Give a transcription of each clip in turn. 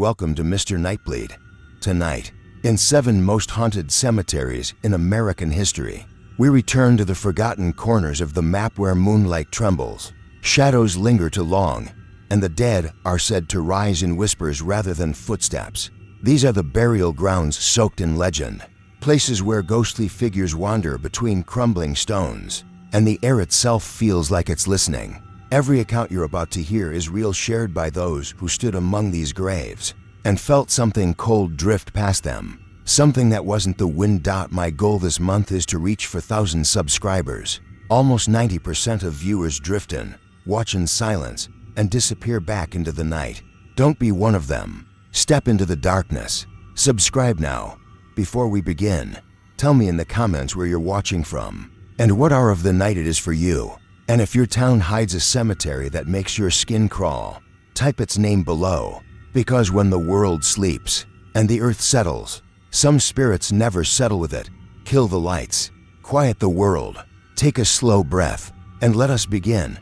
Welcome to Mr. Nightbleed. Tonight, in 7 most haunted cemeteries in American history, we return to the forgotten corners of the map where moonlight trembles, shadows linger too long, and the dead are said to rise in whispers rather than footsteps. These are the burial grounds soaked in legend, places where ghostly figures wander between crumbling stones, and the air itself feels like it's listening. Every account you're about to hear is real, shared by those who stood among these graves and felt something cold drift past them. Something that wasn't the wind. My goal this month is to reach 4,000 subscribers. Almost 90% of viewers drift in, watch in silence, and disappear back into the night. Don't be one of them. Step into the darkness. Subscribe now. Before we begin, tell me in the comments where you're watching from and what hour of the night it is for you. And if your town hides a cemetery that makes your skin crawl, type its name below. Because when the world sleeps and the earth settles, some spirits never settle with it. Kill the lights, quiet the world, take a slow breath, and let us begin.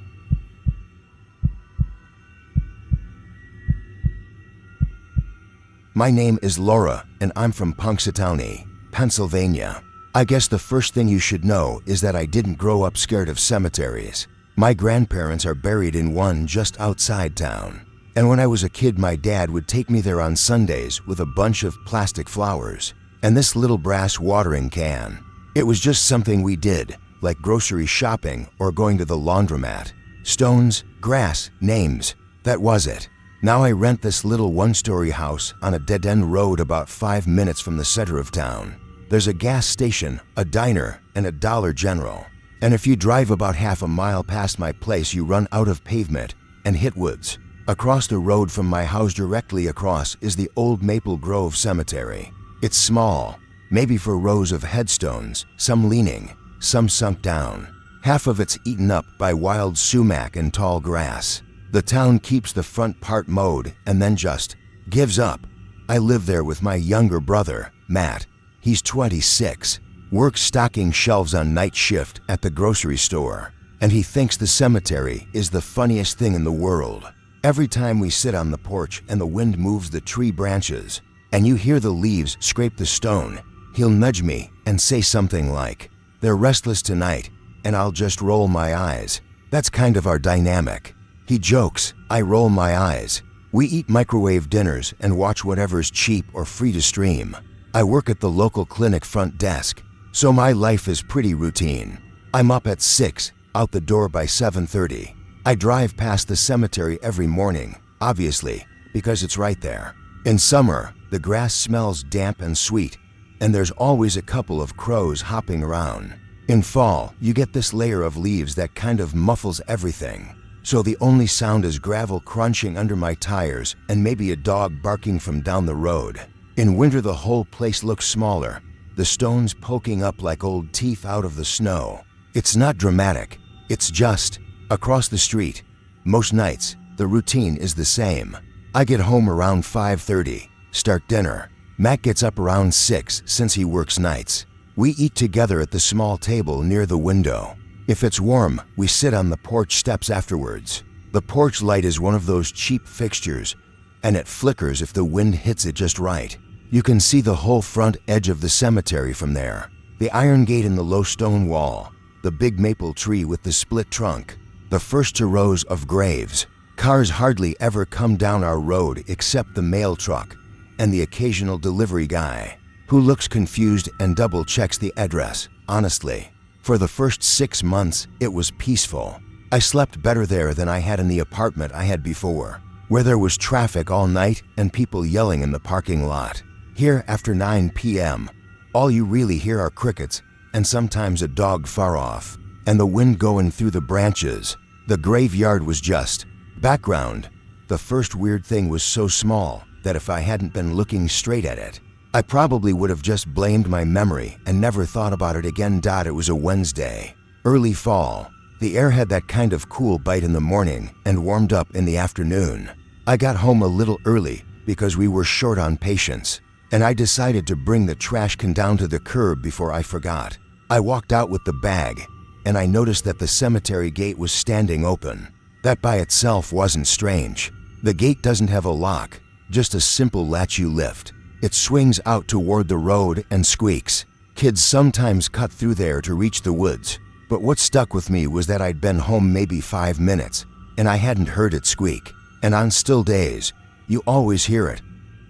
My name is Laura, and I'm from Punxsutawney, Pennsylvania. I guess the first thing you should know is that I didn't grow up scared of cemeteries. My grandparents are buried in one just outside town. And when I was a kid, my dad would take me there on Sundays with a bunch of plastic flowers and this little brass watering can. It was just something we did, like grocery shopping or going to the laundromat. Stones, grass, names, that was it. Now I rent this little one-story house on a dead-end road about 5 minutes from the center of town. There's a gas station, a diner, and a Dollar General. And if you drive about half a mile past my place, you run out of pavement and hit woods. Across the road from my house, directly across, is the old Maple Grove Cemetery. It's small, maybe 4 rows of headstones, some leaning, some sunk down. Half of it's eaten up by wild sumac and tall grass. The town keeps the front part mowed and then just gives up. I live there with my younger brother, Matt. He's 26, works stocking shelves on night shift at the grocery store, and he thinks the cemetery is the funniest thing in the world. Every time we sit on the porch and the wind moves the tree branches, and you hear the leaves scrape the stone, he'll nudge me and say something like, "They're restless tonight," and I'll just roll my eyes. That's kind of our dynamic. He jokes, I roll my eyes. We eat microwave dinners and watch whatever's cheap or free to stream. I work at the local clinic front desk, so my life is pretty routine. I'm up at 6, out the door by 7:30. I drive past the cemetery every morning, obviously, because it's right there. In summer, the grass smells damp and sweet, and there's always a couple of crows hopping around. In fall, you get this layer of leaves that kind of muffles everything, so the only sound is gravel crunching under my tires and maybe a dog barking from down the road. In winter, the whole place looks smaller, the stones poking up like old teeth out of the snow. It's not dramatic, it's just across the street. Most nights, the routine is the same. I get home around 5:30, start dinner. Matt gets up around 6 since he works nights. We eat together at the small table near the window. If it's warm, we sit on the porch steps afterwards. The porch light is one of those cheap fixtures, and it flickers if the wind hits it just right. You can see the whole front edge of the cemetery from there. The iron gate and the low stone wall, the big maple tree with the split trunk, the first 2 rows of graves. Cars hardly ever come down our road except the mail truck and the occasional delivery guy who looks confused and double checks the address. Honestly, for the first 6 months, it was peaceful. I slept better there than I had in the apartment I had before, where there was traffic all night and people yelling in the parking lot. Here, after 9 p.m., all you really hear are crickets and sometimes a dog far off, and the wind going through the branches. The graveyard was just background. The first weird thing was so small that if I hadn't been looking straight at it, I probably would have just blamed my memory and never thought about it again. It was a Wednesday, early fall. The air had that kind of cool bite in the morning and warmed up in the afternoon. I got home a little early because we were short on patience, and I decided to bring the trash can down to the curb before I forgot. I walked out with the bag, and I noticed that the cemetery gate was standing open. That by itself wasn't strange. The gate doesn't have a lock, just a simple latch you lift. It swings out toward the road and squeaks. Kids sometimes cut through there to reach the woods, but what stuck with me was that I'd been home maybe 5 minutes, and I hadn't heard it squeak. And on still days, you always hear it.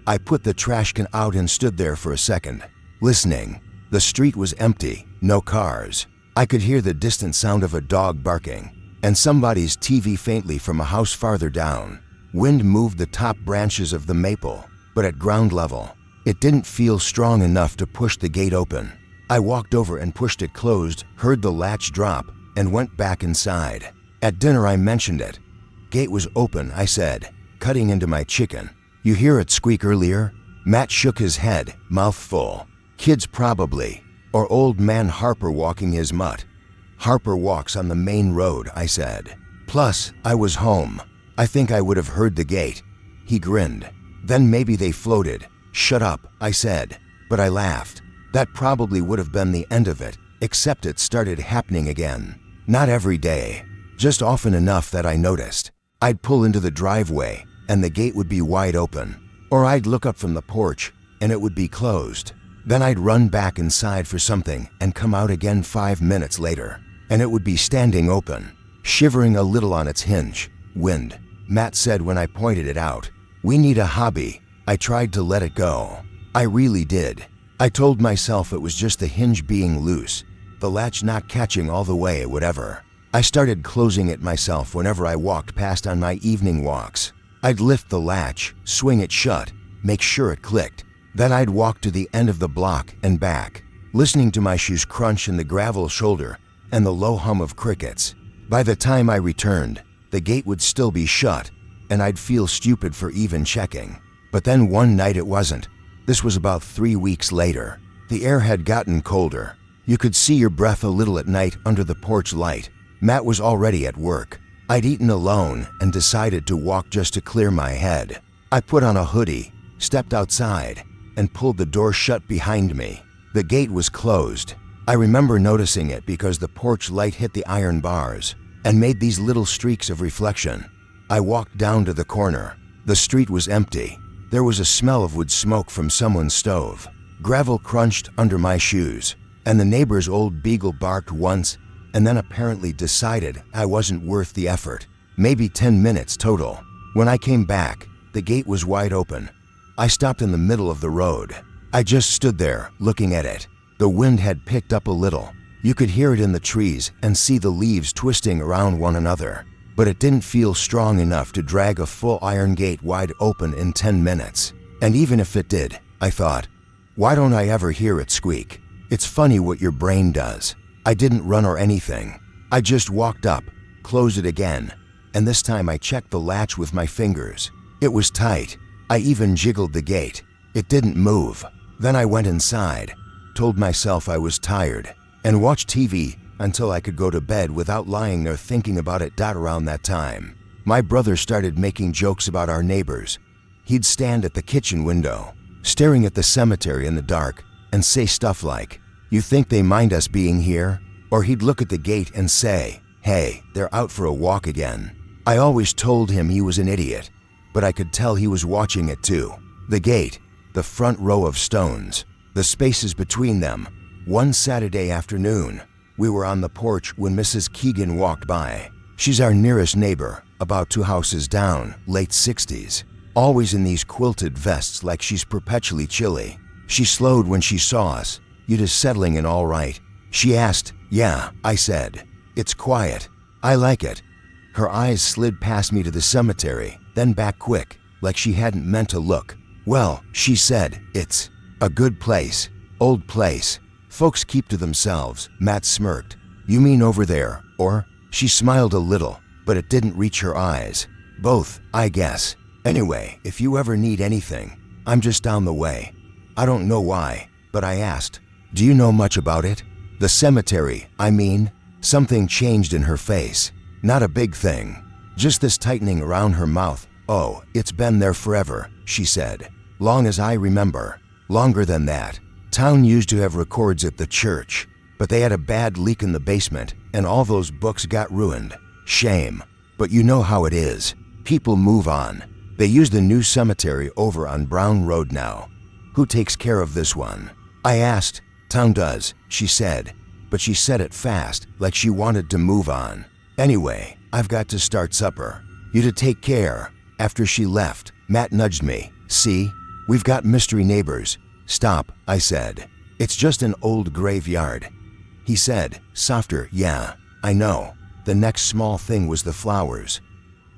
I put the trash can out and stood there for a second, listening. The street was empty, no cars. I could hear the distant sound of a dog barking, and somebody's TV faintly from a house farther down. Wind moved the top branches of the maple, but at ground level, it didn't feel strong enough to push the gate open. I walked over and pushed it closed, heard the latch drop, and went back inside. At dinner I mentioned it. Gate was open, I said, cutting into my chicken. You hear it squeak earlier? Matt shook his head, mouth full. Kids probably, or old man Harper walking his mutt. Harper walks on the main road, I said. Plus, I was home. I think I would have heard the gate. He grinned. Then maybe they floated. Shut up, I said, but I laughed. That probably would have been the end of it, except it started happening again. Not every day, just often enough that I noticed. I'd pull into the driveway, and the gate would be wide open. Or I'd look up from the porch, and it would be closed. Then I'd run back inside for something and come out again 5 minutes later, and it would be standing open, shivering a little on its hinge. Wind, Matt said when I pointed it out. We need a hobby. I tried to let it go. I really did. I told myself it was just the hinge being loose, the latch not catching all the way, whatever. I started closing it myself whenever I walked past on my evening walks. I'd lift the latch, swing it shut, make sure it clicked. Then I'd walk to the end of the block and back, listening to my shoes crunch in the gravel shoulder and the low hum of crickets. By the time I returned, the gate would still be shut, and I'd feel stupid for even checking. But then one night it wasn't. This was about 3 weeks later. The air had gotten colder. You could see your breath a little at night under the porch light. Matt was already at work. I'd eaten alone and decided to walk just to clear my head. I put on a hoodie, stepped outside, and pulled the door shut behind me. The gate was closed. I remember noticing it because the porch light hit the iron bars and made these little streaks of reflection. I walked down to the corner. The street was empty. There was a smell of wood smoke from someone's stove. Gravel crunched under my shoes, and the neighbor's old beagle barked once and then apparently decided I wasn't worth the effort. Maybe 10 minutes total. When I came back, the gate was wide open. I stopped in the middle of the road. I just stood there, looking at it. The wind had picked up a little. You could hear it in the trees and see the leaves twisting around one another. But it didn't feel strong enough to drag a full iron gate wide open in 10 minutes. And even if it did, I thought, why don't I ever hear it squeak? It's funny what your brain does. I didn't run or anything. I just walked up, closed it again, and this time I checked the latch with my fingers. It was tight. I even jiggled the gate. It didn't move. Then I went inside, told myself I was tired, and watched TV until I could go to bed without lying there thinking about it. Around that time, my brother started making jokes about our neighbors. He'd stand at the kitchen window, staring at the cemetery in the dark, and say stuff like, "You think they mind us being here?" Or he'd look at the gate and say, "Hey, they're out for a walk again." I always told him he was an idiot, but I could tell he was watching it too. The gate, the front row of stones, the spaces between them. One Saturday afternoon, we were on the porch when Mrs. Keegan walked by. She's our nearest neighbor, about 2 houses down, late 60s. Always in these quilted vests like she's perpetually chilly. She slowed when she saw us. "You just settling in all right?" She asked. "Yeah," I said. "It's quiet. I like it." Her eyes slid past me to the cemetery, then back quick, like she hadn't meant to look. "Well," she said, "it's a good place. Old place. Folks keep to themselves." Matt smirked. "You mean over there, or?" She smiled a little, but it didn't reach her eyes. "Both, I guess. Anyway, if you ever need anything, I'm just down the way." I don't know why, but I asked, "Do you know much about it?" "The cemetery, I mean." Something changed in her face. Not a big thing. Just this tightening around her mouth. "Oh, it's been there forever," she said. "Long as I remember. Longer than that. Town used to have records at the church, but they had a bad leak in the basement, and all those books got ruined. Shame. But you know how it is. People move on. They use the new cemetery over on Brown Road now. Who takes care of this one? I asked. Town does, she said. But she said it fast, like she wanted to move on. Anyway, I've got to start supper. You to take care. After she left, Matt nudged me. See? We've got mystery neighbors. Stop, I said. It's just an old graveyard. He said, softer, yeah, I know. The next small thing was the flowers.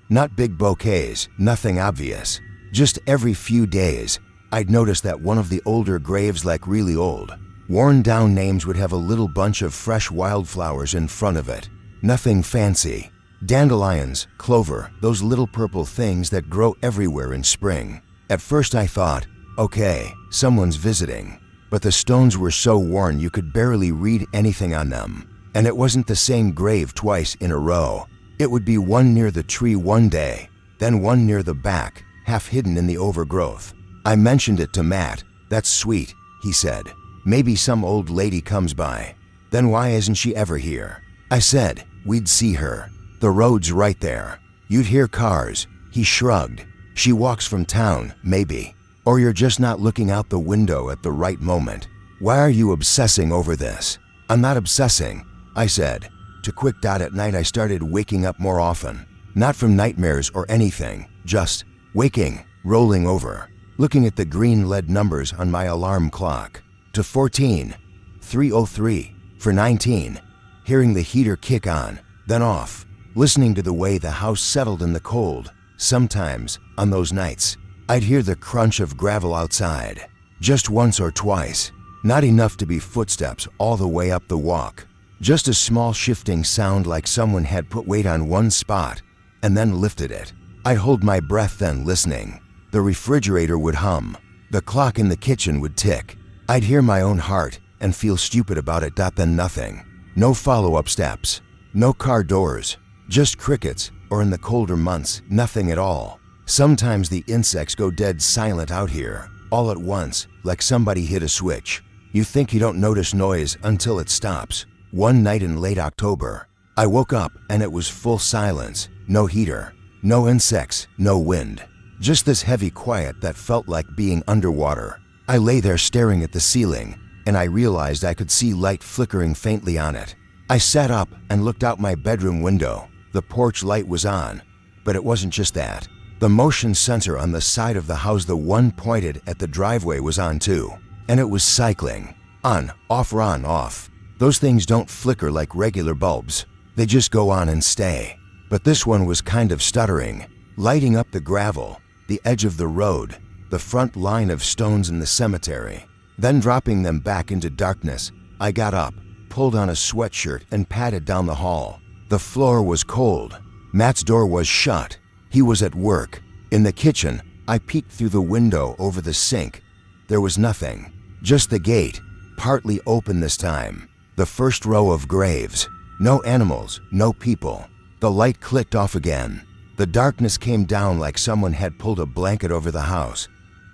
Not big bouquets, nothing obvious. Just every few days, I'd notice that one of the older graves, like really old, worn down names, would have a little bunch of fresh wildflowers in front of it. Nothing fancy. Dandelions, clover, those little purple things that grow everywhere in spring. At first I thought, okay, someone's visiting. But the stones were so worn you could barely read anything on them. And it wasn't the same grave twice in a row. It would be one near the tree one day, then one near the back, half hidden in the overgrowth. I mentioned it to Matt. That's sweet, he said. Maybe some old lady comes by. Then why isn't she ever here? I said, we'd see her. The road's right there. You'd hear cars. He shrugged. She walks from town, maybe. Or you're just not looking out the window at the right moment. Why are you obsessing over this? I'm not obsessing, I said. At night I started waking up more often. Not from nightmares or anything, just waking, rolling over, looking at the green lead numbers on my alarm clock. To 14, 3:03, for 19, hearing the heater kick on, then off, listening to the way the house settled in the cold. Sometimes, on those nights, I'd hear the crunch of gravel outside, just once or twice, not enough to be footsteps all the way up the walk. Just a small shifting sound, like someone had put weight on one spot and then lifted it. I'd hold my breath then, listening. The refrigerator would hum. The clock in the kitchen would tick. I'd hear my own heart and feel stupid about it. Then nothing. No follow-up steps. No car doors. Just crickets, or in the colder months, nothing at all. Sometimes the insects go dead silent out here, all at once, like somebody hit a switch. You think you don't notice noise until it stops. One night in late October, I woke up and it was full silence. No heater, no insects, no wind. Just this heavy quiet that felt like being underwater. I lay there staring at the ceiling, and I realized I could see light flickering faintly on it. I sat up and looked out my bedroom window. The porch light was on, but it wasn't just that. The motion sensor on the side of the house, the one pointed at the driveway, was on too. And it was cycling. On, off. Those things don't flicker like regular bulbs. They just go on and stay. But this one was kind of stuttering, lighting up the gravel, the edge of the road, the front line of stones in the cemetery, then dropping them back into darkness. I got up, pulled on a sweatshirt, and padded down the hall. The floor was cold. Matt's door was shut. He was at work. In the kitchen, I peeked through the window over the sink. There was nothing. Just the gate, partly open this time. The first row of graves. No animals, no people. The light clicked off again. The darkness came down like someone had pulled a blanket over the house.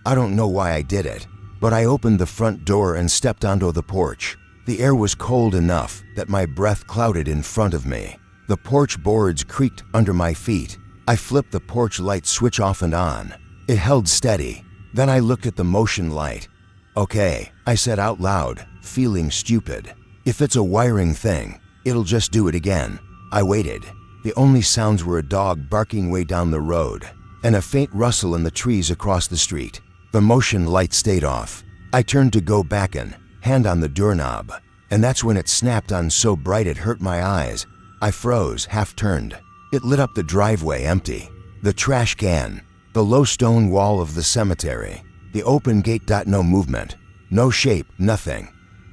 I don't know why I did it, but I opened the front door and stepped onto the porch. The air was cold enough that my breath clouded in front of me. The porch boards creaked under my feet. I flipped the porch light switch off and on. It held steady. Then I looked at the motion light. Okay, I said out loud, feeling stupid. If it's a wiring thing, it'll just do it again. I waited. The only sounds were a dog barking way down the road and a faint rustle in the trees across the street. The motion light stayed off. I turned to go back and hand on the doorknob, and that's when it snapped on so bright it hurt my eyes. I froze, half turned. It lit up the driveway, empty. The trash can, the low stone wall of the cemetery, the open gate. No movement, no shape, nothing.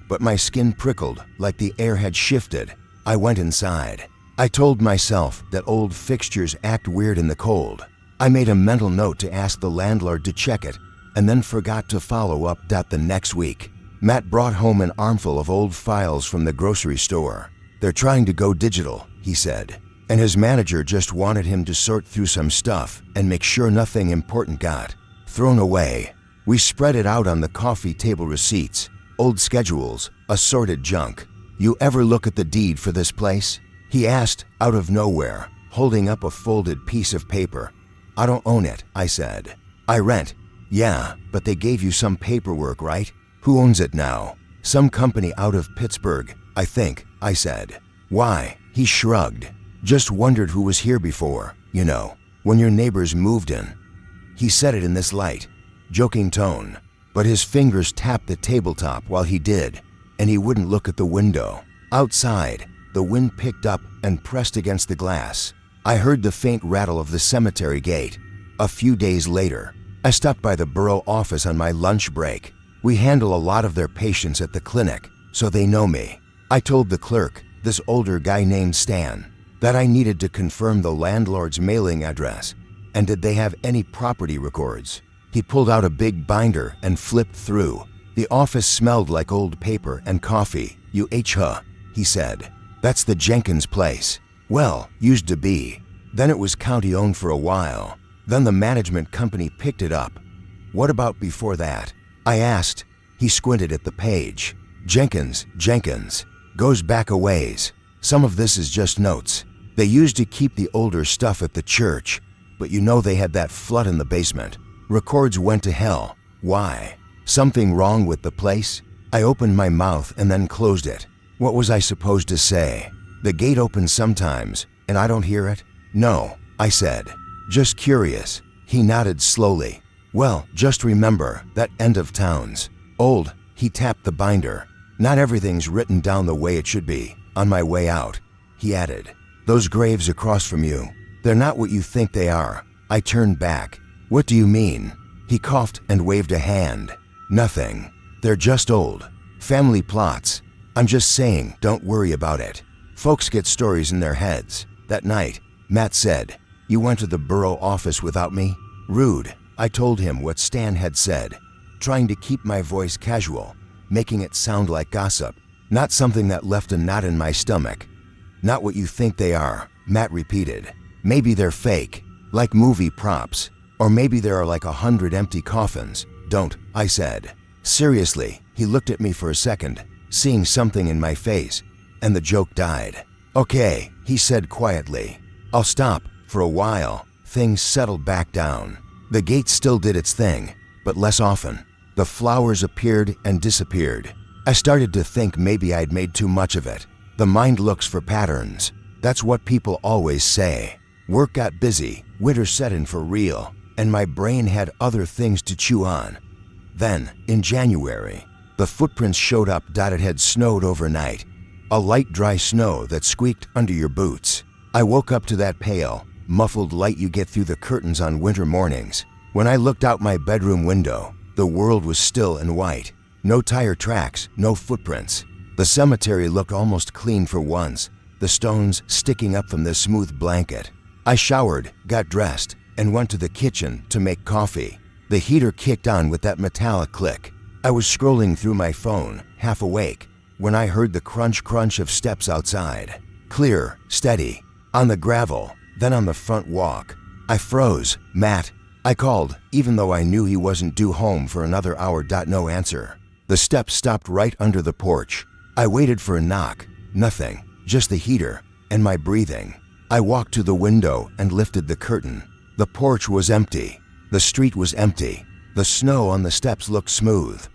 But my skin prickled like the air had shifted. I went inside. I told myself that old fixtures act weird in the cold. I made a mental note to ask the landlord to check it, and then forgot to follow up. The next week, Matt brought home an armful of old files from the grocery store. They're trying to go digital, he said, and his manager just wanted him to sort through some stuff and make sure nothing important got thrown away. We spread it out on the coffee table: receipts, old schedules, assorted junk. You ever look at the deed for this place? He asked, out of nowhere, holding up a folded piece of paper. I don't own it, I said. I rent. Yeah, but they gave you some paperwork, right? Who owns it now? Some company out of Pittsburgh, I think, I said. Why? He shrugged. Just wondered who was here before, you know, when your neighbors moved in. He said it in this light, joking tone, but his fingers tapped the tabletop while he did, and he wouldn't look at the window. Outside, the wind picked up and pressed against the glass. I heard the faint rattle of the cemetery gate. A few days later, I stopped by the borough office on my lunch break. We handle a lot of their patients at the clinic, so they know me. I told the clerk, this older guy named Stan, that I needed to confirm the landlord's mailing address and did they have any property records. He pulled out a big binder and flipped through. The office smelled like old paper and coffee. He said. That's the Jenkins place. Well, used to be. Then it was county owned for a while. Then the management company picked it up. What about before that? I asked. He squinted at the page. Jenkins. Goes back a ways. Some of this is just notes. They used to keep the older stuff at the church, but you know they had that flood in the basement. Records went to hell. Why? Something wrong with the place? I opened my mouth and then closed it. What was I supposed to say? The gate opens sometimes, and I don't hear it? No, I said. Just curious. He nodded slowly. Well, just remember that end of town's old. He tapped the binder. Not everything's written down the way it should be. On my way out, he added, those graves across from you, they're not what you think they are. I turned back. What do you mean? He coughed and waved a hand. Nothing. They're just old. Family plots. I'm just saying, don't worry about it. Folks get stories in their heads. That night, Matt said, you went to the borough office without me? Rude. I told him what Stan had said, trying to keep my voice casual, making it sound like gossip, not something that left a knot in my stomach. Not what you think they are, Matt repeated. Maybe they're fake, like movie props, or maybe there are like 100 empty coffins. Don't, I said. Seriously, he looked at me for a second, seeing something in my face, and the joke died. Okay, he said quietly. I'll stop. For a while, things settled back down. The gate still did its thing, but less often. The flowers appeared and disappeared. I started to think maybe I'd made too much of it. The mind looks for patterns. That's what people always say. Work got busy, winter set in for real, and my brain had other things to chew on. Then, in January, the footprints showed up. It had snowed overnight. A light, dry snow that squeaked under your boots. I woke up to that pale, muffled light you get through the curtains on winter mornings. When I looked out my bedroom window, the world was still and white. No tire tracks, no footprints. The cemetery looked almost clean for once, the stones sticking up from the smooth blanket. I showered, got dressed, and went to the kitchen to make coffee. The heater kicked on with that metallic click. I was scrolling through my phone, half awake, when I heard the crunch of steps outside. Clear, steady, on the gravel, then on the front walk. I froze. Matt, I called, even though I knew he wasn't due home for another hour. No answer. The steps stopped right under the porch. I waited for a knock. Nothing, just the heater and my breathing. I walked to the window and lifted the curtain. The porch was empty. The street was empty. The snow on the steps looked smooth.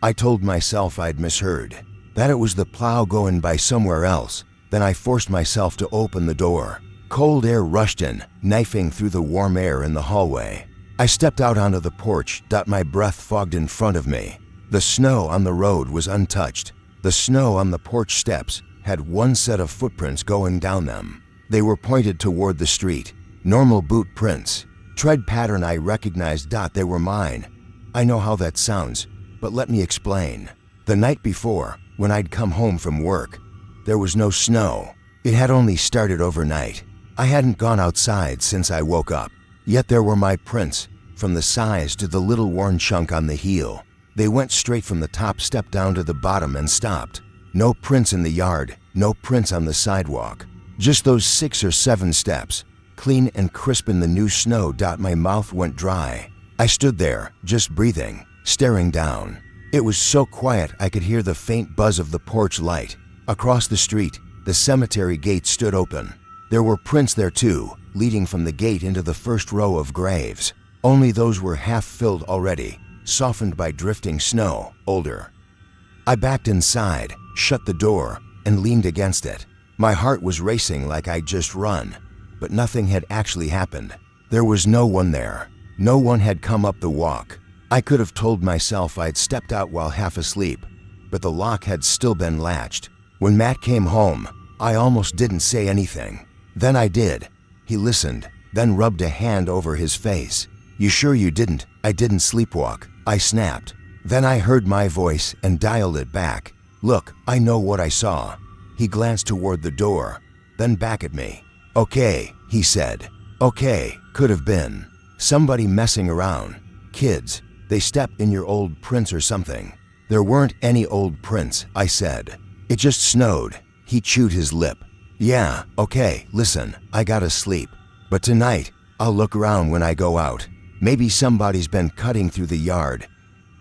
I told myself I'd misheard, that it was the plow going by somewhere else. Then I forced myself to open the door. Cold air rushed in, knifing through the warm air in the hallway. I stepped out onto the porch. My breath fogged in front of me. The snow on the road was untouched. The snow on the porch steps had one set of footprints going down them. They were pointed toward the street. Normal boot prints. Tread pattern I recognized. They were mine. I know how that sounds, but let me explain. The night before, when I'd come home from work, there was no snow. It had only started overnight. I hadn't gone outside since I woke up. Yet there were my prints, from the size to the little worn chunk on the heel. They went straight from the top step down to the bottom and stopped. No prints in the yard, no prints on the sidewalk. Just those 6 or 7 steps, clean and crisp in the new snow. My mouth went dry. I stood there, just breathing, staring down. It was so quiet I could hear the faint buzz of the porch light. Across the street, the cemetery gate stood open. There were prints there too, leading from the gate into the first row of graves. Only those were half filled already, softened by drifting snow, older. I backed inside, shut the door, and leaned against it. My heart was racing like I'd just run, but nothing had actually happened. There was no one there. No one had come up the walk. I could have told myself I'd stepped out while half asleep, but the lock had still been latched. When Matt came home, I almost didn't say anything. Then I did. He listened, then rubbed a hand over his face. "You sure you didn't?" "I didn't sleepwalk," I snapped. Then I heard my voice and dialed it back. "Look, I know what I saw." He glanced toward the door, then back at me. "Okay," he said. "Okay, could have been somebody messing around. Kids, they stepped in your old prints or something." "There weren't any old prints," I said. "It just snowed." He chewed his lip. "Yeah, okay, listen, I gotta sleep. But tonight, I'll look around when I go out. Maybe somebody's been cutting through the yard."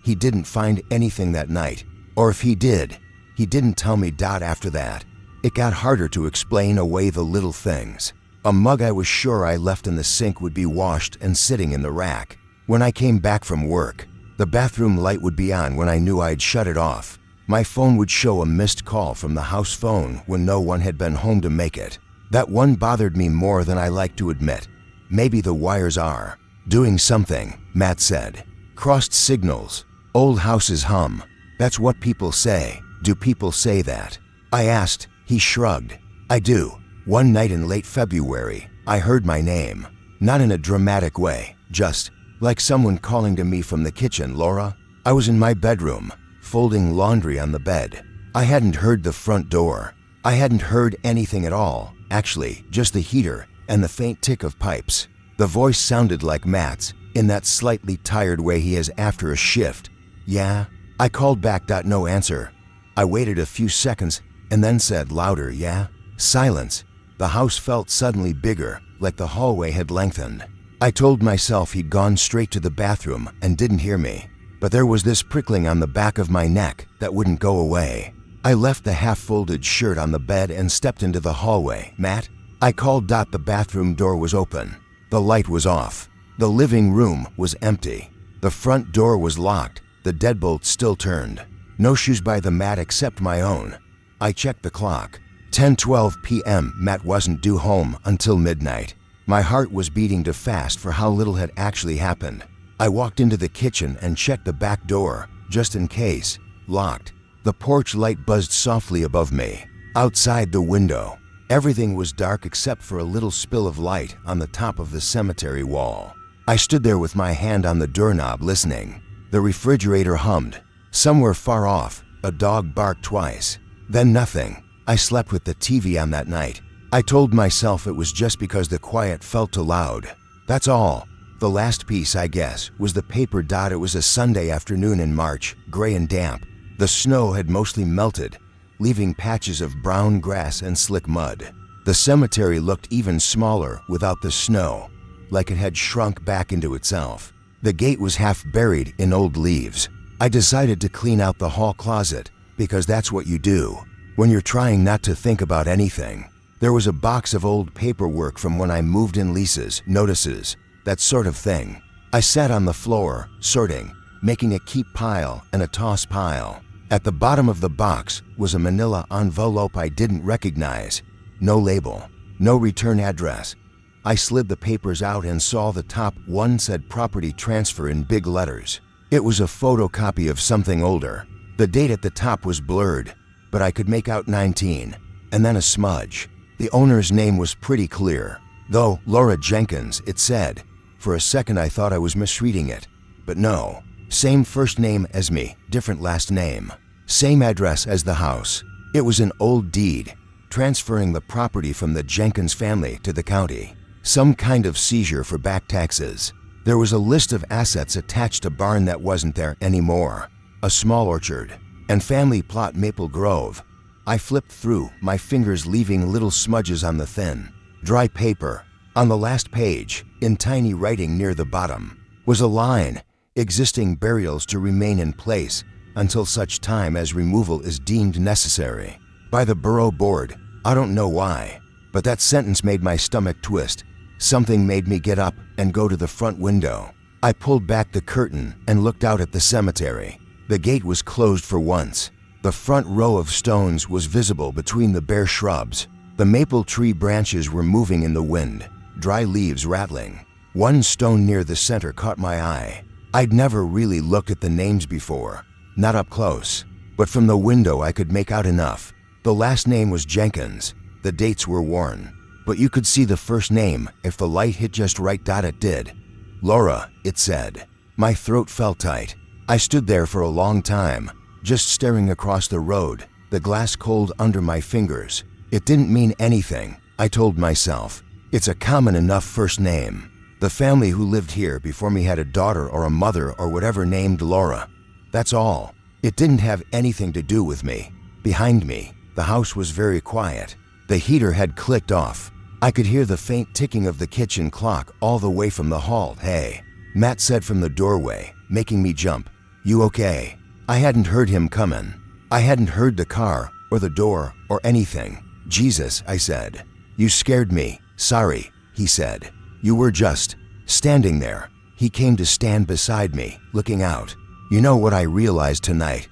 He didn't find anything that night. Or if he did, he didn't tell me. After that, it got harder to explain away the little things. A mug I was sure I left in the sink would be washed and sitting in the rack. When I came back from work, the bathroom light would be on when I knew I'd shut it off. My phone would show a missed call from the house phone when no one had been home to make it. That one bothered me more than I like to admit. "Maybe the wires are doing something," Matt said. "Crossed signals. Old houses hum. That's what people say." "Do people say that?" I asked. He shrugged. "I do. One night in late February, I heard my name. Not in a dramatic way, just like someone calling to me from the kitchen. Laura." I was in my bedroom, folding laundry on the bed. I hadn't heard the front door. I hadn't heard anything at all, actually, just the heater and the faint tick of pipes. The voice sounded like Matt's, in that slightly tired way he has after a shift. "Yeah?" I called back. No answer. I waited a few seconds and then said louder, "Yeah?" Silence. The house felt suddenly bigger, like the hallway had lengthened. I told myself he'd gone straight to the bathroom and didn't hear me, but there was this prickling on the back of my neck that wouldn't go away. I left the half-folded shirt on the bed and stepped into the hallway. "Matt?" I called. The bathroom door was open. The light was off. The living room was empty. The front door was locked, the deadbolt still turned. No shoes by the mat except my own. I checked the clock. 10:12 p.m. Matt wasn't due home until midnight. My heart was beating too fast for how little had actually happened. I walked into the kitchen and checked the back door, just in case. Locked. The porch light buzzed softly above me. Outside the window, everything was dark except for a little spill of light on the top of the cemetery wall. I stood there with my hand on the doorknob listening. The refrigerator hummed. Somewhere far off, a dog barked twice. Then nothing. I slept with the TV on that night. I told myself it was just because the quiet felt too loud. That's all. The last piece, I guess, was the paper. It was a Sunday afternoon in March, gray and damp. The snow had mostly melted, leaving patches of brown grass and slick mud. The cemetery looked even smaller without the snow, like it had shrunk back into itself. The gate was half buried in old leaves. I decided to clean out the hall closet, because that's what you do when you're trying not to think about anything. There was a box of old paperwork from when I moved in, leases, notices, that sort of thing. I sat on the floor, sorting, making a keep pile and a toss pile. At the bottom of the box was a manila envelope I didn't recognize. No label, no return address. I slid the papers out and saw the top one said property transfer in big letters. It was a photocopy of something older. The date at the top was blurred, but I could make out 19, and then a smudge. The owner's name was pretty clear, though Laura Jenkins, it said. For a second I thought I was misreading it, but no. Same first name as me, different last name. Same address as the house. It was an old deed, transferring the property from the Jenkins family to the county. Some kind of seizure for back taxes. There was a list of assets attached to barn that wasn't there anymore. A small orchard, and family plot Maple Grove. I flipped through, my fingers leaving little smudges on the thin, dry paper. On the last page, in tiny writing near the bottom, was a line, existing burials to remain in place until such time as removal is deemed necessary by the borough board. I don't know why, but that sentence made my stomach twist. something made me get up and go to the front window. I pulled back the curtain and looked out at the cemetery. The gate was closed for once. The front row of stones was visible between the bare shrubs. The maple tree branches were moving in the wind, dry leaves rattling. One stone near the center caught my eye. I'd never really looked at the names before, not up close, but from the window I could make out enough. The last name was Jenkins. The dates were worn, but you could see the first name if the light hit just right. It did. Laura, it said. My throat felt tight. I stood there for a long time, just staring across the road, the glass cold under my fingers. It didn't mean anything, I told myself. It's a common enough first name. The family who lived here before me had a daughter or a mother or whatever named Laura. That's all. It didn't have anything to do with me. Behind me, the house was very quiet. The heater had clicked off. I could hear the faint ticking of the kitchen clock all the way from the hall. "Hey," Matt said from the doorway, making me jump. "You okay?" I hadn't heard him coming. I hadn't heard the car or the door or anything. "Jesus," I said. "You scared me." "Sorry," he said. "You were just standing there." He came to stand beside me, looking out. "You know what I realized tonight?"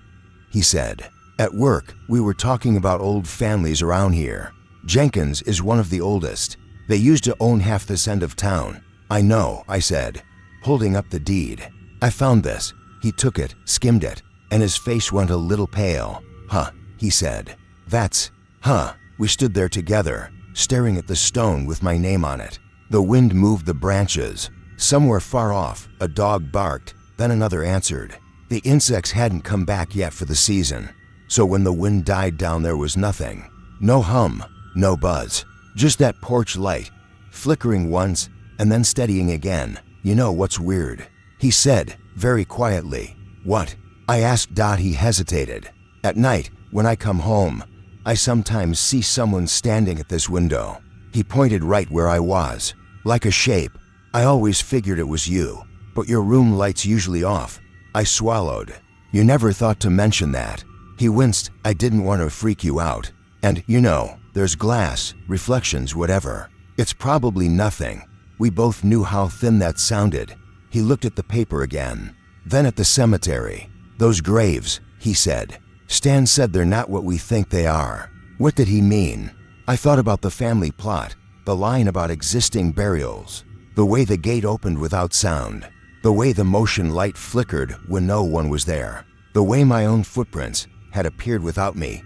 he said. "At work, we were talking about old families around here. Jenkins is one of the oldest. They used to own half this end of town." "I know," I said, holding up the deed. "I found this." He took it, skimmed it, and his face went a little pale. "Huh," he said. "That's, huh." We stood there together, staring at the stone with my name on it. The wind moved the branches. Somewhere far off, a dog barked, then another answered. The insects hadn't come back yet for the season, so when the wind died down there was nothing. No hum, no buzz, just that porch light, flickering once and then steadying again. "You know what's weird?" he said, very quietly. "What?" I asked. He hesitated. "At night, when I come home, I sometimes see someone standing at this window." He pointed right where I was, like a shape. "I always figured it was you, but your room light's usually off." I swallowed. "You never thought to mention that." He winced. "I didn't want to freak you out. And, you know, there's glass, reflections, whatever. It's probably nothing." We both knew how thin that sounded. He looked at the paper again, then at the cemetery. "Those graves," he said. "Stan said they're not what we think they are." What did he mean? I thought about the family plot, the line about existing burials, the way the gate opened without sound, the way the motion light flickered when no one was there, the way my own footprints had appeared without me.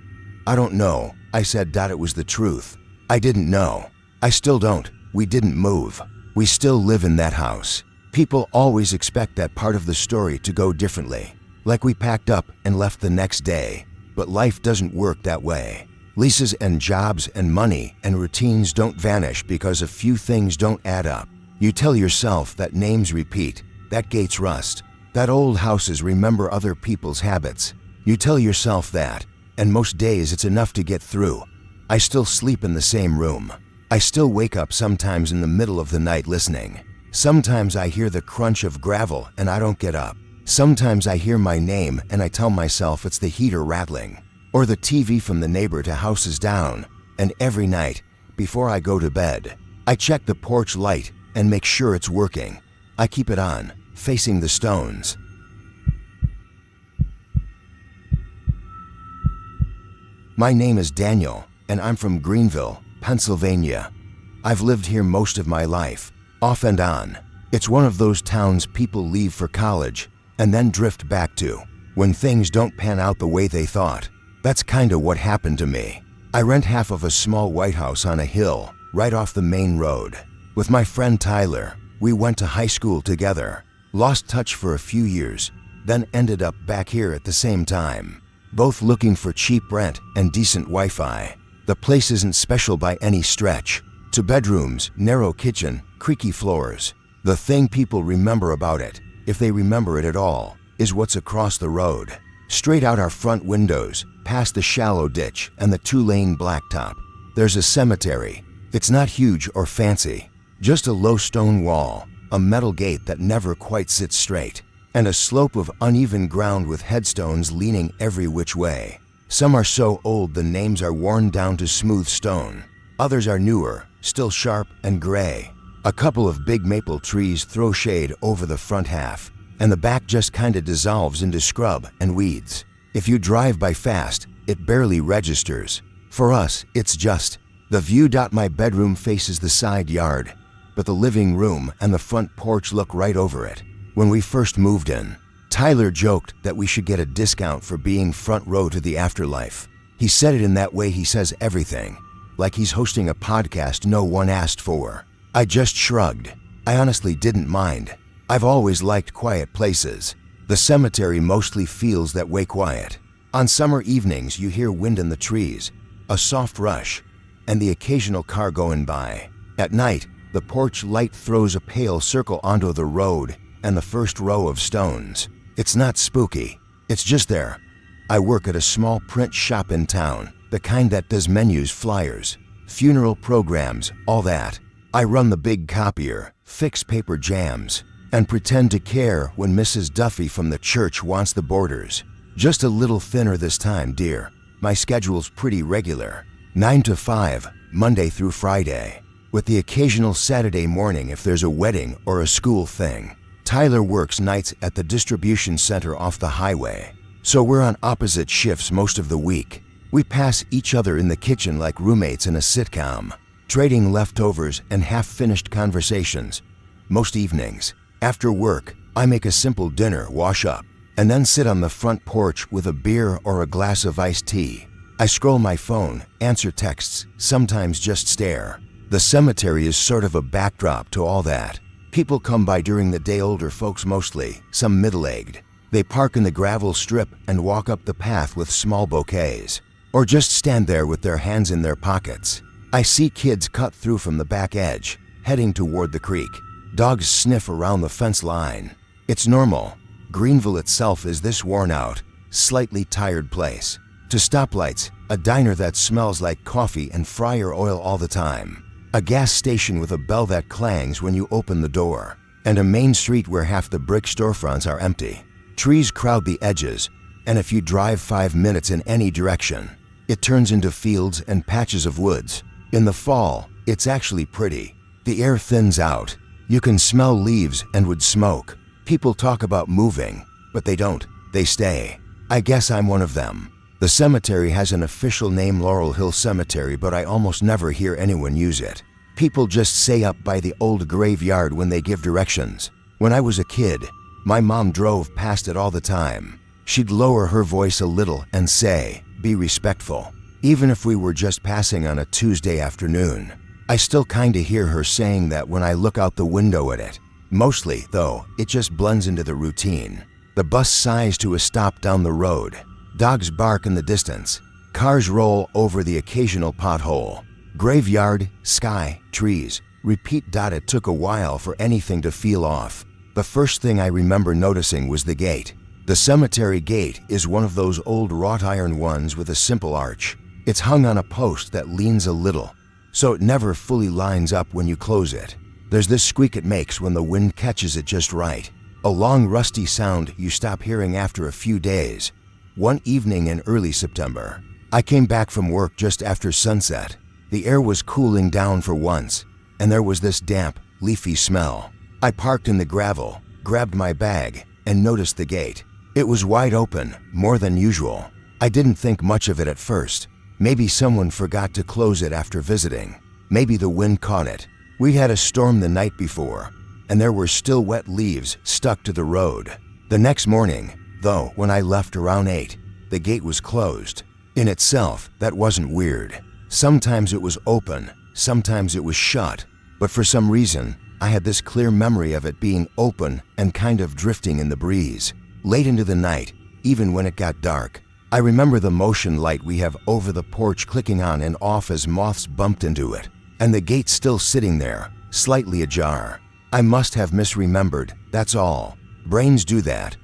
"I don't know," I said. "It was the truth. I didn't know. I still don't. We didn't move. We still live in that house." People always expect that part of the story to go differently, like we packed up and left the next day. But life doesn't work that way. Leases and jobs and money and routines don't vanish because a few things don't add up. You tell yourself that names repeat, that gates rust, that old houses remember other people's habits. You tell yourself that, and most days it's enough to get through. I still sleep in the same room. I still wake up sometimes in the middle of the night listening. Sometimes I hear the crunch of gravel and I don't get up. Sometimes I hear my name and I tell myself it's the heater rattling, or the TV from the neighbor to houses down. And every night, before I go to bed, I check the porch light and make sure it's working. I keep it on, facing the stones. My name is Daniel, and I'm from Greenville, Pennsylvania. I've lived here most of my life, off and on. It's one of those towns people leave for college and then drift back to when things don't pan out the way they thought. That's kinda what happened to me. I rent half of a small white house on a hill right off the main road. With my friend Tyler, we went to high school together, lost touch for a few years, then ended up back here at the same time, both looking for cheap rent and decent Wi-Fi. The place isn't special by any stretch. 2 bedrooms, narrow kitchen, creaky floors. The thing people remember about it, if they remember it at all, is what's across the road. Straight out our front windows, past the shallow ditch and the 2-lane blacktop, there's a cemetery. It's not huge or fancy, just a low stone wall, a metal gate that never quite sits straight, and a slope of uneven ground with headstones leaning every which way. Some are so old the names are worn down to smooth stone. Others are newer, still sharp and gray. A couple of big maple trees throw shade over the front half, and the back just kinda dissolves into scrub and weeds. If you drive by fast, it barely registers. For us, it's just the view. My bedroom faces the side yard, but the living room and the front porch look right over it. When we first moved in, Tyler joked that we should get a discount for being front row to the afterlife. He said it in that way he says everything, like he's hosting a podcast no one asked for. I just shrugged. I honestly didn't mind. I've always liked quiet places. The cemetery mostly feels that way quiet. On summer evenings, you hear wind in the trees, a soft rush, and the occasional car going by. At night, the porch light throws a pale circle onto the road and the first row of stones. It's not spooky, it's just there. I work at a small print shop in town, the kind that does menus, flyers, funeral programs, all that. I run the big copier, fix paper jams, and pretend to care when Mrs. Duffy from the church wants the borders just a little thinner this time, dear. My schedule's pretty regular, 9 to 5, Monday through Friday, with the occasional Saturday morning if there's a wedding or a school thing. Tyler works nights at the distribution center off the highway, so we're on opposite shifts most of the week. We pass each other in the kitchen like roommates in a sitcom, trading leftovers and half-finished conversations. Most evenings, after work, I make a simple dinner, wash up, and then sit on the front porch with a beer or a glass of iced tea. I scroll my phone, answer texts, sometimes just stare. The cemetery is sort of a backdrop to all that. People come by during the day, older folks mostly, some middle-aged. They park in the gravel strip and walk up the path with small bouquets, or just stand there with their hands in their pockets. I see kids cut through from the back edge, heading toward the creek. Dogs sniff around the fence line. It's normal. Greenville itself is this worn-out, slightly tired place. To stoplights, a diner that smells like coffee and fryer oil all the time. A gas station with a bell that clangs when you open the door. And a main street where half the brick storefronts are empty. Trees crowd the edges, and if you drive 5 minutes in any direction, it turns into fields and patches of woods. In the fall, it's actually pretty. The air thins out. You can smell leaves and wood smoke. People talk about moving, but they don't. They stay. I guess I'm one of them. The cemetery has an official name, Laurel Hill Cemetery, but I almost never hear anyone use it. People just say up by the old graveyard when they give directions. When I was a kid, my mom drove past it all the time. She'd lower her voice a little and say, "Be respectful." Even if we were just passing on a Tuesday afternoon, I still kinda hear her saying that when I look out the window at it. Mostly, though, it just blends into the routine. The bus sighs to a stop down the road. Dogs bark in the distance. Cars roll over the occasional pothole. Graveyard, sky, trees, repeat. It took a while for anything to feel off. The first thing I remember noticing was the gate. The cemetery gate is one of those old wrought iron ones with a simple arch. It's hung on a post that leans a little, so it never fully lines up when you close it. There's this squeak it makes when the wind catches it just right. A long rusty sound you stop hearing after a few days. One evening in early September, I came back from work just after sunset. The air was cooling down for once, and there was this damp, leafy smell. I parked in the gravel, grabbed my bag, and noticed the gate. It was wide open, more than usual. I didn't think much of it at first. Maybe someone forgot to close it after visiting. Maybe the wind caught it. We had a storm the night before, and there were still wet leaves stuck to the road. The next morning, though, when I left around 8, the gate was closed. In itself, that wasn't weird. Sometimes it was open, sometimes it was shut, but for some reason, I had this clear memory of it being open and kind of drifting in the breeze. Late into the night, even when it got dark, I remember the motion light we have over the porch clicking on and off as moths bumped into it, and the gate still sitting there, slightly ajar. I must have misremembered, that's all. Brains do that.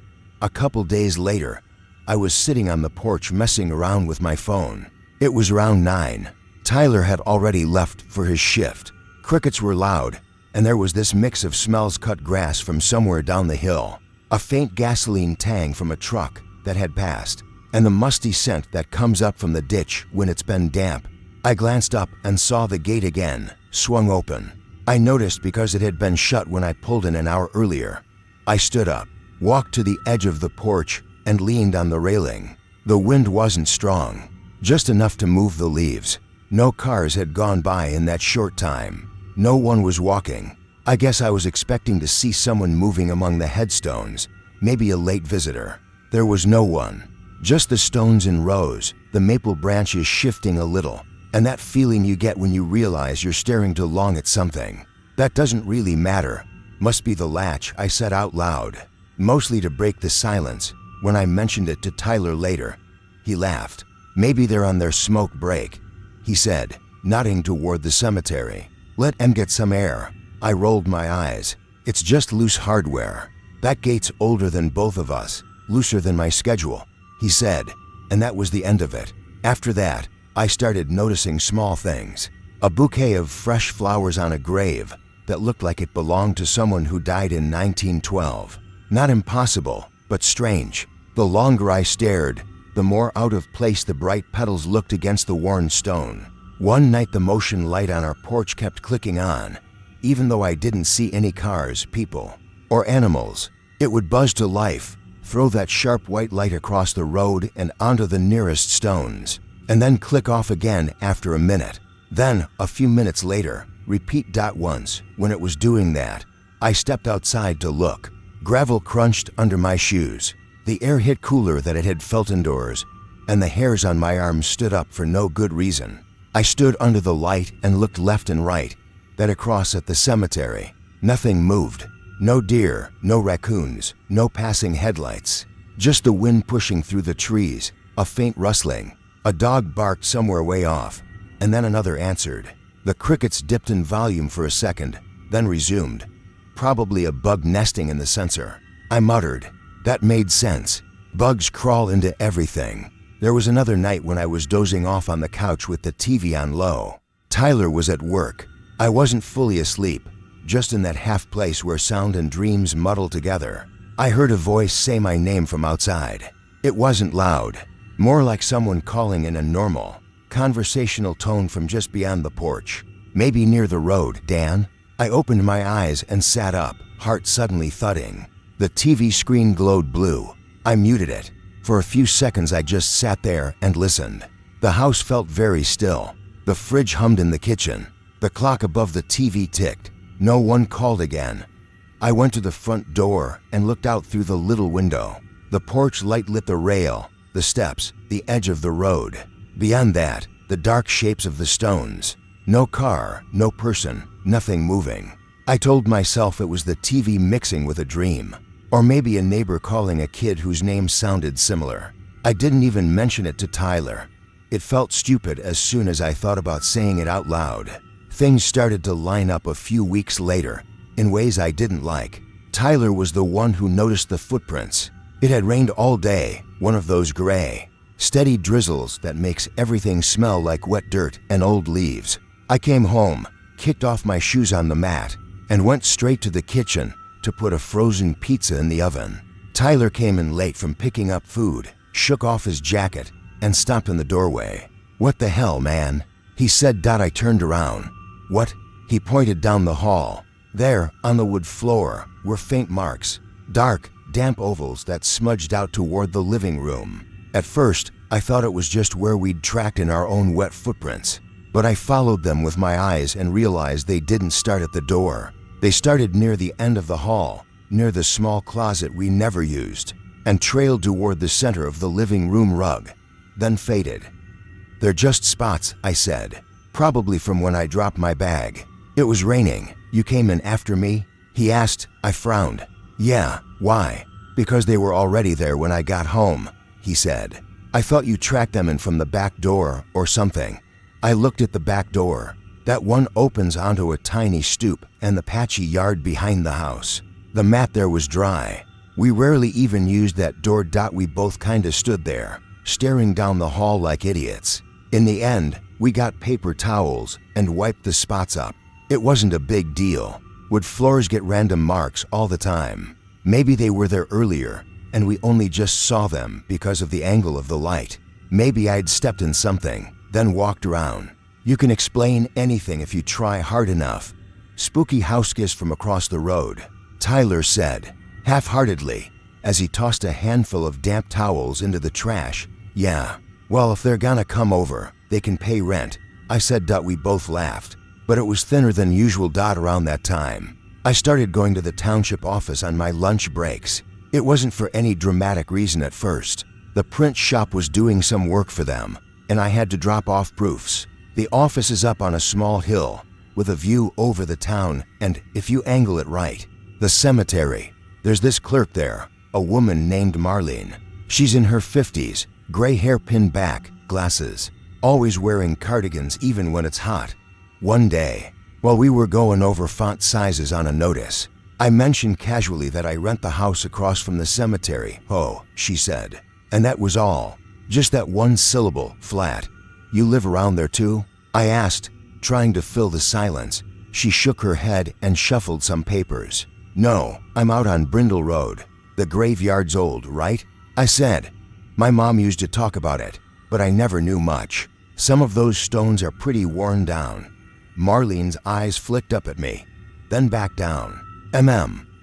A couple days later, I was sitting on the porch messing around with my phone. It was around 9. Tyler had already left for his shift. Crickets were loud, and there was this mix of smells: cut grass from somewhere down the hill, a faint gasoline tang from a truck that had passed, and the musty scent that comes up from the ditch when it's been damp. I glanced up and saw the gate again, swung open. I noticed because it had been shut when I pulled in an hour earlier. I stood up, walked to the edge of the porch, and leaned on the railing. The wind wasn't strong, just enough to move the leaves. No cars had gone by in that short time. No one was walking. I guess I was expecting to see someone moving among the headstones, maybe a late visitor. There was no one, just the stones in rows, the maple branches shifting a little, and that feeling you get when you realize you're staring too long at something. That doesn't really matter. Must be the latch, I said out loud, mostly to break the silence. When I mentioned it to Tyler later, he laughed. Maybe they're on their smoke break, he said, nodding toward the cemetery. Let em get some air. I rolled my eyes. It's just loose hardware. That gate's older than both of us, looser than my schedule, he said, and that was the end of it. After that, I started noticing small things. A bouquet of fresh flowers on a grave that looked like it belonged to someone who died in 1912. Not impossible, but strange. The longer I stared, the more out of place the bright petals looked against the worn stone. One night the motion light on our porch kept clicking on. Even though I didn't see any cars, people, or animals, it would buzz to life, throw that sharp white light across the road and onto the nearest stones, and then click off again after a minute. Then, a few minutes later, repeat. Once, when it was doing that, I stepped outside to look. Gravel crunched under my shoes. The air hit cooler than it had felt indoors, and the hairs on my arms stood up for no good reason. I stood under the light and looked left and right, then across at the cemetery. Nothing moved. No deer, no raccoons, no passing headlights. Just the wind pushing through the trees, a faint rustling. A dog barked somewhere way off, and then another answered. The crickets dipped in volume for a second, then resumed. Probably a bug nesting in the sensor. I muttered. That made sense. Bugs crawl into everything. There was another night when I was dozing off on the couch with the TV on low. Tyler was at work. I wasn't fully asleep, just in that half place where sound and dreams muddle together. I heard a voice say my name from outside. It wasn't loud, more like someone calling in a normal, conversational tone from just beyond the porch. Maybe near the road. Dan? I opened my eyes and sat up, heart suddenly thudding. The TV screen glowed blue. I muted it. For a few seconds I just sat there and listened. The house felt very still. The fridge hummed in the kitchen. The clock above the TV ticked. No one called again. I went to the front door and looked out through the little window. The porch light lit the rail, the steps, the edge of the road. Beyond that, the dark shapes of the stones. No car, no person, nothing moving. I told myself it was the TV mixing with a dream. Or maybe a neighbor calling a kid whose name sounded similar. I didn't even mention it to Tyler. It felt stupid as soon as I thought about saying it out loud. Things started to line up a few weeks later, in ways I didn't like. Tyler was the one who noticed the footprints. It had rained all day, one of those gray, steady drizzles that makes everything smell like wet dirt and old leaves. I came home, kicked off my shoes on the mat, and went straight to the kitchen to put a frozen pizza in the oven. Tyler came in late from picking up food, shook off his jacket, and stopped in the doorway. "What the hell, man?" he said. I turned around. "What?" He pointed down the hall. There, on the wood floor, were faint marks, dark, damp ovals that smudged out toward the living room. At first, I thought it was just where we'd tracked in our own wet footprints, but I followed them with my eyes and realized they didn't start at the door. They started near the end of the hall, near the small closet we never used, and trailed toward the center of the living room rug, then faded. "They're just spots," I said, "probably from when I dropped my bag." "It was raining. You came in after me?" he asked. I frowned. "Yeah, why?" "Because they were already there when I got home," he said. "I thought you tracked them in from the back door or something." I looked at the back door. That one opens onto a tiny stoop and the patchy yard behind the house. The mat there was dry. We rarely even used that door. We both kinda stood there, staring down the hall like idiots. In the end, we got paper towels and wiped the spots up. It wasn't a big deal. Would floors get random marks all the time? Maybe they were there earlier, and we only just saw them because of the angle of the light. Maybe I'd stepped in something, then walked around. You can explain anything if you try hard enough. spooky houseguest from across the road," Tyler said, half-heartedly, as he tossed a handful of damp towels into the trash. "Yeah, well, if they're gonna come over, they can pay rent," I said. We both laughed, but it was thinner than usual. Around that time, I started going to the township office on my lunch breaks. It wasn't for any dramatic reason at first. The print shop was doing some work for them, and I had to drop off proofs. The office is up on a small hill with a view over the town, and if you angle it right, the cemetery. There's this clerk there, a woman named Marlene. She's in her 50s, gray hair pinned back, glasses, always wearing cardigans even when it's hot. One day, while we were going over font sizes on a notice, I mentioned casually that I rent the house across from the cemetery. "Oh," she said. And that was all. Just that one syllable, flat. "You live around there too?" I asked, trying to fill the silence. She shook her head and shuffled some papers. "No, I'm out on Brindle Road. The graveyard's old, right?" I said. "My mom used to talk about it, but I never knew much. Some of those stones are pretty worn down." Marlene's eyes flicked up at me, then back down.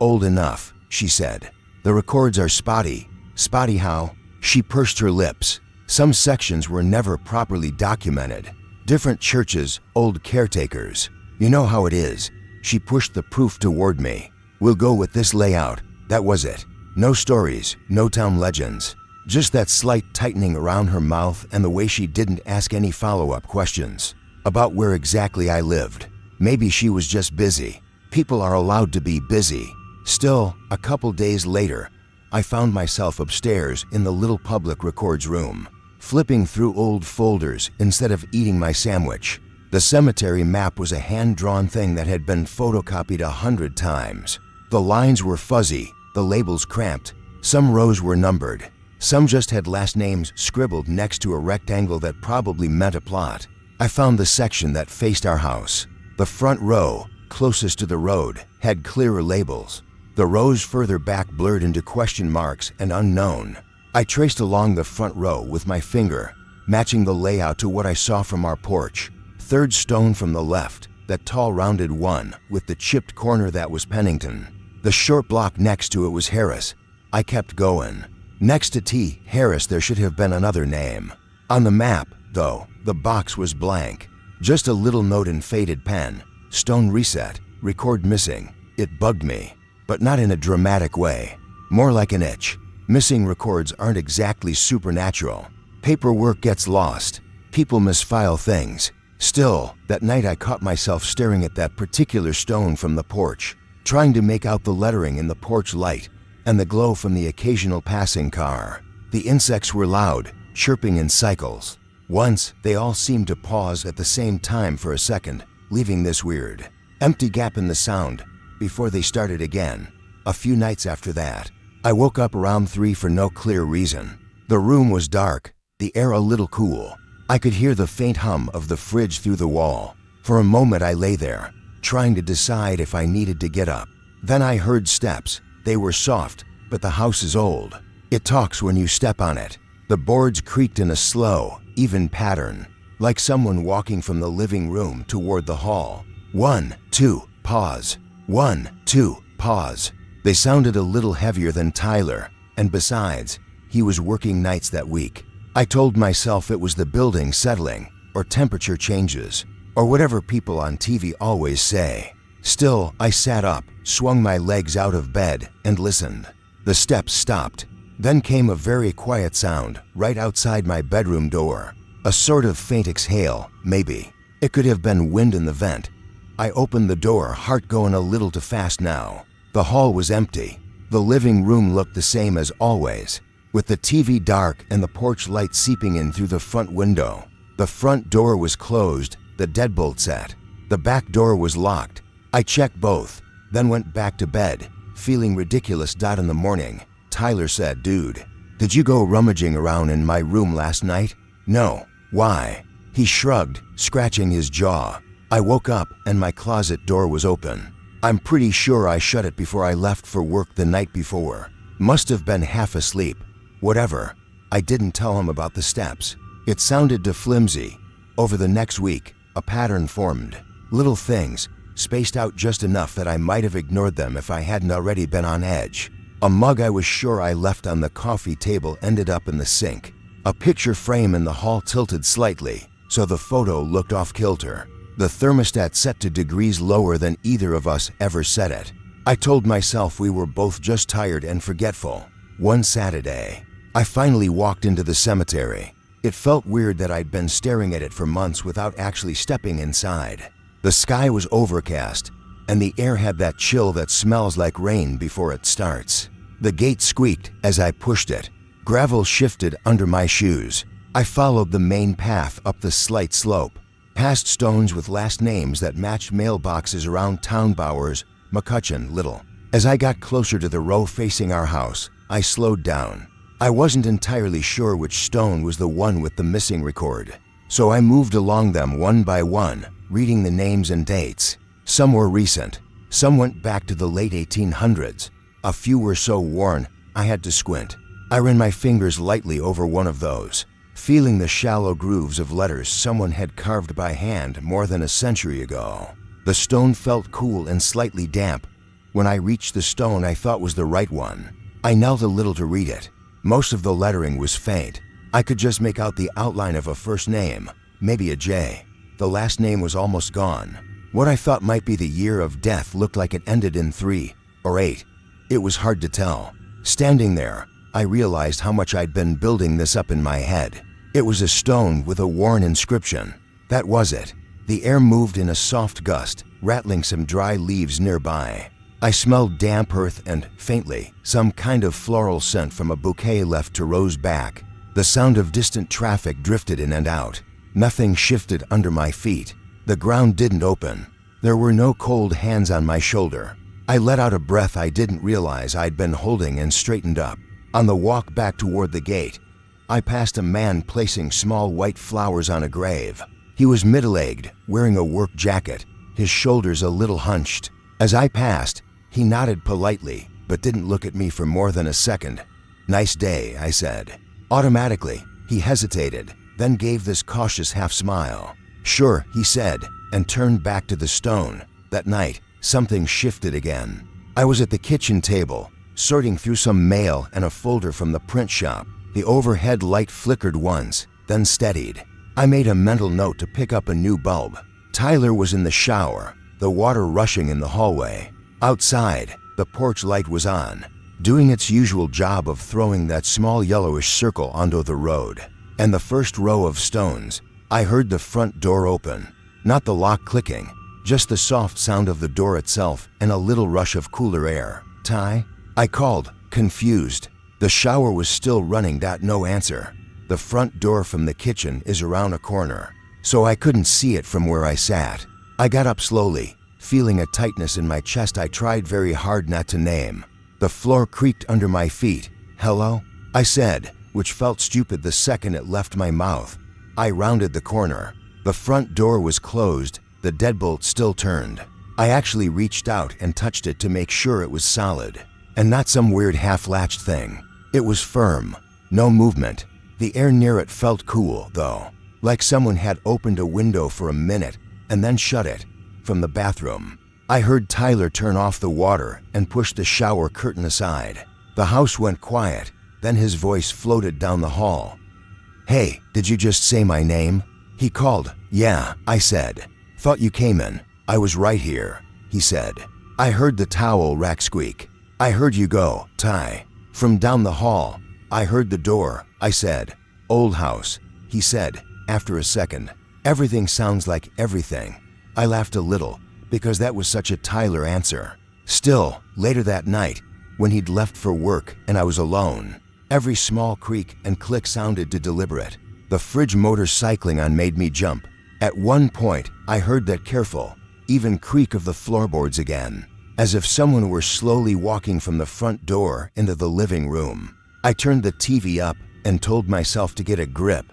Old enough," she said. "The records are spotty." "Spotty how?" She pursed her lips. "Some sections were never properly documented. Different churches, old caretakers. You know how it is." She pushed the proof toward me. "We'll go with this layout." That was it. No stories, no town legends. Just that slight tightening around her mouth and the way she didn't ask any follow-up questions about where exactly I lived. Maybe she was just busy. People are allowed to be busy. Still, a couple days later, I found myself upstairs in the little public records room, flipping through old folders instead of eating my sandwich. The cemetery map was a hand-drawn thing that had been photocopied 100 times. The lines were fuzzy, the labels cramped. Some rows were numbered. Some just had last names scribbled next to a rectangle that probably meant a plot. I found the section that faced our house. The front row, closest to the road, had clearer labels. The rows further back blurred into question marks and unknown. I traced along the front row with my finger, matching the layout to what I saw from our porch. Third stone from the left, that tall rounded one with the chipped corner, that was Pennington. The short block next to it was Harris. I kept going. Next to T. Harris there should have been another name. On the map, though, the box was blank. Just a little note in faded pen. "Stone reset, record missing." It bugged me, but not in a dramatic way. More like an itch. Missing records aren't exactly supernatural. Paperwork gets lost. People misfile things. Still, that night I caught myself staring at that particular stone from the porch, trying to make out the lettering in the porch light and the glow from the occasional passing car. The insects were loud, chirping in cycles. Once, they all seemed to pause at the same time for a second, leaving this weird, empty gap in the sound before they started again. A few nights after that, I woke up around 3 for no clear reason. The room was dark, the air a little cool. I could hear the faint hum of the fridge through the wall. For a moment I lay there, trying to decide if I needed to get up. Then I heard steps. They were soft, but the house is old. It talks when you step on it. The boards creaked in a slow, even pattern, like someone walking from the living room toward the hall. 1, 2, pause. 1, 2, pause. They sounded a little heavier than Tyler, and besides, he was working nights that week. I told myself it was the building settling, or temperature changes, or whatever people on TV always say. Still, I sat up, swung my legs out of bed, and listened. The steps stopped. Then came a very quiet sound right outside my bedroom door. A sort of faint exhale, maybe. It could have been wind in the vent. I opened the door, heart going a little too fast now. The hall was empty. The living room looked the same as always, with the TV dark and the porch light seeping in through the front window. The front door was closed, the deadbolt set. The back door was locked. I checked both, then went back to bed, feeling ridiculous. In the morning, Tyler said, "Dude, did you go rummaging around in my room last night?" "No." "Why?" He shrugged, scratching his jaw. I woke up and my closet door was open. I'm pretty sure I shut it before I left for work the night before. Must have been half asleep. Whatever. I didn't tell him about the steps. It sounded too flimsy. Over the next week, a pattern formed. Little things, spaced out just enough that I might have ignored them if I hadn't already been on edge. A mug I was sure I left on the coffee table ended up in the sink. A picture frame in the hall tilted slightly, so the photo looked off-kilter. The thermostat set to degrees lower than either of us ever set it. I told myself we were both just tired and forgetful. One Saturday, I finally walked into the cemetery. It felt weird that I'd been staring at it for months without actually stepping inside. The sky was overcast, and the air had that chill that smells like rain before it starts. The gate squeaked as I pushed it. Gravel shifted under my shoes. I followed the main path up the slight slope, past stones with last names that matched mailboxes around Town Bowers, McCutcheon, Little. As I got closer to the row facing our house, I slowed down. I wasn't entirely sure which stone was the one with the missing record, so I moved along them one by one, reading the names and dates. Some were recent, some went back to the late 1800s. A few were so worn, I had to squint. I ran my fingers lightly over one of those, feeling the shallow grooves of letters someone had carved by hand more than a century ago. The stone felt cool and slightly damp. When I reached the stone I thought was the right one, I knelt a little to read it. Most of the lettering was faint. I could just make out the outline of a first name, maybe a J. The last name was almost gone. What I thought might be the year of death looked like it ended in 3 or 8. It was hard to tell. Standing there, I realized how much I'd been building this up in my head. It was a stone with a worn inscription. That was it. The air moved in a soft gust, rattling some dry leaves nearby. I smelled damp earth and, faintly, some kind of floral scent from a bouquet left to Rose back. The sound of distant traffic drifted in and out. Nothing shifted under my feet. The ground didn't open. There were no cold hands on my shoulder. I let out a breath I didn't realize I'd been holding and straightened up. On the walk back toward the gate, I passed a man placing small white flowers on a grave. He was middle-aged, wearing a work jacket, his shoulders a little hunched. As I passed, he nodded politely, but didn't look at me for more than a second. "Nice day," I said. Automatically, he hesitated, then gave this cautious half-smile. "Sure," he said, and turned back to the stone. That night, something shifted again. I was at the kitchen table, sorting through some mail and a folder from the print shop. The overhead light flickered once, then steadied. I made a mental note to pick up a new bulb. Tyler was in the shower, the water rushing in the hallway. Outside, the porch light was on, doing its usual job of throwing that small yellowish circle onto the road. And the first row of stones, I heard the front door open. Not the lock clicking, just the soft sound of the door itself and a little rush of cooler air. "Ty?" I called, confused. The shower was still running. No answer. The front door from the kitchen is around a corner, so I couldn't see it from where I sat. I got up slowly, feeling a tightness in my chest I tried very hard not to name. The floor creaked under my feet. "Hello?" I said, which felt stupid the second it left my mouth. I rounded the corner. The front door was closed, the deadbolt still turned. I actually reached out and touched it to make sure it was solid, and not some weird half-latched thing. It was firm, no movement. The air near it felt cool, though, like someone had opened a window for a minute and then shut it. From the bathroom, I heard Tyler turn off the water and push the shower curtain aside. The house went quiet, then his voice floated down the hall. "Hey, did you just say my name?" He called. "Yeah," I said. "Thought you came in. I was right here," he said. I heard the towel rack squeak. "I heard you go, Ty." From down the hall, I heard the door. I said, "Old house," he said, after a second. "Everything sounds like everything." I laughed a little, because that was such a Tyler answer. Still, later that night, when he'd left for work and I was alone, every small creak and click sounded too deliberate. The fridge motor cycling on made me jump. At one point, I heard that careful, even creak of the floorboards again, as if someone were slowly walking from the front door into the living room. I turned the TV up and told myself to get a grip.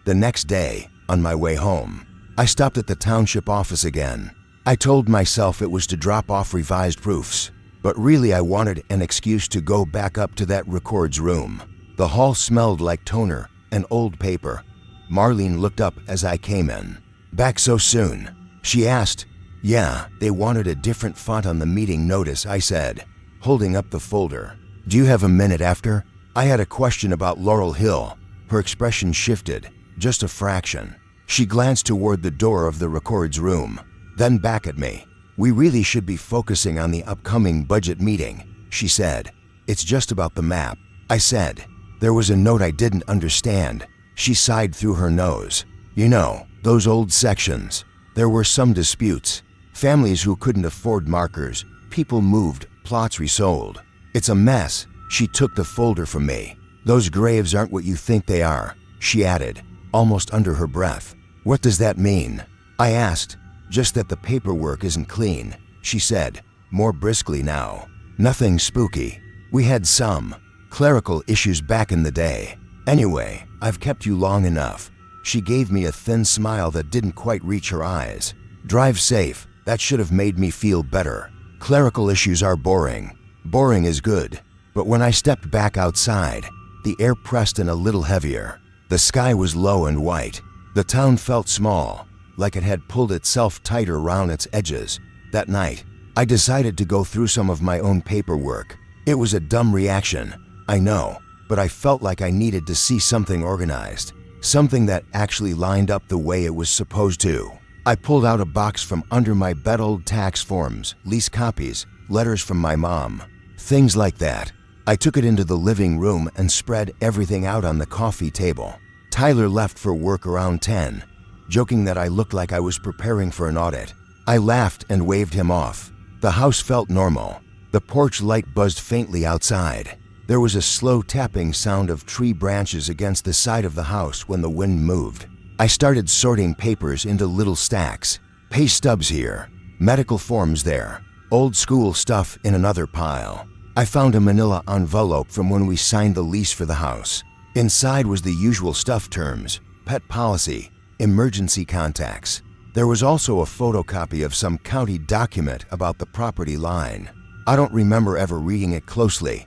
The next day, on my way home, I stopped at the township office again. I told myself it was to drop off revised proofs, but really I wanted an excuse to go back up to that records room. The hall smelled like toner and old paper. Marlene looked up as I came in. "Back so soon?" she asked. Yeah, they wanted a different font on the meeting notice, I said, holding up the folder. Do you have a minute after? I had a question about Laurel Hill. Her expression shifted, just a fraction. She glanced toward the door of the records room, then back at me. We really should be focusing on the upcoming budget meeting, she said. It's just about the map, I said. There was a note I didn't understand. She sighed through her nose. You know, those old sections. There were some disputes. Families who couldn't afford markers. People moved, plots resold. It's a mess. She took the folder from me. Those graves aren't what you think they are, she added, almost under her breath. What does that mean? I asked. Just that the paperwork isn't clean, she said, more briskly now. Nothing spooky. We had some clerical issues back in the day. Anyway, I've kept you long enough. She gave me a thin smile that didn't quite reach her eyes. Drive safe. That should have made me feel better. Clerical issues are boring. Boring is good. But when I stepped back outside, the air pressed in a little heavier. The sky was low and white. The town felt small, like it had pulled itself tighter around its edges. That night, I decided to go through some of my own paperwork. It was a dumb reaction, I know, but I felt like I needed to see something organized, something that actually lined up the way it was supposed to. I pulled out a box from under my bed, old tax forms, lease copies, letters from my mom, things like that. I took it into the living room and spread everything out on the coffee table. Tyler left for work around 10, joking that I looked like I was preparing for an audit. I laughed and waved him off. The house felt normal. The porch light buzzed faintly outside. There was a slow tapping sound of tree branches against the side of the house when the wind moved. I started sorting papers into little stacks. Pay stubs here, medical forms there, old school stuff in another pile. I found a manila envelope from when we signed the lease for the house. Inside was the usual stuff: terms, pet policy, emergency contacts. There was also a photocopy of some county document about the property line. I don't remember ever reading it closely.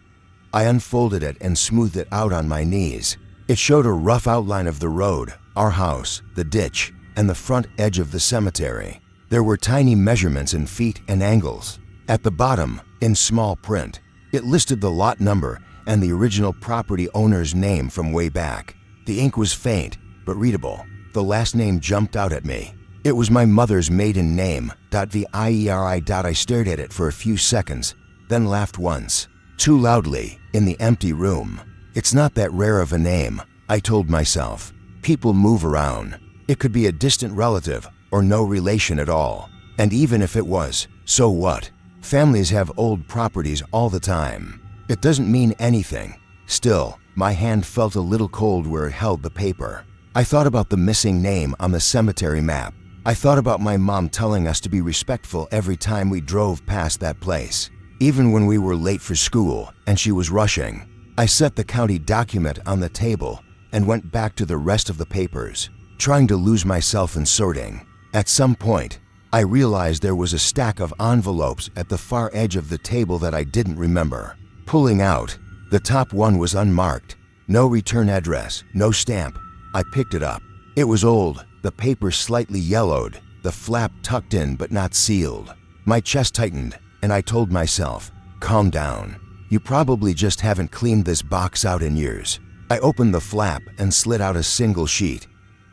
I unfolded it and smoothed it out on my knees. It showed a rough outline of the road, our house, the ditch, and the front edge of the cemetery. There were tiny measurements in feet and angles. At the bottom, in small print, it listed the lot number and the original property owner's name from way back. The ink was faint, but readable. The last name jumped out at me. It was my mother's maiden name, .vieri. I stared at it for a few seconds, then laughed once, too loudly, in the empty room. It's not that rare of a name, I told myself. People move around. It could be a distant relative or no relation at all. And even if it was, so what? Families have old properties all the time. It doesn't mean anything. Still, my hand felt a little cold where it held the paper. I thought about the missing name on the cemetery map. I thought about my mom telling us to be respectful every time we drove past that place, even when we were late for school and she was rushing. I set the county document on the table and went back to the rest of the papers, trying to lose myself in sorting. At some point, I realized there was a stack of envelopes at the far edge of the table that I didn't remember. Pulling out, the top one was unmarked. No return address, no stamp. I picked it up. It was old, the paper slightly yellowed, the flap tucked in but not sealed. My chest tightened, and I told myself, calm down. You probably just haven't cleaned this box out in years. I opened the flap and slid out a single sheet.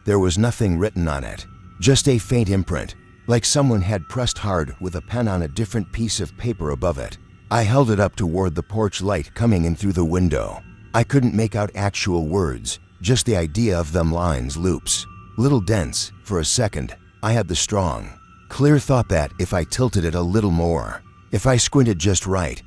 There was nothing written on it, just a faint imprint, like someone had pressed hard with a pen on a different piece of paper above it. I held it up toward the porch light coming in through the window. I couldn't make out actual words, just the idea of them lines, loops, little dents. For a second, I had the strong, clear thought that if I tilted it a little more, if I squinted just right,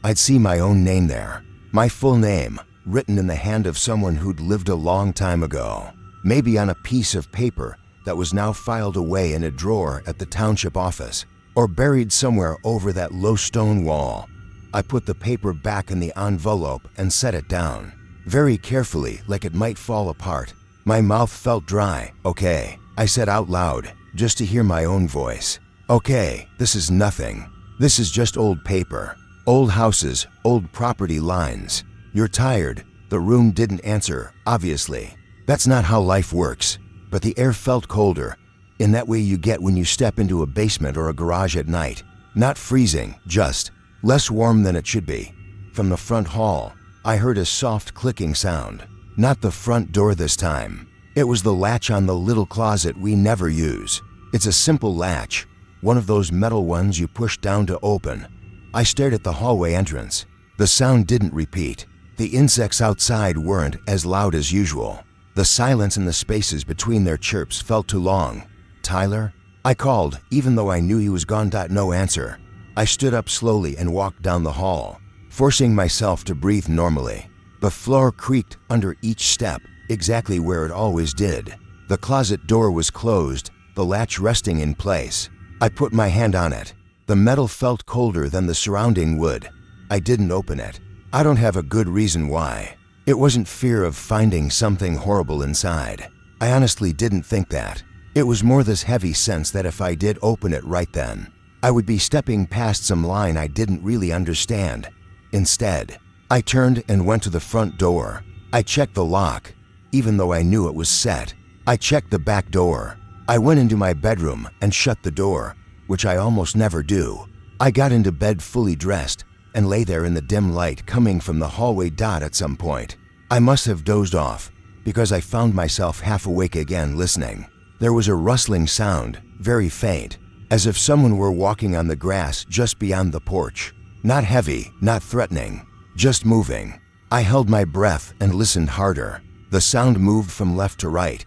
I'd see my own name there. My full name, written in the hand of someone who'd lived a long time ago. Maybe on a piece of paper that was now filed away in a drawer at the township office, or buried somewhere over that low stone wall. I put the paper back in the envelope and set it down, very carefully, like it might fall apart. My mouth felt dry. Okay, I said out loud, just to hear my own voice. Okay, this is nothing. This is just old paper. Old houses, old property lines. You're tired. The room didn't answer, obviously. That's not how life works. But the air felt colder. in that way you get when you step into a basement or a garage at night. Not freezing, just less warm than it should be. From the front hall, I heard a soft clicking sound. Not the front door this time. It was the latch on the little closet we never use. It's a simple latch, one of those metal ones you push down to open. I stared at the hallway entrance. The sound didn't repeat. The insects outside weren't as loud as usual. The silence in the spaces between their chirps felt too long. "Tyler?" I called, even though I knew he was gone. No answer. I stood up slowly and walked down the hall, forcing myself to breathe normally. The floor creaked under each step, exactly where it always did. The closet door was closed, the latch resting in place. I put my hand on it. The metal felt colder than the surrounding wood. I didn't open it. I don't have a good reason why. It wasn't fear of finding something horrible inside. I honestly didn't think that. It was more this heavy sense that if I did open it right then, I would be stepping past some line I didn't really understand. Instead, I turned and went to the front door. I checked the lock, even though I knew it was set. I checked the back door. I went into my bedroom and shut the door, which I almost never do. I got into bed fully dressed and lay there in the dim light coming from the hallway. At some point, I must have dozed off because I found myself half awake again listening. There was a rustling sound, very faint, as if someone were walking on the grass just beyond the porch. Not heavy, not threatening, just moving. I held my breath and listened harder. The sound moved from left to right,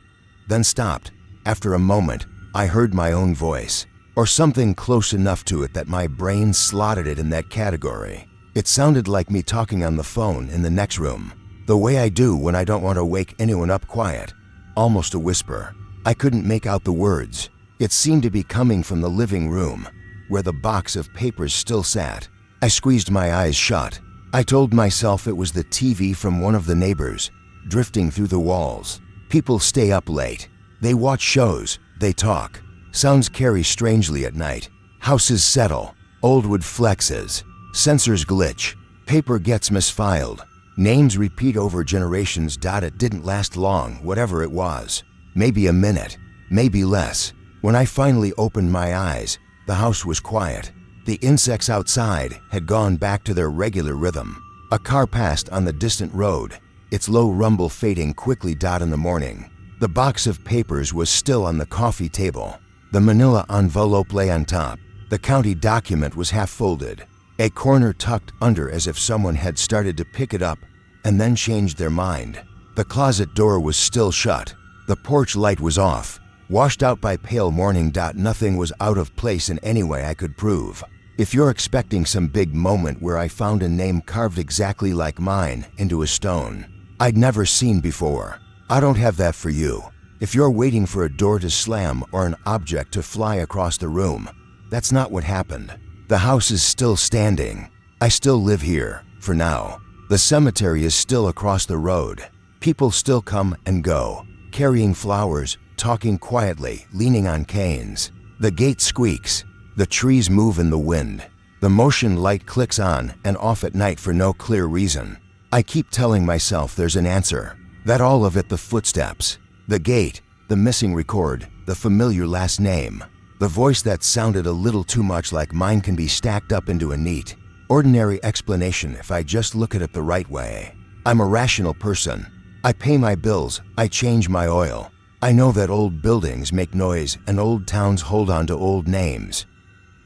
then stopped. After a moment, I heard my own voice, or something close enough to it that my brain slotted it in that category. It sounded like me talking on the phone in the next room, the way I do when I don't want to wake anyone up. Quiet, almost a whisper. I couldn't make out the words. It seemed to be coming from the living room, where the box of papers still sat. I squeezed my eyes shut. I told myself it was the TV from one of the neighbors, drifting through the walls. People stay up late. They watch shows. They talk. Sounds carry strangely at night. Houses settle. Old wood flexes. Sensors glitch. Paper gets misfiled. Names repeat over generations. It didn't last long, whatever it was. Maybe a minute, maybe less. When I finally opened my eyes, the house was quiet. The insects outside had gone back to their regular rhythm. A car passed on the distant road, its low rumble fading quickly. In the morning, the box of papers was still on the coffee table. The manila envelope lay on top. The county document was half folded, a corner tucked under as if someone had started to pick it up and then changed their mind. The closet door was still shut. The porch light was off, washed out by pale morning. Nothing was out of place in any way I could prove. If you're expecting some big moment where I found a name carved exactly like mine into a stone I'd never seen before, I don't have that for you. If you're waiting for a door to slam or an object to fly across the room, that's not what happened. The house is still standing. I still live here, for now. The cemetery is still across the road. People still come and go, carrying flowers, talking quietly, leaning on canes. The gate squeaks. The trees move in the wind. The motion light clicks on and off at night for no clear reason. I keep telling myself there's an answer, that all of it, the footsteps, the gate, the missing record, the familiar last name, the voice that sounded a little too much like mine, can be stacked up into a neat, ordinary explanation if I just look at it the right way. I'm a rational person. I pay my bills. I change my oil. I know that old buildings make noise and old towns hold on to old names.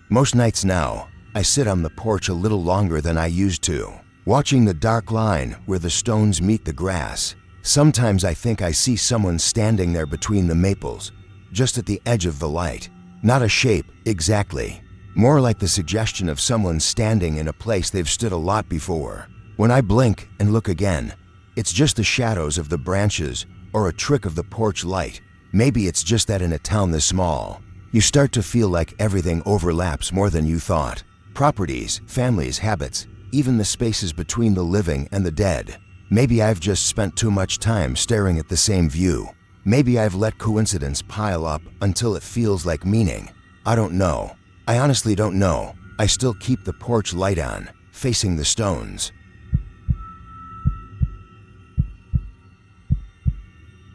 Most nights now, I sit on the porch a little longer than I used to, watching the dark line where the stones meet the grass. Sometimes I think I see someone standing there between the maples, just at the edge of the light. Not a shape, exactly. More like the suggestion of someone standing in a place they've stood a lot before. When I blink and look again, it's just the shadows of the branches or a trick of the porch light. Maybe it's just that in a town this small, you start to feel like everything overlaps more than you thought. Properties, families, habits, even the spaces between the living and the dead. Maybe I've just spent too much time staring at the same view. Maybe I've let coincidence pile up until it feels like meaning. I don't know. I honestly don't know. I still keep the porch light on, facing the stones.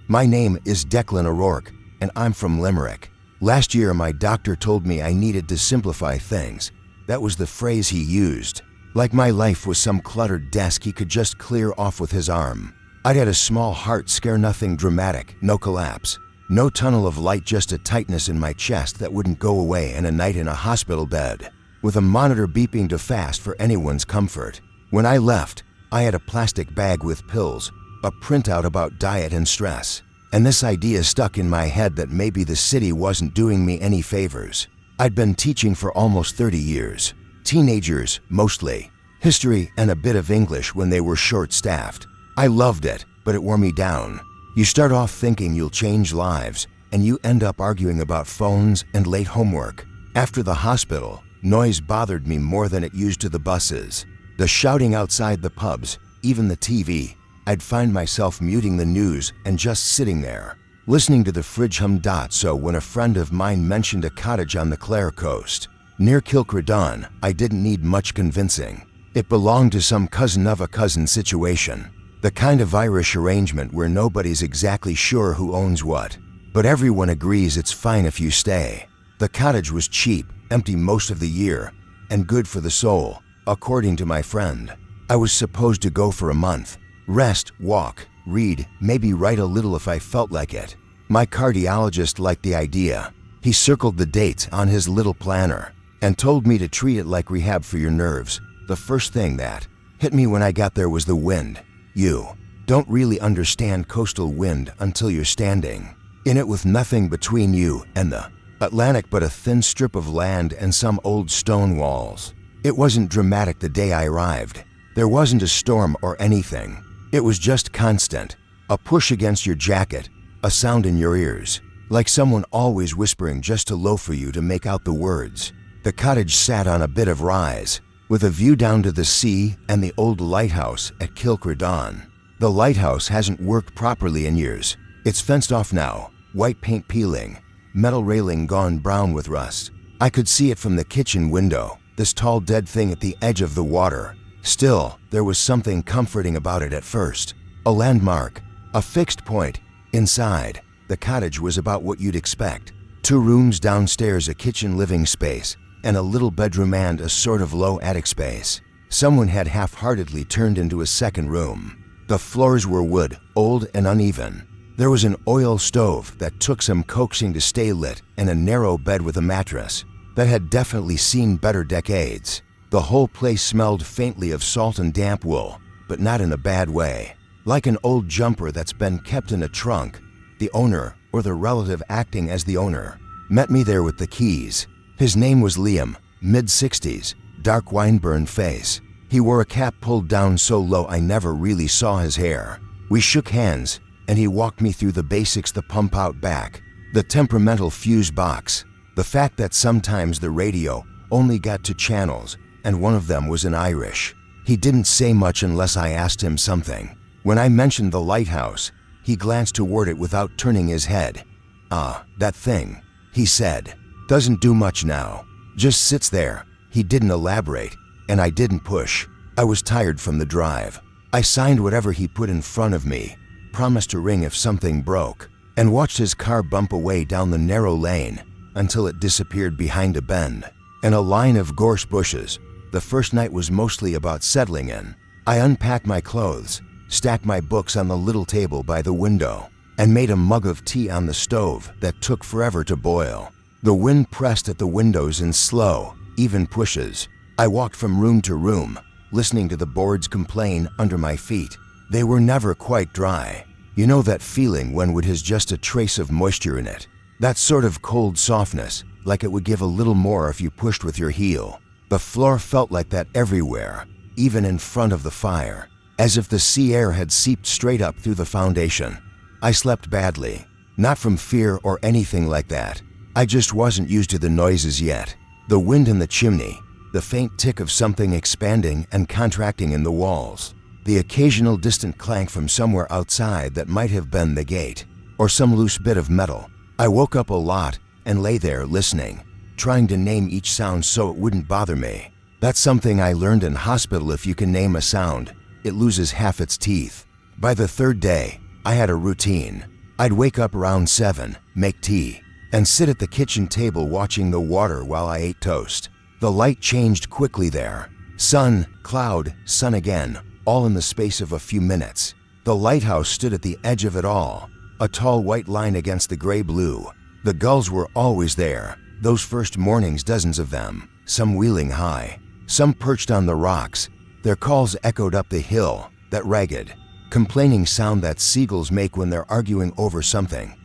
My name is Declan O'Rourke, and I'm from Limerick. Last year, my doctor told me I needed to simplify things. That was the phrase he used. Like my life was some cluttered desk he could just clear off with his arm. I'd had a small heart scare, nothing dramatic, no collapse. No tunnel of light, just a tightness in my chest that wouldn't go away, and a night in a hospital bed, with a monitor beeping to fast for anyone's comfort. When I left, I had a plastic bag with pills, a printout about diet and stress, and this idea stuck in my head that maybe the city wasn't doing me any favors. I'd been teaching for almost 30 years. Teenagers, mostly. History and a bit of English when they were short-staffed. I loved it, but it wore me down. You start off thinking you'll change lives, and you end up arguing about phones and late homework. After the hospital, noise bothered me more than it used to the buses. The shouting outside the pubs, even the TV. I'd find myself muting the news and just sitting there, listening to the fridge hum. So when a friend of mine mentioned a cottage on the Clare coast, near Kilcredon, I didn't need much convincing. It belonged to some cousin of a cousin situation. The kind of Irish arrangement where nobody's exactly sure who owns what, but everyone agrees it's fine if you stay. The cottage was cheap, empty most of the year, and good for the soul, according to my friend. I was supposed to go for a month. Rest, walk, read, maybe write a little if I felt like it. My cardiologist liked the idea. He circled the dates on his little planner and told me to treat it like rehab for your nerves. The first thing that hit me when I got there was the wind. You don't really understand coastal wind until you're standing in it with nothing between you and the Atlantic but a thin strip of land and some old stone walls. It wasn't dramatic the day I arrived. There wasn't a storm or anything. It was just constant. A push against your jacket, a sound in your ears, like someone always whispering just too low for you to make out the words. The cottage sat on a bit of rise, with a view down to the sea and the old lighthouse at Kilcredon. The lighthouse hasn't worked properly in years. It's fenced off now, white paint peeling, metal railing gone brown with rust. I could see it from the kitchen window, this tall dead thing at the edge of the water. Still, there was something comforting about it at first. A landmark, a fixed point. Inside, the cottage was about what you'd expect. 2 rooms downstairs, a kitchen living space, and a little bedroom and a sort of low attic space. Someone had half-heartedly turned into a second room. The floors were wood, old and uneven. There was an oil stove that took some coaxing to stay lit, and a narrow bed with a mattress that had definitely seen better decades. The whole place smelled faintly of salt and damp wool, but not in a bad way. Like an old jumper that's been kept in a trunk. The owner, or the relative acting as the owner, met me there with the keys. His name was Liam, mid-60s, dark wine-burned face. He wore a cap pulled down so low I never really saw his hair. We shook hands, and he walked me through the basics: the pump out back, the temperamental fuse box, the fact that sometimes the radio only got 2 channels, and one of them was in Irish. He didn't say much unless I asked him something. When I mentioned the lighthouse, he glanced toward it without turning his head. "Ah, that thing," he said. "Doesn't do much now. Just sits there." He didn't elaborate, and I didn't push. I was tired from the drive. I signed whatever he put in front of me, promised to ring if something broke, and watched his car bump away down the narrow lane until it disappeared behind a bend and a line of gorse bushes. The first night was mostly about settling in. I unpacked my clothes, stacked my books on the little table by the window, and made a mug of tea on the stove that took forever to boil. The wind pressed at the windows in slow, even pushes. I walked from room to room, listening to the boards complain under my feet. They were never quite dry. You know that feeling when wood has just a trace of moisture in it? That sort of cold softness, like it would give a little more if you pushed with your heel. The floor felt like that everywhere, even in front of the fire, as if the sea air had seeped straight up through the foundation. I slept badly, not from fear or anything like that. I just wasn't used to the noises yet. The wind in the chimney, the faint tick of something expanding and contracting in the walls, the occasional distant clank from somewhere outside that might have been the gate, or some loose bit of metal. I woke up a lot and lay there listening, trying to name each sound so it wouldn't bother me. That's something I learned in hospital: if you can name a sound, it loses half its teeth. By the 3rd day, I had a routine. I'd wake up around 7, make tea, and sit at the kitchen table watching the water while I ate toast. The light changed quickly there. Sun, cloud, sun again, all in the space of a few minutes. The lighthouse stood at the edge of it all, a tall white line against the gray blue. The gulls were always there, those first mornings, dozens of them, some wheeling high, some perched on the rocks. Their calls echoed up the hill, that ragged, complaining sound that seagulls make when they're arguing over something.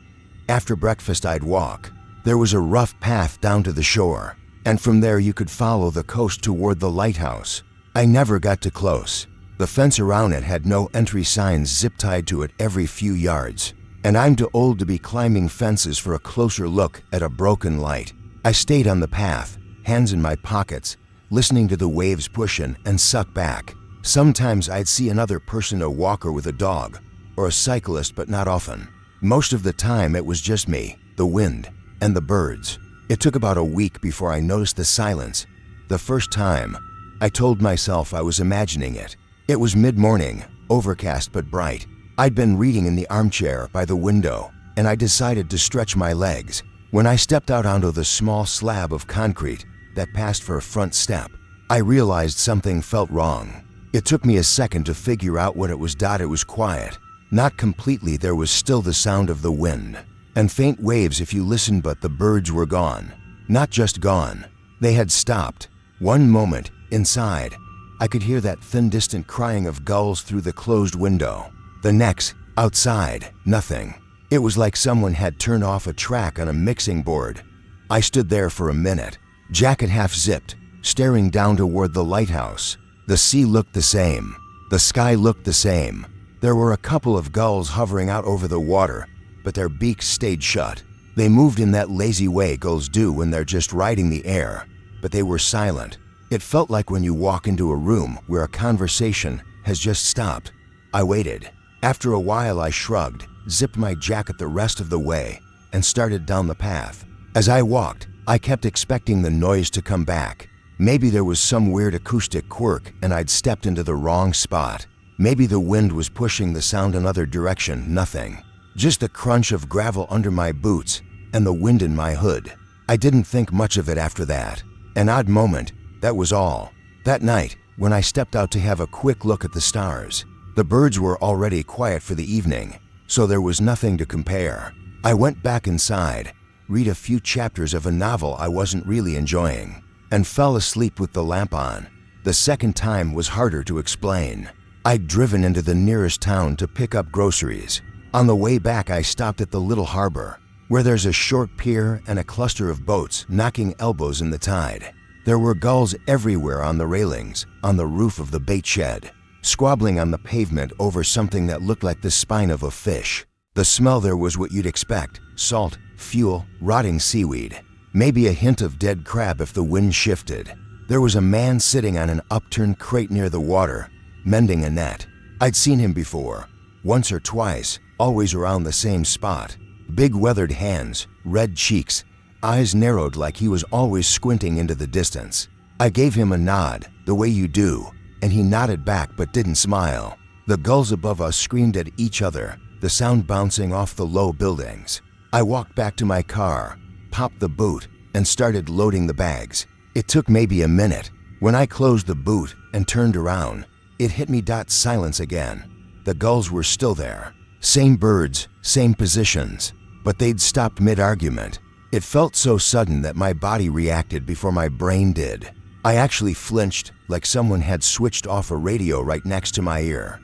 After breakfast I'd walk. There was a rough path down to the shore, and from there you could follow the coast toward the lighthouse. I never got too close. The fence around it had no entry signs zip-tied to it every few yards, and I'm too old to be climbing fences for a closer look at a broken light. I stayed on the path, hands in my pockets, listening to the waves pushing and suck back. Sometimes I'd see another person, a walker with a dog, or a cyclist, but not often. Most of the time it was just me, the wind, and the birds. It took about a week before I noticed the silence. The first time, I told myself I was imagining it. It was mid-morning, overcast but bright. I'd been reading in the armchair by the window, and I decided to stretch my legs. When I stepped out onto the small slab of concrete that passed for a front step, I realized something felt wrong. It took me a second to figure out what it was. It was quiet. Not completely, there was still the sound of the wind, and faint waves if you listened, but the birds were gone. Not just gone, they had stopped. One moment, inside, I could hear that thin, distant crying of gulls through the closed window. The next, outside, nothing. It was like someone had turned off a track on a mixing board. I stood there for a minute, jacket half zipped, staring down toward the lighthouse. The sea looked the same. The sky looked the same. There were a couple of gulls hovering out over the water, but their beaks stayed shut. They moved in that lazy way gulls do when they're just riding the air, but they were silent. It felt like when you walk into a room where a conversation has just stopped. I waited. After a while I shrugged, zipped my jacket the rest of the way, and started down the path. As I walked, I kept expecting the noise to come back. Maybe there was some weird acoustic quirk and I'd stepped into the wrong spot. Maybe the wind was pushing the sound another direction. Nothing. Just the crunch of gravel under my boots and the wind in my hood. I didn't think much of it after that. An odd moment, that was all. That night, when I stepped out to have a quick look at the stars, the birds were already quiet for the evening, so there was nothing to compare. I went back inside, read a few chapters of a novel I wasn't really enjoying, and fell asleep with the lamp on. The second time was harder to explain. I'd driven into the nearest town to pick up groceries. On the way back I stopped at the little harbor, where there's a short pier and a cluster of boats knocking elbows in the tide. There were gulls everywhere, on the railings, on the roof of the bait shed, squabbling on the pavement over something that looked like the spine of a fish. The smell there was what you'd expect: salt, fuel, rotting seaweed. Maybe a hint of dead crab if the wind shifted. There was a man sitting on an upturned crate near the water, mending a net. I'd seen him before, once or twice, always around the same spot. Big weathered hands, red cheeks, eyes narrowed like he was always squinting into the distance. I gave him a nod, the way you do, and he nodded back but didn't smile. The gulls above us screamed at each other, the sound bouncing off the low buildings. I walked back to my car, popped the boot, and started loading the bags. It took maybe a minute. When I closed the boot and turned around, it hit me. Silence again. The gulls were still there. Same birds, same positions, but they'd stopped mid-argument. It felt so sudden that my body reacted before my brain did. I actually flinched, like someone had switched off a radio right next to my ear.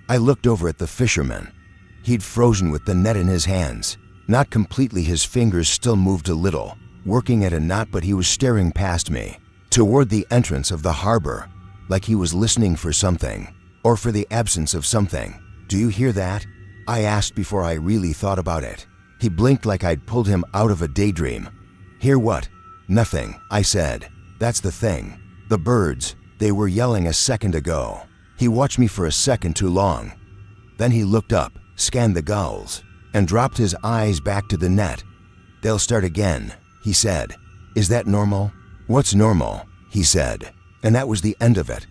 I looked over at the fisherman. He'd frozen with the net in his hands. Not completely, his fingers still moved a little, working at a knot, but he was staring past me, toward the entrance of the harbor, like he was listening for something, or for the absence of something. "Do you hear that?" I asked before I really thought about it. He blinked like I'd pulled him out of a daydream. "Hear what?" "Nothing," I said. "That's the thing. The birds, they were yelling a second ago." He watched me for a second too long. Then he looked up, scanned the gulls, and dropped his eyes back to the net. "They'll start again," he said. "Is that normal?" "What's normal?" he said. And that was the end of it.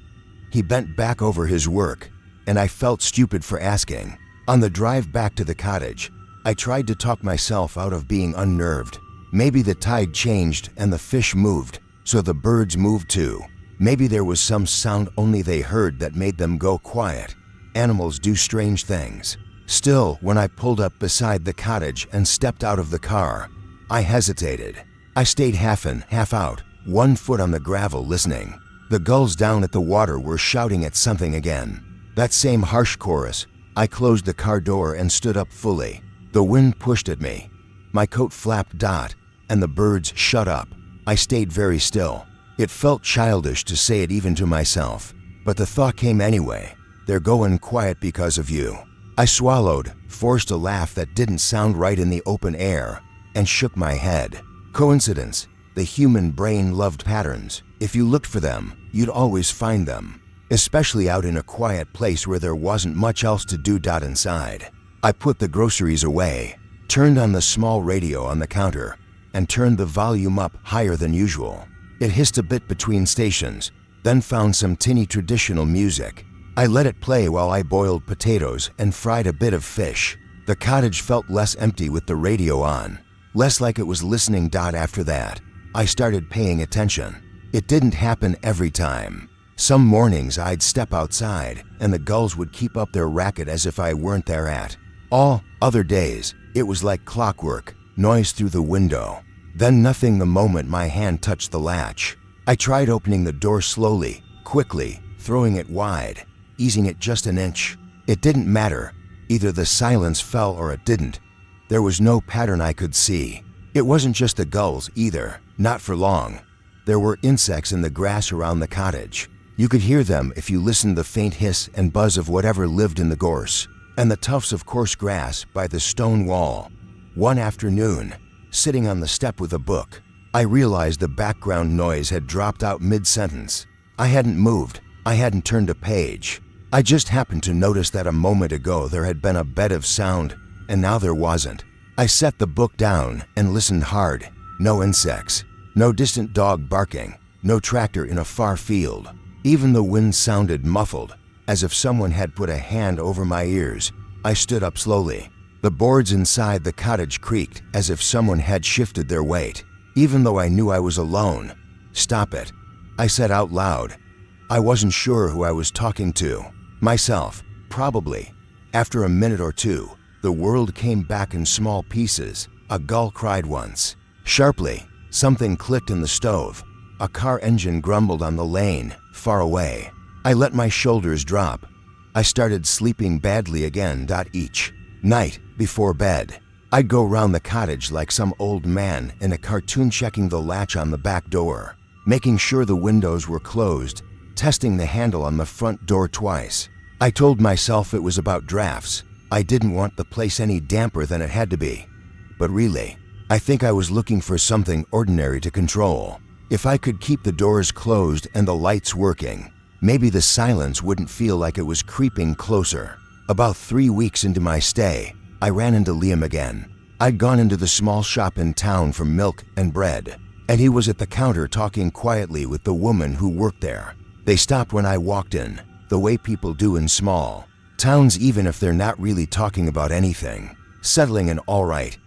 He bent back over his work, and I felt stupid for asking. On the drive back to the cottage, I tried to talk myself out of being unnerved. Maybe the tide changed and the fish moved, so the birds moved too. Maybe there was some sound only they heard that made them go quiet. Animals do strange things. Still, when I pulled up beside the cottage and stepped out of the car, I hesitated. I stayed half in, half out, one foot on the gravel listening. The gulls down at the water were shouting at something again. That same harsh chorus. I closed the car door and stood up fully. The wind pushed at me. My coat flapped dot, and the birds shut up. I stayed very still. It felt childish to say it even to myself, but the thought came anyway. They're going quiet because of you. I swallowed, forced a laugh that didn't sound right in the open air, and shook my head. Coincidence. The human brain loved patterns. If you looked for them, you'd always find them, especially out in a quiet place where there wasn't much else to do. Inside, I put the groceries away, turned on the small radio on the counter, and turned the volume up higher than usual. It hissed a bit between stations, then found some tinny traditional music. I let it play while I boiled potatoes and fried a bit of fish. The cottage felt less empty with the radio on, less like it was listening. After that, I started paying attention. It didn't happen every time. Some mornings I'd step outside and the gulls would keep up their racket as if I weren't there at. All other days, it was like clockwork, noise through the window. Then nothing the moment my hand touched the latch. I tried opening the door slowly, quickly, throwing it wide, easing it just an inch. It didn't matter. Either the silence fell or it didn't. There was no pattern I could see. It wasn't just the gulls either, not for long. There were insects in the grass around the cottage. You could hear them if you listened, the faint hiss and buzz of whatever lived in the gorse, and the tufts of coarse grass by the stone wall. One afternoon, sitting on the step with a book, I realized the background noise had dropped out mid-sentence. I hadn't moved. I hadn't turned a page. I just happened to notice that a moment ago there had been a bed of sound, and now there wasn't. I set the book down and listened hard. No insects, no distant dog barking, no tractor in a far field. Even the wind sounded muffled, as if someone had put a hand over my ears. I stood up slowly. The boards inside the cottage creaked as if someone had shifted their weight. Even though I knew I was alone. "Stop it," I said out loud. I wasn't sure who I was talking to. Myself, probably. After a minute or two, the world came back in small pieces. A gull cried once. Sharply, something clicked in the stove. A car engine grumbled on the lane, far away. I let my shoulders drop. I started sleeping badly again. Each night, before bed, I'd go round the cottage like some old man in a cartoon, checking the latch on the back door, making sure the windows were closed, testing the handle on the front door twice. I told myself it was about drafts. I didn't want the place any damper than it had to be. But really, I think I was looking for something ordinary to control. If I could keep the doors closed and the lights working, maybe the silence wouldn't feel like it was creeping closer. About 3 weeks into my stay, I ran into Liam again. I'd gone into the small shop in town for milk and bread, and he was at the counter talking quietly with the woman who worked there. They stopped when I walked in, the way people do in small towns, even if they're not really talking about anything. "Settling in all right?"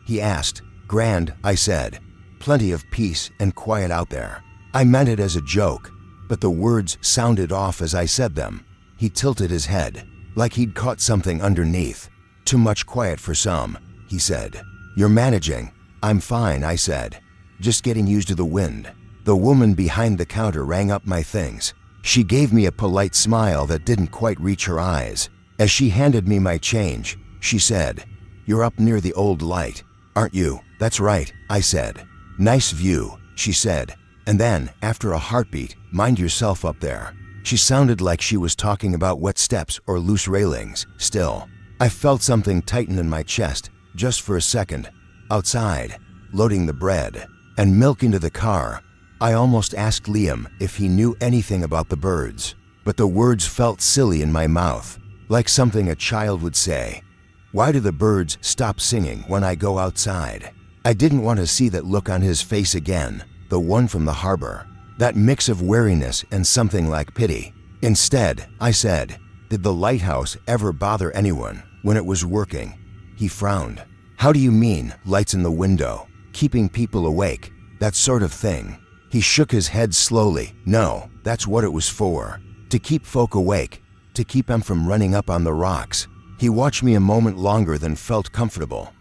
he asked. "Grand," I said. "Plenty of peace and quiet out there." I meant it as a joke, but the words sounded off as I said them. He tilted his head, like he'd caught something underneath. "Too much quiet for some," he said. "You're managing." "I'm fine," I said. "Just getting used to the wind." The woman behind the counter rang up my things. She gave me a polite smile that didn't quite reach her eyes. As she handed me my change, she said, "You're up near the old light, aren't you?" "That's right," I said. "Nice view," she said. And then, after a heartbeat, "Mind yourself up there." She sounded like she was talking about wet steps or loose railings. Still, I felt something tighten in my chest, just for a second. Outside, loading the bread and milk into the car, I almost asked Liam if he knew anything about the birds, but the words felt silly in my mouth, like something a child would say. Why do the birds stop singing when I go outside? I didn't want to see that look on his face again, the one from the harbor, that mix of wariness and something like pity. Instead, I said, "Did the lighthouse ever bother anyone when it was working?" He frowned. "How do you mean, lights in the window? keeping people awake, that sort of thing." He shook his head slowly. "No, that's what it was for. To keep folk awake, to keep them from running up on the rocks." He watched me a moment longer than felt comfortable.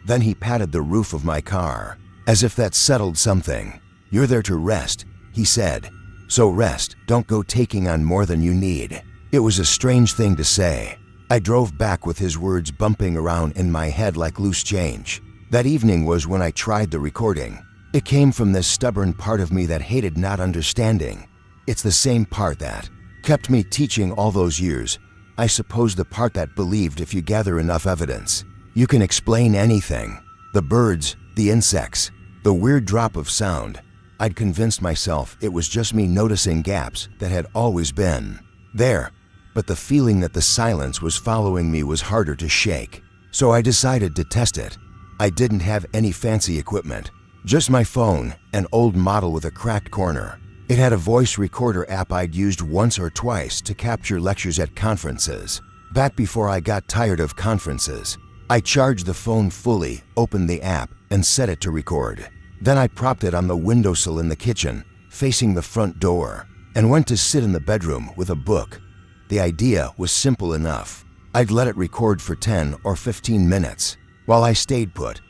Then he patted the roof of my car, as if that settled something. "You're there to rest," he said. "So rest, don't go taking on more than you need." It was a strange thing to say. I drove back with his words bumping around in my head like loose change. That evening was when I tried the recording. It came from this stubborn part of me that hated not understanding. It's the same part that kept me teaching all those years. I suppose the part that believed if you gather enough evidence, you can explain anything. The birds, the insects, the weird drop of sound. I'd convinced myself it was just me noticing gaps that had always been there. But the feeling that the silence was following me was harder to shake. So I decided to test it. I didn't have any fancy equipment, just my phone, an old model with a cracked corner. It had a voice recorder app I'd used once or twice to capture lectures at conferences. Back before I got tired of conferences, I charged the phone fully, opened the app, and set it to record. Then I propped it on the windowsill in the kitchen, facing the front door, and went to sit in the bedroom with a book. The idea was simple enough. I'd let it record for 10 or 15 minutes while I stayed put.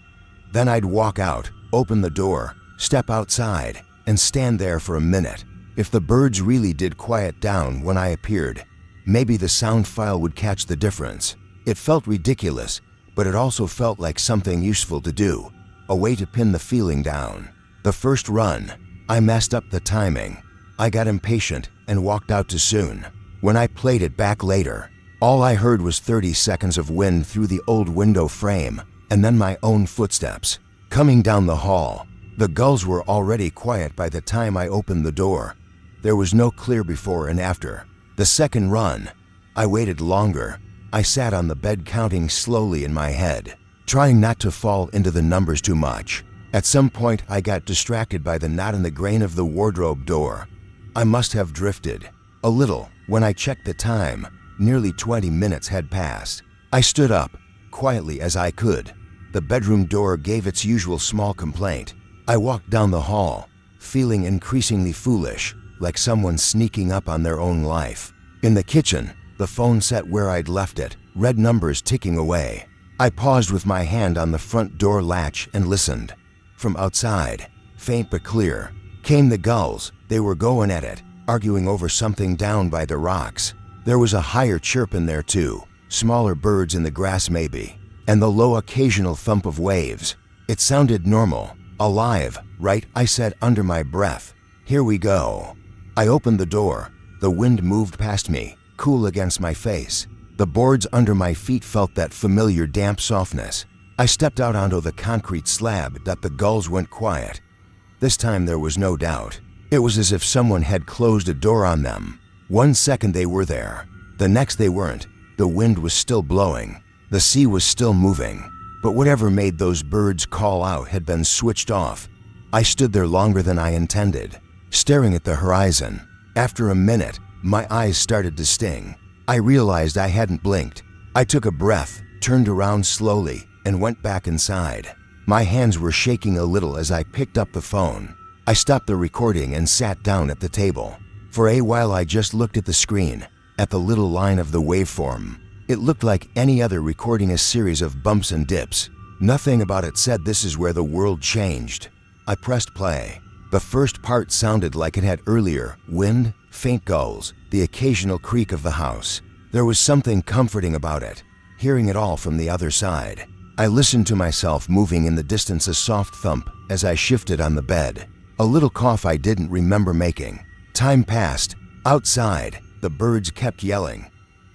Then I'd walk out, open the door, step outside, and stand there for a minute. If the birds really did quiet down when I appeared, maybe the sound file would catch the difference. It felt ridiculous, but it also felt like something useful to do, a way to pin the feeling down. The first run, I messed up the timing. I got impatient and walked out too soon. When I played it back later, all I heard was 30 seconds of wind through the old window frame, and then my own footsteps coming down the hall. The gulls were already quiet by the time I opened the door. There was no clear before and after. The second run, I waited longer. I sat on the bed counting slowly in my head, trying not to fall into the numbers too much. At some point, I got distracted by the knot in the grain of the wardrobe door. I must have drifted a little. When I checked the time, nearly 20 minutes had passed. I stood up, quietly as I could. The bedroom door gave its usual small complaint. I walked down the hall, feeling increasingly foolish, like someone sneaking up on their own life. In the kitchen, the phone sat where I'd left it, red numbers ticking away. I paused with my hand on the front door latch and listened. From outside, faint but clear, came the gulls. They were going at it, arguing over something down by the rocks. There was a higher chirp in there too, smaller birds in the grass maybe, and the low occasional thump of waves. It sounded normal, alive, right? I said under my breath. Here we go. I opened the door. The wind moved past me, cool against my face. The boards under my feet felt that familiar damp softness. I stepped out onto the concrete slab that the gulls went quiet. This time there was no doubt. It was as if someone had closed a door on them. 1 second they were there. The next they weren't. The wind was still blowing. The sea was still moving. But whatever made those birds call out had been switched off. I stood there longer than I intended, staring at the horizon. After a minute, my eyes started to sting. I realized I hadn't blinked. I took a breath, turned around slowly, and went back inside. My hands were shaking a little as I picked up the phone. I stopped the recording and sat down at the table. For a while I just looked at the screen, at the little line of the waveform. It looked like any other recording, a series of bumps and dips. Nothing about it said this is where the world changed. I pressed play. The first part sounded like it had earlier, wind, faint gulls, the occasional creak of the house. There was something comforting about it, hearing it all from the other side. I listened to myself moving in the distance, a soft thump as I shifted on the bed. A little cough I didn't remember making. Time passed. Outside, the birds kept yelling.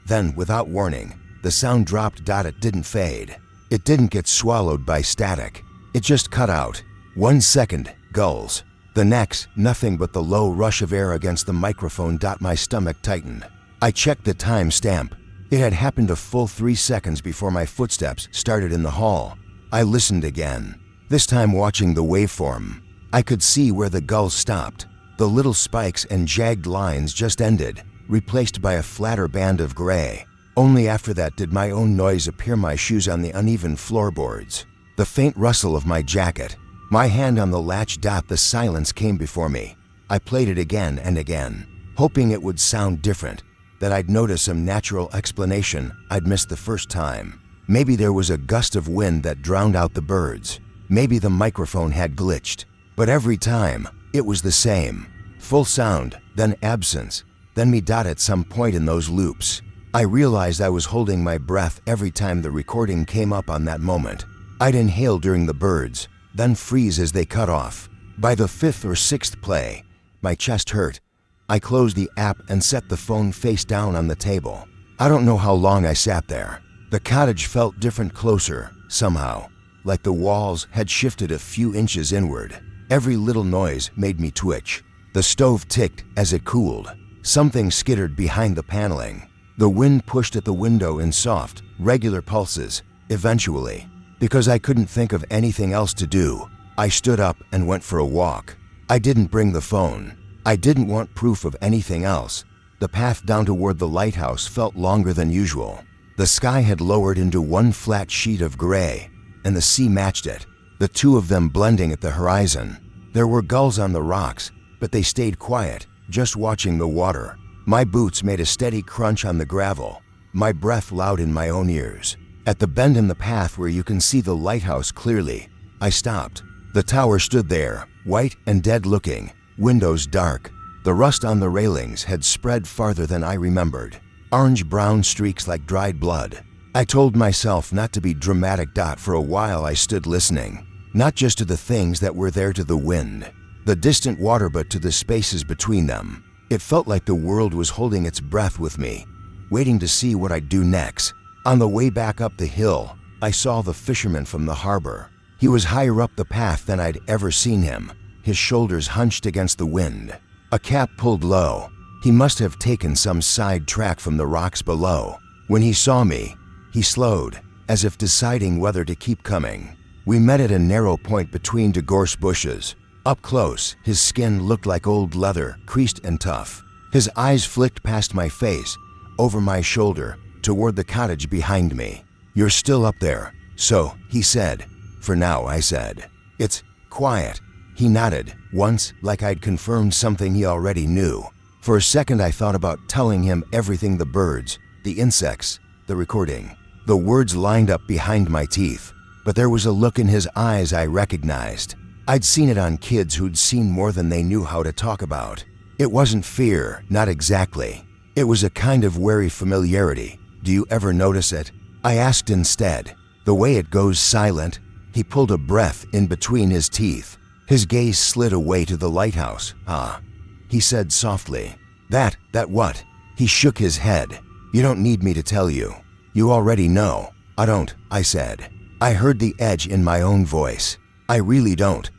Then, without warning, the sound dropped. It didn't fade. It didn't get swallowed by static. It just cut out. 1 second, gulls. The next, nothing but the low rush of air against the microphone. My stomach tightened. I checked the time stamp. It had happened a full 3 seconds before my footsteps started in the hall. I listened again, this time watching the waveform. I could see where the gulls stopped. The little spikes and jagged lines just ended, replaced by a flatter band of gray. Only after that did my own noise appear, my shoes on the uneven floorboards, the faint rustle of my jacket, My hand on the latch. The silence came before me. I played it again and again, hoping it would sound different, that I'd notice some natural explanation I'd missed the first time. Maybe there was a gust of wind that drowned out the birds. Maybe the microphone had glitched. But every time, it was the same. Full sound, then absence, then me. At some point in those loops, I realized I was holding my breath every time the recording came up. On that moment, I'd inhale during the birds, then freeze as they cut off. By the fifth or sixth play, my chest hurt. I closed the app and set the phone face down on the table. I don't know how long I sat there. The cottage felt different, closer, somehow, like the walls had shifted a few inches inward. Every little noise made me twitch. The stove ticked as it cooled. Something skittered behind the paneling. The wind pushed at the window in soft, regular pulses. Eventually, because I couldn't think of anything else to do, I stood up and went for a walk. I didn't bring the phone. I didn't want proof of anything else. The path down toward the lighthouse felt longer than usual. The sky had lowered into one flat sheet of gray, and the sea matched it, the two of them blending at the horizon. There were gulls on the rocks, but they stayed quiet, just watching the water. My boots made a steady crunch on the gravel, my breath loud in my own ears. At the bend in the path where you can see the lighthouse clearly, I stopped. The tower stood there, white and dead-looking, windows dark. The rust on the railings had spread farther than I remembered. Orange-brown streaks like dried blood. I told myself not to be dramatic. For a while I stood listening, not just to the things that were there, to the wind, the distant water, but to the spaces between them. It felt like the world was holding its breath with me, waiting to see what I'd do next. On the way back up the hill, I saw the fisherman from the harbor. He was higher up the path than I'd ever seen him, his shoulders hunched against the wind, a cap pulled low. He must have taken some side track from the rocks below. When he saw me, he slowed, as if deciding whether to keep coming. We met at a narrow point between gorse bushes. Up close, his skin looked like old leather, creased and tough. His eyes flicked past my face, over my shoulder, toward the cottage behind me. "You're still up there, so," he said. "For now," I said. "It's quiet." He nodded, once, like I'd confirmed something he already knew. For a second I thought about telling him everything: the birds, the insects, the recording. The words lined up behind my teeth, but there was a look in his eyes I recognized. I'd seen it on kids who'd seen more than they knew how to talk about. It wasn't fear, not exactly. It was a kind of wary familiarity. "Do you ever notice it?" I asked instead. "The way it goes silent?" He pulled a breath in between his teeth. His gaze slid away to the lighthouse. "Ah," he said softly. That what?" He shook his head. "You don't need me to tell you. You already know." "I don't," I said. I heard the edge in my own voice. "I really don't."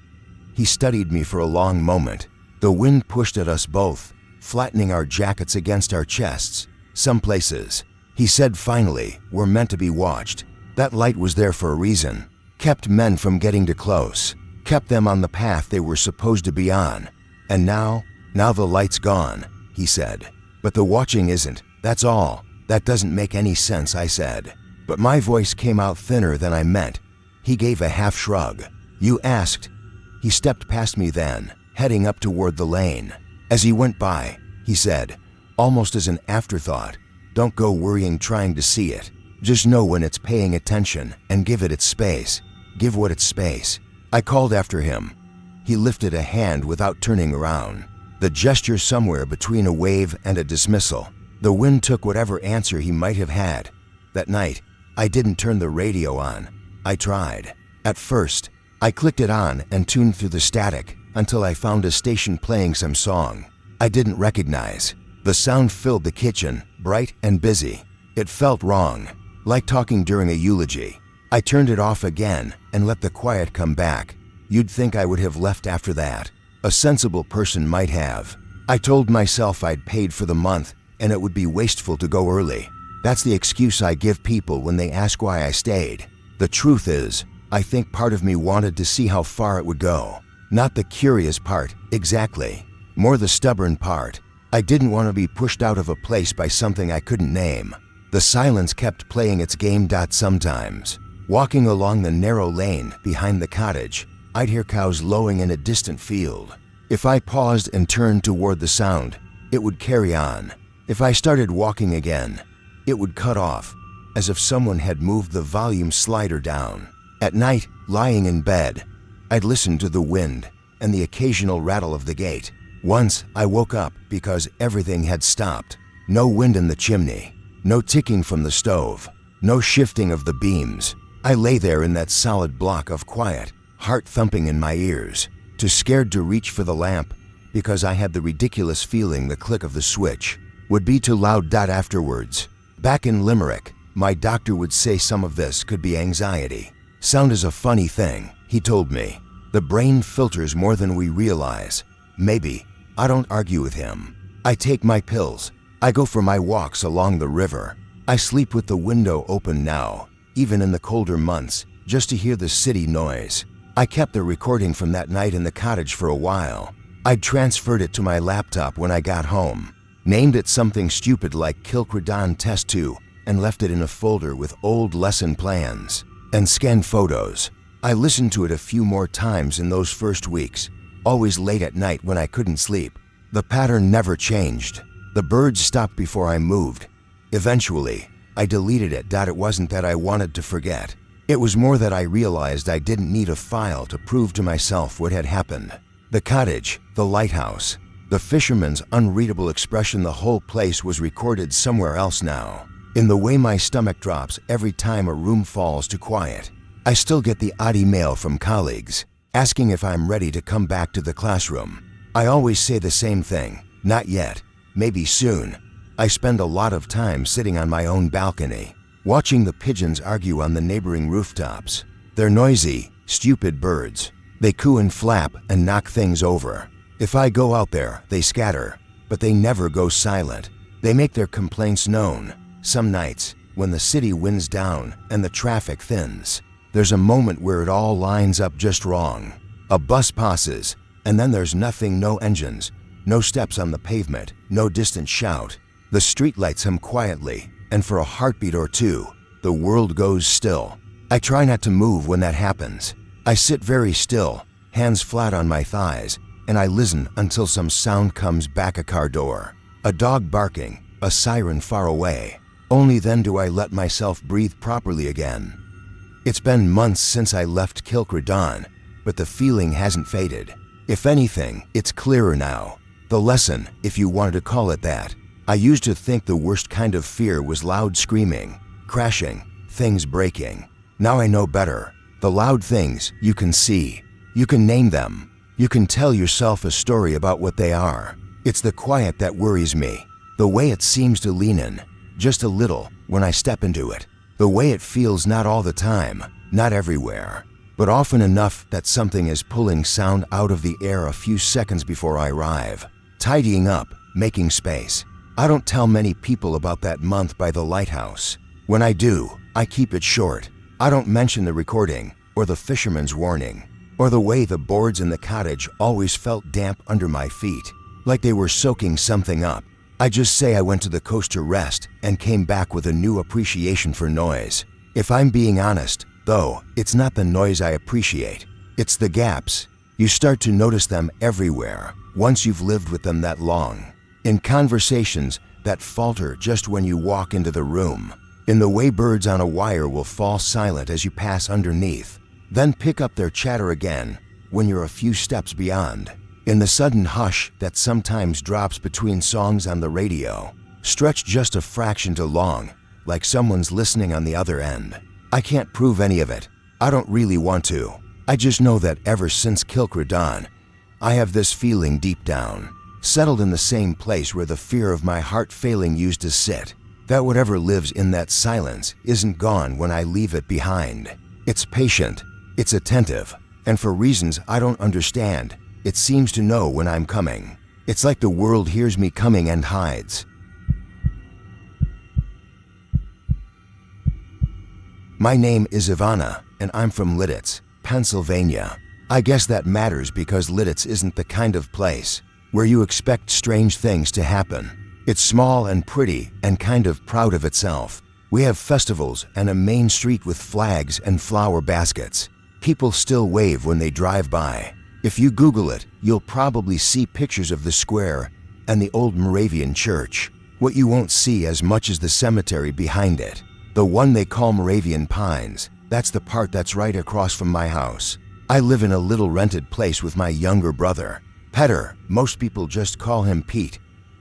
He studied me for a long moment. The wind pushed at us both, flattening our jackets against our chests. "Some places," he said finally, "were meant to be watched. That light was there for a reason. Kept men from getting too close. Kept them on the path they were supposed to be on. And now the light's gone," he said. "But the watching isn't, that's all." "That doesn't make any sense," I said. But my voice came out thinner than I meant. He gave a half shrug. "You asked." He stepped past me then, heading up toward the lane. As he went by, he said, almost as an afterthought, "Don't go worrying trying to see it. Just know when it's paying attention and give it its space. Give what its space." I called after him. He lifted a hand without turning around, the gesture somewhere between a wave and a dismissal. The wind took whatever answer he might have had. That night, I didn't turn the radio on. I tried. At first, I clicked it on and tuned through the static until I found a station playing some song I didn't recognize. The sound filled the kitchen, bright and busy. It felt wrong, like talking during a eulogy. I turned it off again and let the quiet come back. You'd think I would have left after that. A sensible person might have. I told myself I'd paid for the month and it would be wasteful to go early. That's the excuse I give people when they ask why I stayed. The truth is, I think part of me wanted to see how far it would go. Not the curious part, exactly. More the stubborn part. I didn't want to be pushed out of a place by something I couldn't name. The silence kept playing its game. Sometimes, walking along the narrow lane behind the cottage, I'd hear cows lowing in a distant field. If I paused and turned toward the sound, it would carry on. If I started walking again, it would cut off, as if someone had moved the volume slider down. At night, lying in bed, I'd listen to the wind and the occasional rattle of the gate. Once, I woke up because everything had stopped. No wind in the chimney, no ticking from the stove, no shifting of the beams. I lay there in that solid block of quiet, heart thumping in my ears, too scared to reach for the lamp because I had the ridiculous feeling the click of the switch would be too loud. Afterwards, back in Limerick, my doctor would say some of this could be anxiety. Sound is a funny thing, he told me. The brain filters more than we realize. Maybe. I don't argue with him. I take my pills. I go for my walks along the river. I sleep with the window open now, even in the colder months, just to hear the city noise. I kept the recording from that night in the cottage for a while. I'd transferred it to my laptop when I got home, named it something stupid like Kilcredon Test 2, and left it in a folder with old lesson plans and scanned photos. I listened to it a few more times in those first weeks, always late at night when I couldn't sleep. The pattern never changed. The birds stopped before I moved. Eventually, I deleted it. It wasn't that I wanted to forget. It was more that I realized I didn't need a file to prove to myself what had happened. The cottage, the lighthouse, the fisherman's unreadable expression, the whole place was recorded somewhere else now. In the way my stomach drops every time a room falls to quiet. I still get the odd email from colleagues asking if I'm ready to come back to the classroom. I always say the same thing, not yet, maybe soon. I spend a lot of time sitting on my own balcony, watching the pigeons argue on the neighboring rooftops. They're noisy, stupid birds. They coo and flap and knock things over. If I go out there, they scatter, but they never go silent. They make their complaints known. Some nights, when the city winds down and the traffic thins, there's a moment where it all lines up just wrong. A bus passes, and then there's nothing, no engines, no steps on the pavement, no distant shout. The streetlights hum quietly, and for a heartbeat or two, the world goes still. I try not to move when that happens. I sit very still, hands flat on my thighs, and I listen until some sound comes back. A car door, a dog barking, a siren far away. Only then do I let myself breathe properly again. It's been months since I left Kilcredon, but the feeling hasn't faded. If anything, it's clearer now. The lesson, if you wanted to call it that. I used to think the worst kind of fear was loud screaming, crashing, things breaking. Now I know better. The loud things you can see. You can name them. You can tell yourself a story about what they are. It's the quiet that worries me. The way it seems to lean in, just a little, when I step into it. The way it feels not all the time, not everywhere, but often enough that something is pulling sound out of the air a few seconds before I arrive. Tidying up, making space. I don't tell many people about that month by the lighthouse. When I do, I keep it short. I don't mention the recording, or the fisherman's warning, or the way the boards in the cottage always felt damp under my feet, like they were soaking something up. I just say I went to the coast to rest and came back with a new appreciation for noise. If I'm being honest, though, it's not the noise I appreciate. It's the gaps. You start to notice them everywhere once you've lived with them that long. In conversations that falter just when you walk into the room. In the way birds on a wire will fall silent as you pass underneath, then pick up their chatter again when you're a few steps beyond. In the sudden hush that sometimes drops between songs on the radio, stretched just a fraction too long, like someone's listening on the other end. I can't prove any of it. I don't really want to. I just know that ever since Kilcredon, I have this feeling deep down, settled in the same place where the fear of my heart failing used to sit, that whatever lives in that silence isn't gone when I leave it behind. It's patient, it's attentive, and for reasons I don't understand, it seems to know when I'm coming. It's like the world hears me coming and hides. My name is Ivana, and I'm from Lidditz, Pennsylvania. I guess that matters because Lidditz isn't the kind of place where you expect strange things to happen. It's small and pretty and kind of proud of itself. We have festivals and a main street with flags and flower baskets. People still wave when they drive by. If you Google it, you'll probably see pictures of the square and the old Moravian church. What you won't see as much as the cemetery behind it. The one they call Moravian Pines, that's the part that's right across from my house. I live in a little rented place with my younger brother, Petter. Most people just call him Pete.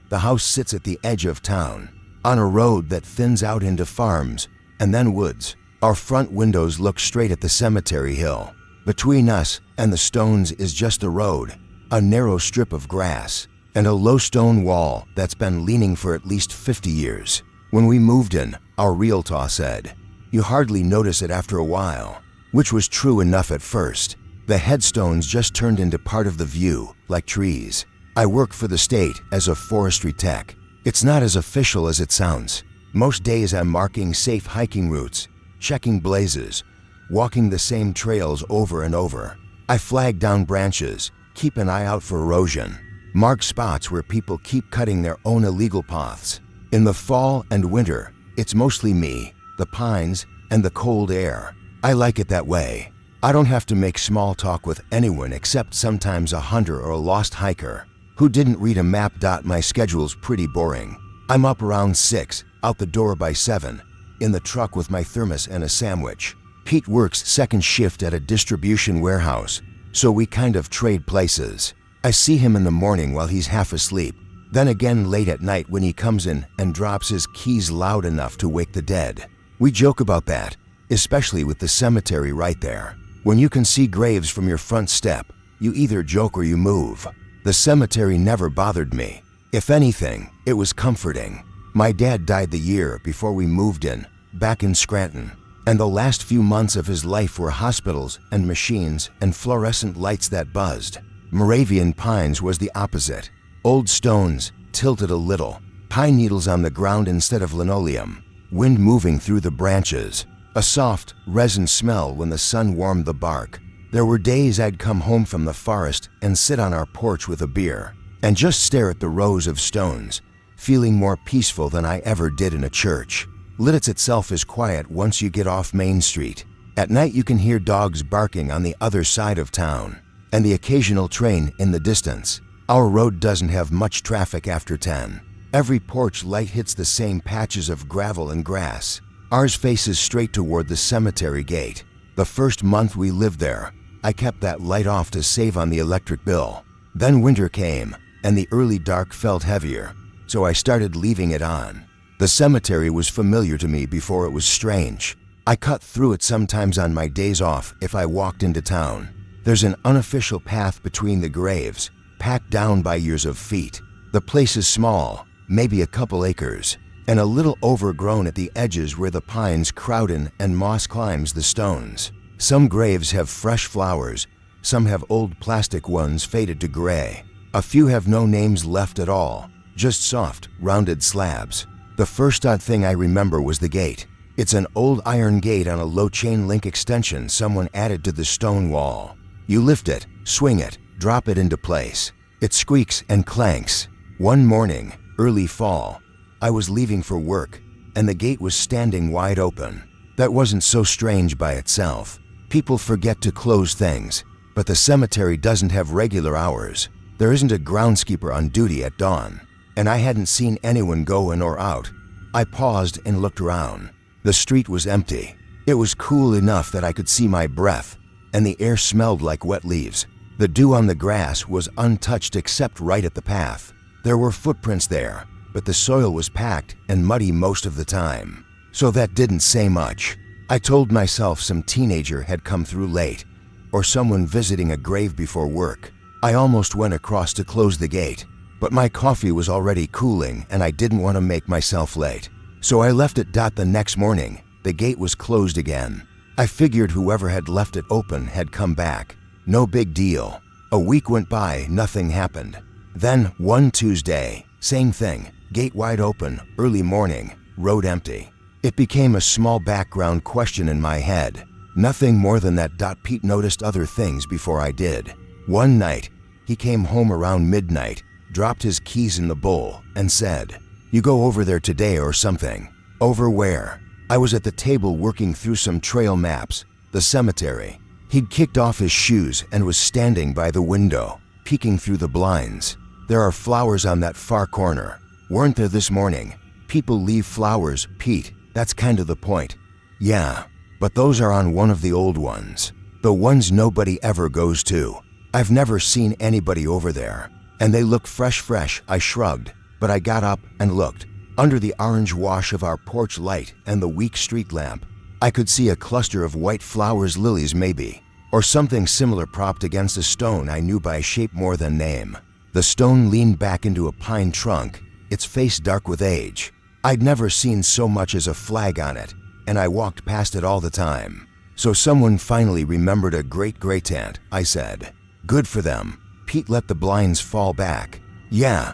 The house sits at the edge of town, on a road that thins out into farms and then woods. Our front windows look straight at the cemetery hill. Between us and the stones is just the road, a narrow strip of grass, and a low stone wall that's been leaning for at least 50 years. When we moved in, our realtor said, "You hardly notice it after a while," which was true enough at first. The headstones just turned into part of the view, like trees. I work for the state as a forestry tech. It's not as official as it sounds. Most days I'm marking safe hiking routes, checking blazes, walking the same trails over and over. I flag down branches, keep an eye out for erosion, mark spots where people keep cutting their own illegal paths. In the fall and winter, it's mostly me, the pines, and the cold air. I like it that way. I don't have to make small talk with anyone except sometimes a hunter or a lost hiker who didn't read a map. My schedule's pretty boring. I'm up around 6, out the door by 7, in the truck with my thermos and a sandwich. Pete works second shift at a distribution warehouse, so we kind of trade places. I see him in the morning while he's half asleep, then again late at night when he comes in and drops his keys loud enough to wake the dead. We joke about that, especially with the cemetery right there. When you can see graves from your front step, you either joke or you move. The cemetery never bothered me. If anything, it was comforting. My dad died the year before we moved in, back in Scranton, and the last few months of his life were hospitals and machines and fluorescent lights that buzzed. Moravian Pines was the opposite. Old stones, tilted a little, pine needles on the ground instead of linoleum, wind moving through the branches, a soft resin smell when the sun warmed the bark. There were days I'd come home from the forest and sit on our porch with a beer and just stare at the rows of stones, feeling more peaceful than I ever did in a church. Lidditz itself is quiet once you get off Main Street. At night you can hear dogs barking on the other side of town, and the occasional train in the distance. Our road doesn't have much traffic after 10. Every porch light hits the same patches of gravel and grass. Ours faces straight toward the cemetery gate. The first month we lived there, I kept that light off to save on the electric bill. Then winter came, and the early dark felt heavier, so I started leaving it on. The cemetery was familiar to me before it was strange. I cut through it sometimes on my days off if I walked into town. There's an unofficial path between the graves, packed down by years of feet. The place is small, maybe a couple acres, and a little overgrown at the edges where the pines crowd in and moss climbs the stones. Some graves have fresh flowers, some have old plastic ones faded to gray. A few have no names left at all, just soft, rounded slabs. The first odd thing I remember was the gate. It's an old iron gate on a low chain link extension someone added to the stone wall. You lift it, swing it, drop it into place. It squeaks and clanks. One morning, early fall, I was leaving for work, and the gate was standing wide open. That wasn't so strange by itself. People forget to close things, but the cemetery doesn't have regular hours. There isn't a groundskeeper on duty at dawn, and I hadn't seen anyone go in or out. I paused and looked around. The street was empty. It was cool enough that I could see my breath, and the air smelled like wet leaves. The dew on the grass was untouched except right at the path. There were footprints there, but the soil was packed and muddy most of the time, so that didn't say much. I told myself some teenager had come through late, or someone visiting a grave before work. I almost went across to close the gate, but my coffee was already cooling and I didn't want to make myself late. So I left it. The next morning, the gate was closed again. I figured whoever had left it open had come back. No big deal. A week went by, nothing happened. Then one Tuesday, same thing, gate wide open, early morning, road empty. It became a small background question in my head. Nothing more than that. Pete noticed other things before I did. One night, he came home around midnight, dropped his keys in the bowl, and said, "You go over there today or something." Over where? I was at the table working through some trail maps. The cemetery. He'd kicked off his shoes and was standing by the window, peeking through the blinds. "There are flowers on that far corner. Weren't there this morning? People leave flowers, Pete. That's kind of the point." "Yeah, but those are on one of the old ones. The ones nobody ever goes to. I've never seen anybody over there. And they look fresh." I shrugged, but I got up and looked. Under the orange wash of our porch light and the weak street lamp, I could see a cluster of white flowers, lilies maybe, or something similar, propped against a stone I knew by shape more than name. The stone leaned back into a pine trunk, its face dark with age. I'd never seen so much as a flag on it, and I walked past it all the time. "So someone finally remembered a great-great-aunt," I said. "Good for them." Pete let the blinds fall back. "Yeah,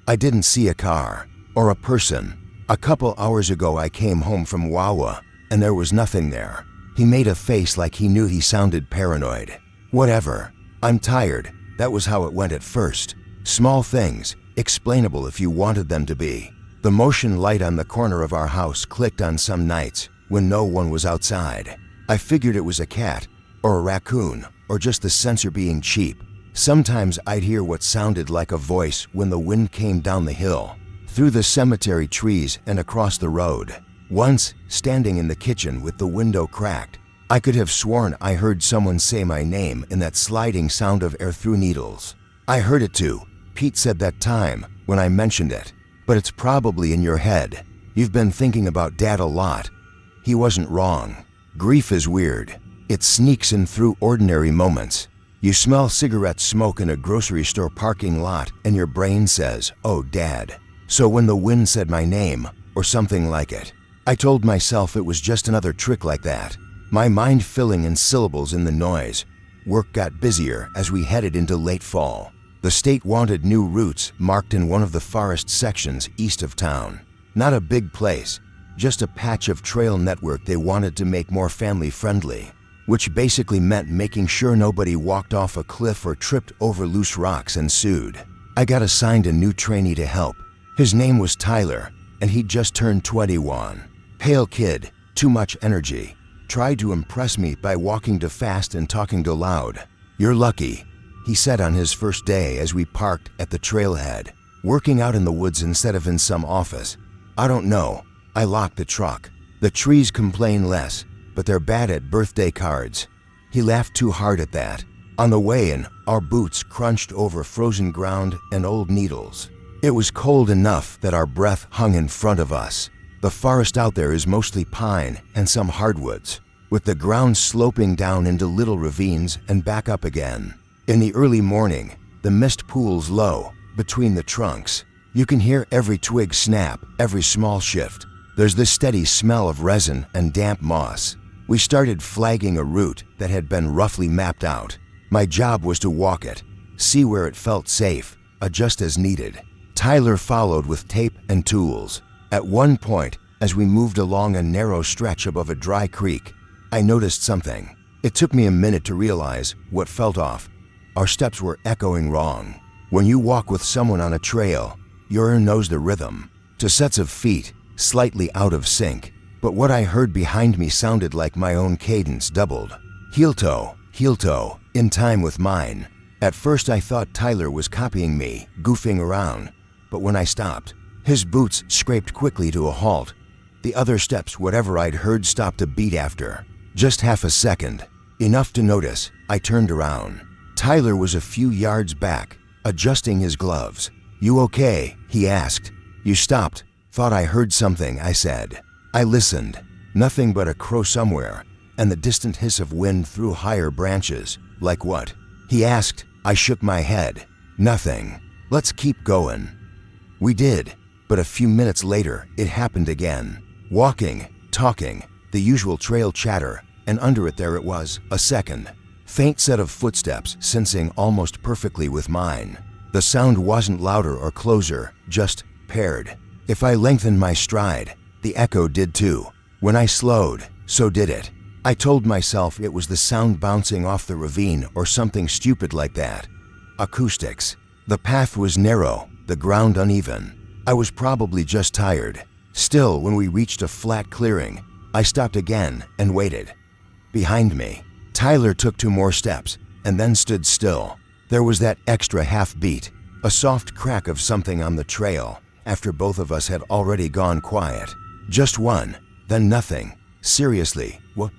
I didn't see a car or a person. A couple hours ago I came home from Wawa, and there was nothing there." He made a face like he knew he sounded paranoid. "Whatever. I'm tired." That was how it went at first. Small things, explainable if you wanted them to be. The motion light on the corner of our house clicked on some nights when no one was outside. I figured it was a cat or a raccoon or just the sensor being cheap. Sometimes I'd hear what sounded like a voice when the wind came down the hill, through the cemetery trees and across the road. Once, standing in the kitchen with the window cracked, I could have sworn I heard someone say my name in that sliding sound of air through needles. "I heard it too," Pete said that time when I mentioned it. "But it's probably in your head. You've been thinking about Dad a lot." He wasn't wrong. Grief is weird. It sneaks in through ordinary moments. You smell cigarette smoke in a grocery store parking lot and your brain says, "Oh, Dad." So when the wind said my name, or something like it, I told myself it was just another trick like that. My mind filling in syllables in the noise. Work got busier as we headed into late fall. The state wanted new routes marked in one of the forest sections east of town. Not a big place, just a patch of trail network they wanted to make more family-friendly, which basically meant making sure nobody walked off a cliff or tripped over loose rocks and sued. I got assigned a new trainee to help. His name was Tyler, and he'd just turned 21. Pale kid, too much energy. Tried to impress me by walking too fast and talking too loud. "You're lucky," he said on his first day as we parked at the trailhead, working out in the woods instead of in some office. "I don't know." I locked the truck. "The trees complain less, but they're bad at birthday cards." He laughed too hard at that. On the way in, our boots crunched over frozen ground and old needles. It was cold enough that our breath hung in front of us. The forest out there is mostly pine and some hardwoods, with the ground sloping down into little ravines and back up again. In the early morning, the mist pools low between the trunks. You can hear every twig snap, every small shift. There's this steady smell of resin and damp moss. We started flagging a route that had been roughly mapped out. My job was to walk it, see where it felt safe, adjust as needed. Tyler followed with tape and tools. At one point, as we moved along a narrow stretch above a dry creek, I noticed something. It took me a minute to realize what felt off. Our steps were echoing wrong. When you walk with someone on a trail, your ear knows the rhythm. To sets of feet, slightly out of sync. But what I heard behind me sounded like my own cadence doubled. Heel toe, in time with mine. At first I thought Tyler was copying me, goofing around. But when I stopped, his boots scraped quickly to a halt. The other steps, whatever I'd heard, stopped a beat after. Just half a second. Enough to notice. I turned around. Tyler was a few yards back, adjusting his gloves. "You okay?" he asked. "You stopped. Thought I heard something," I said. I listened. Nothing but a crow somewhere, and the distant hiss of wind through higher branches. "Like what?" he asked. I shook my head. "Nothing. Let's keep going." We did, but a few minutes later, it happened again. Walking, talking, the usual trail chatter, and under it there it was, a second. Faint set of footsteps syncing almost perfectly with mine. The sound wasn't louder or closer, just paired. If I lengthened my stride, the echo did too. When I slowed, so did it. I told myself it was the sound bouncing off the ravine or something stupid like that. Acoustics. The path was narrow, the ground uneven. I was probably just tired. Still, when we reached a flat clearing, I stopped again and waited. Behind me, Tyler took 2 more steps and then stood still. There was that extra half beat, a soft crack of something on the trail after both of us had already gone quiet. Just one, then nothing. Seriously, what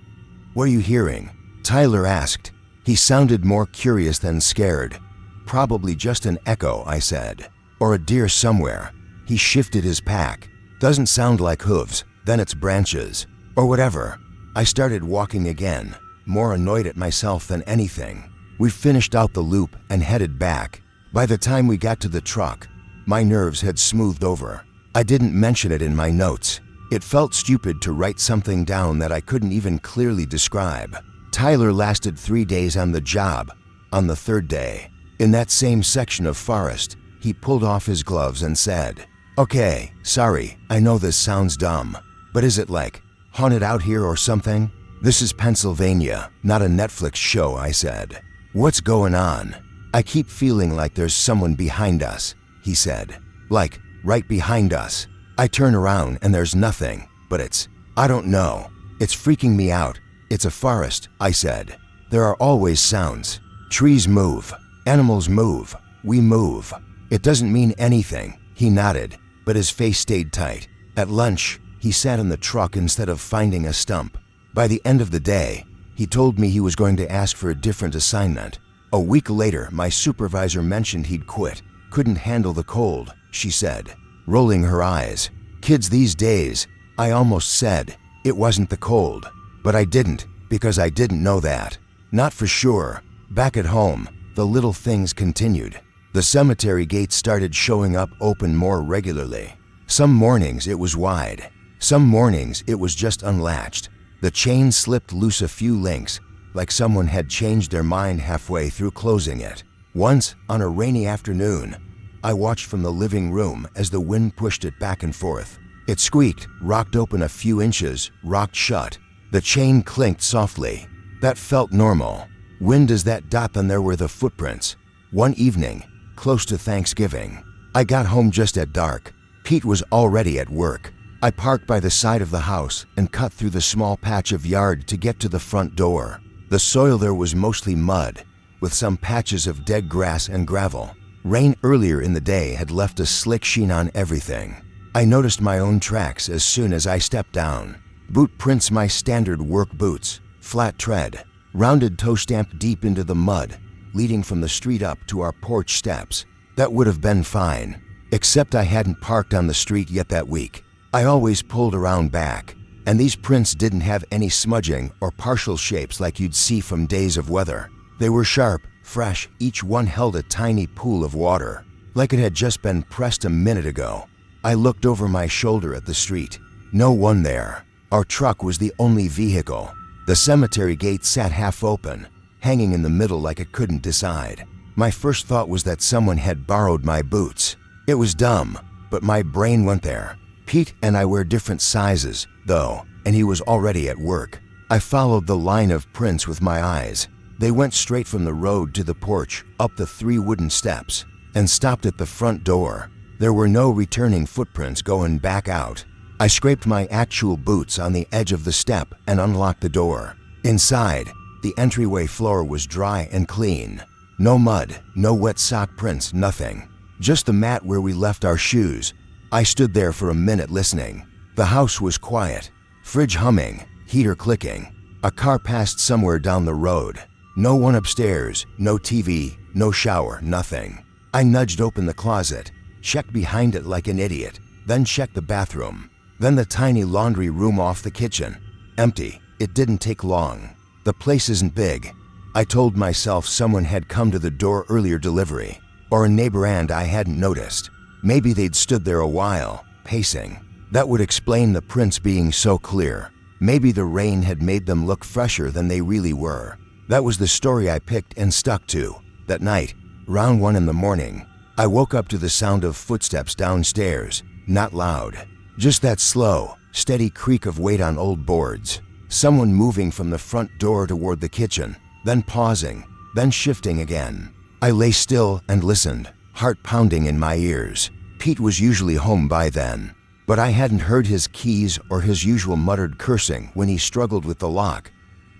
are you hearing? Tyler asked. He sounded more curious than scared. Probably just an echo, I said. Or a deer somewhere. He shifted his pack. Doesn't sound like hooves, then it's branches. Or whatever. I started walking again, more annoyed at myself than anything. We finished out the loop and headed back. By the time we got to the truck, my nerves had smoothed over. I didn't mention it in my notes. It felt stupid to write something down that I couldn't even clearly describe. Tyler lasted 3 days on the job. On the 3rd day, in that same section of forest, he pulled off his gloves and said, "Okay, sorry, I know this sounds dumb, but is it like haunted out here or something? This is Pennsylvania, not a Netflix show," I said. "What's going on?" "I keep feeling like there's someone behind us," he said. "Like, right behind us." I turn around and there's nothing, but I don't know. It's freaking me out. "It's a forest," I said. "There are always sounds. Trees move. Animals move. We move. It doesn't mean anything." He nodded, but his face stayed tight. At lunch, he sat in the truck instead of finding a stump. By the end of the day, he told me he was going to ask for a different assignment. A week later, my supervisor mentioned he'd quit. "Couldn't handle the cold," she said, rolling her eyes. "Kids these days," I almost said. It wasn't the cold. But I didn't, because I didn't know that. Not for sure. Back at home, the little things continued. The cemetery gates started showing up open more regularly. Some mornings it was wide. Some mornings it was just unlatched. The chain slipped loose a few links, like someone had changed their mind halfway through closing it. Once, on a rainy afternoon, I watched from the living room as the wind pushed it back and forth. It squeaked, rocked open a few inches, rocked shut. The chain clinked softly. That felt normal. Wind as that dot, then there were the footprints. One evening, close to Thanksgiving, I got home just at dark. Pete was already at work. I parked by the side of the house and cut through the small patch of yard to get to the front door. The soil there was mostly mud, with some patches of dead grass and gravel. Rain earlier in the day had left a slick sheen on everything. I noticed my own tracks as soon as I stepped down. Boot prints, my standard work boots, flat tread, rounded toe stamped deep into the mud, leading from the street up to our porch steps. That would have been fine, except I hadn't parked on the street yet that week. I always pulled around back, and these prints didn't have any smudging or partial shapes like you'd see from days of weather. They were sharp, fresh, each one held a tiny pool of water, like it had just been pressed a minute ago. I looked over my shoulder at the street. No one there. Our truck was the only vehicle. The cemetery gate sat half open, hanging in the middle like it couldn't decide. My first thought was that someone had borrowed my boots. It was dumb, but my brain went there. Pete and I wear different sizes, though, and he was already at work. I followed the line of prints with my eyes. They went straight from the road to the porch, up the 3 wooden steps, and stopped at the front door. There were no returning footprints going back out. I scraped my actual boots on the edge of the step and unlocked the door. Inside, the entryway floor was dry and clean. No mud, no wet sock prints, nothing. Just the mat where we left our shoes. I stood there for a minute listening. The house was quiet. Fridge humming, heater clicking. A car passed somewhere down the road. No one upstairs, no TV, no shower, nothing. I nudged open the closet, checked behind it like an idiot, then checked the bathroom. Then the tiny laundry room off the kitchen. Empty. It didn't take long. The place isn't big. I told myself someone had come to the door earlier delivery, or a neighbor and I hadn't noticed. Maybe they'd stood there a while, pacing. That would explain the prints being so clear. Maybe the rain had made them look fresher than they really were. That was the story I picked and stuck to. That night, around 1 in the morning, I woke up to the sound of footsteps downstairs. Not loud. Just that slow, steady creak of weight on old boards. Someone moving from the front door toward the kitchen, then pausing, then shifting again. I lay still and listened, heart pounding in my ears. Pete was usually home by then, but I hadn't heard his keys or his usual muttered cursing when he struggled with the lock.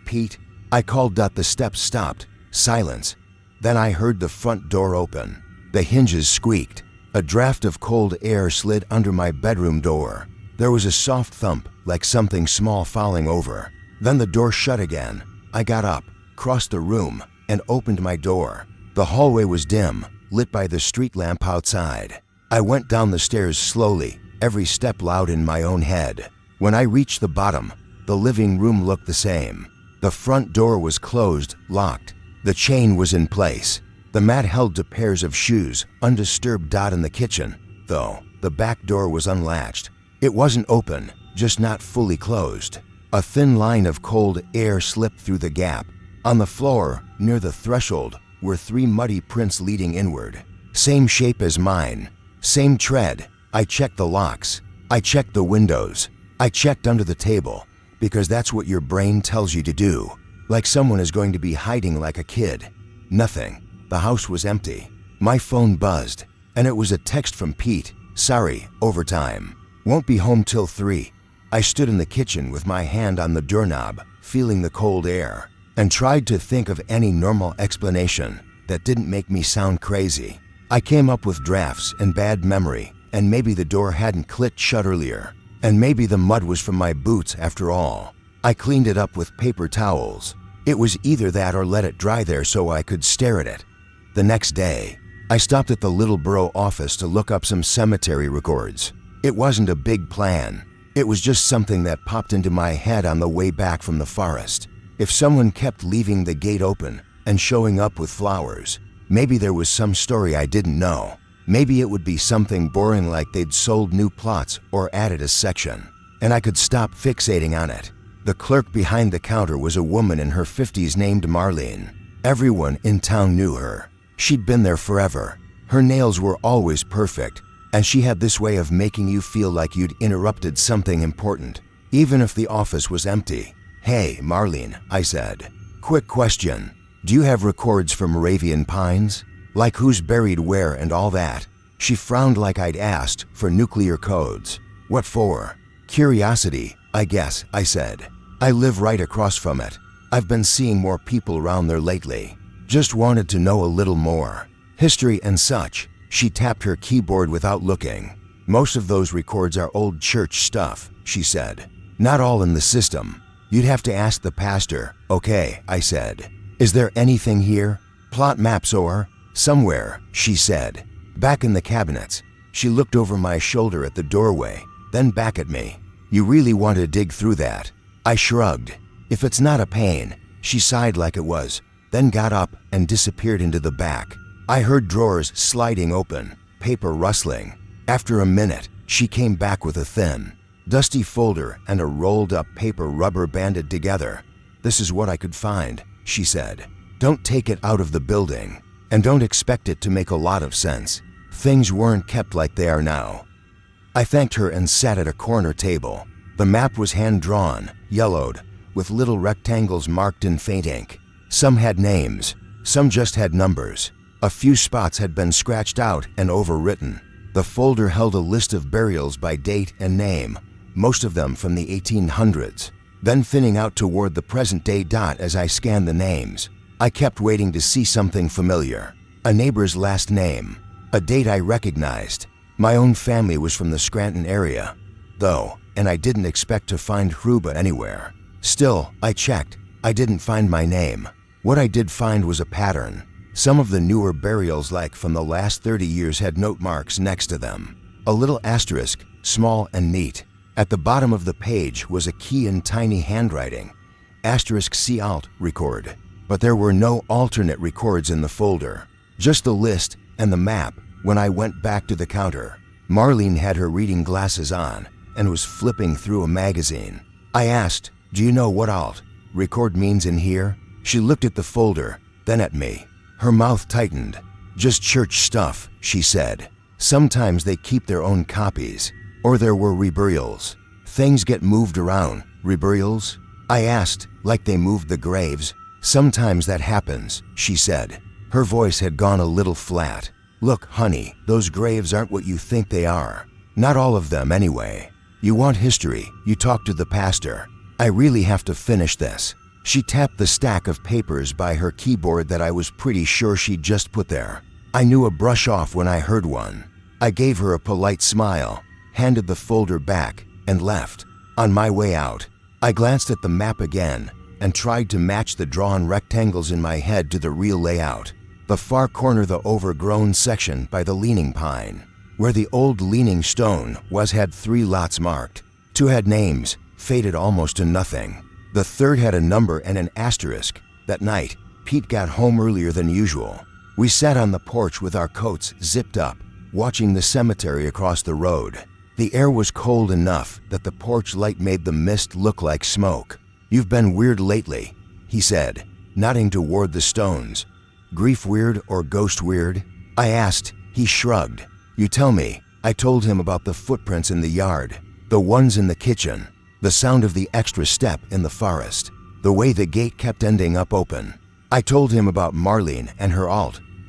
"Pete," I called. The steps stopped. Silence. Then I heard the front door open. The hinges squeaked. A draft of cold air slid under my bedroom door. There was a soft thump, like something small falling over. Then the door shut again. I got up, crossed the room, and opened my door. The hallway was dim, lit by the street lamp outside. I went down the stairs slowly, every step loud in my own head. When I reached the bottom, the living room looked the same. The front door was closed, locked. The chain was in place. The mat held to pairs of shoes, undisturbed. In the kitchen, though, the back door was unlatched. It wasn't open, just not fully closed. A thin line of cold air slipped through the gap. On the floor, near the threshold, were 3 muddy prints leading inward. Same shape as mine, same tread. I checked the locks. I checked the windows. I checked under the table, because that's what your brain tells you to do. Like someone is going to be hiding like a kid. Nothing. The house was empty. My phone buzzed, and it was a text from Pete. Sorry, overtime. Won't be home till 3. I stood in the kitchen with my hand on the doorknob, feeling the cold air, and tried to think of any normal explanation that didn't make me sound crazy. I came up with drafts and bad memory, and maybe the door hadn't clicked shut earlier, and maybe the mud was from my boots after all. I cleaned it up with paper towels. It was either that or let it dry there so I could stare at it. The next day, I stopped at the little borough office to look up some cemetery records. It wasn't a big plan. It was just something that popped into my head on the way back from the forest. If someone kept leaving the gate open and showing up with flowers, maybe there was some story I didn't know. Maybe it would be something boring like they'd sold new plots or added a section, and I could stop fixating on it. The clerk behind the counter was a woman in her 50s named Marlene. Everyone in town knew her. She'd been there forever. Her nails were always perfect, and she had this way of making you feel like you'd interrupted something important, even if the office was empty. Hey, Marlene, I said. Quick question. Do you have records for Moravian Pines? Like who's buried where and all that? She frowned like I'd asked for nuclear codes. What for? Curiosity, I guess, I said. I live right across from it. I've been seeing more people around there lately. Just wanted to know a little more. History and such. She tapped her keyboard without looking. Most of those records are old church stuff, she said. Not all in the system. You'd have to ask the pastor. Okay, I said. Is there anything here? Plot maps or? Somewhere, she said. Back in the cabinets. She looked over my shoulder at the doorway, then back at me. You really want to dig through that? I shrugged. If it's not a pain. She sighed like it was, then got up and disappeared into the back. I heard drawers sliding open, paper rustling. After a minute, she came back with a thin, dusty folder and a rolled-up paper rubber banded together. This is what I could find, she said. Don't take it out of the building, and don't expect it to make a lot of sense. Things weren't kept like they are now. I thanked her and sat at a corner table. The map was hand-drawn, yellowed, with little rectangles marked in faint ink. Some had names, some just had numbers. A few spots had been scratched out and overwritten. The folder held a list of burials by date and name, most of them from the 1800s, then thinning out toward the present day. As I scanned the names, I kept waiting to see something familiar. A neighbor's last name, a date I recognized. My own family was from the Scranton area, though, and I didn't expect to find Hruba anywhere. Still, I checked. I didn't find my name. What I did find was a pattern. Some of the newer burials, like from the last 30 years, had note marks next to them. A little asterisk, small and neat. At the bottom of the page was a key in tiny handwriting. Asterisk C alt record. But there were no alternate records in the folder. Just the list and the map. When I went back to the counter, Marlene had her reading glasses on and was flipping through a magazine. I asked, do you know what alt record means in here? She looked at the folder, then at me. Her mouth tightened. Just church stuff, she said. Sometimes they keep their own copies. Or there were reburials. Things get moved around. Reburials? I asked, like they moved the graves. Sometimes that happens, she said. Her voice had gone a little flat. Look, honey, those graves aren't what you think they are. Not all of them, anyway. You want history, you talk to the pastor. I really have to finish this. She tapped the stack of papers by her keyboard that I was pretty sure she'd just put there. I knew a brush off when I heard one. I gave her a polite smile, handed the folder back, and left. On my way out, I glanced at the map again and tried to match the drawn rectangles in my head to the real layout. The far corner, the overgrown section by the leaning pine. Where the old leaning stone was had 3 lots marked. 2 had names, faded almost to nothing. The third had a number and an asterisk. That night, Pete got home earlier than usual. We sat on the porch with our coats zipped up, watching the cemetery across the road. The air was cold enough that the porch light made the mist look like smoke. "You've been weird lately," he said, nodding toward the stones. "Grief weird or ghost weird?" I asked. He shrugged. "You tell me." I told him about the footprints in the yard, the ones in the kitchen, the sound of the extra step in the forest, the way the gate kept ending up open. I told him about Marlene and her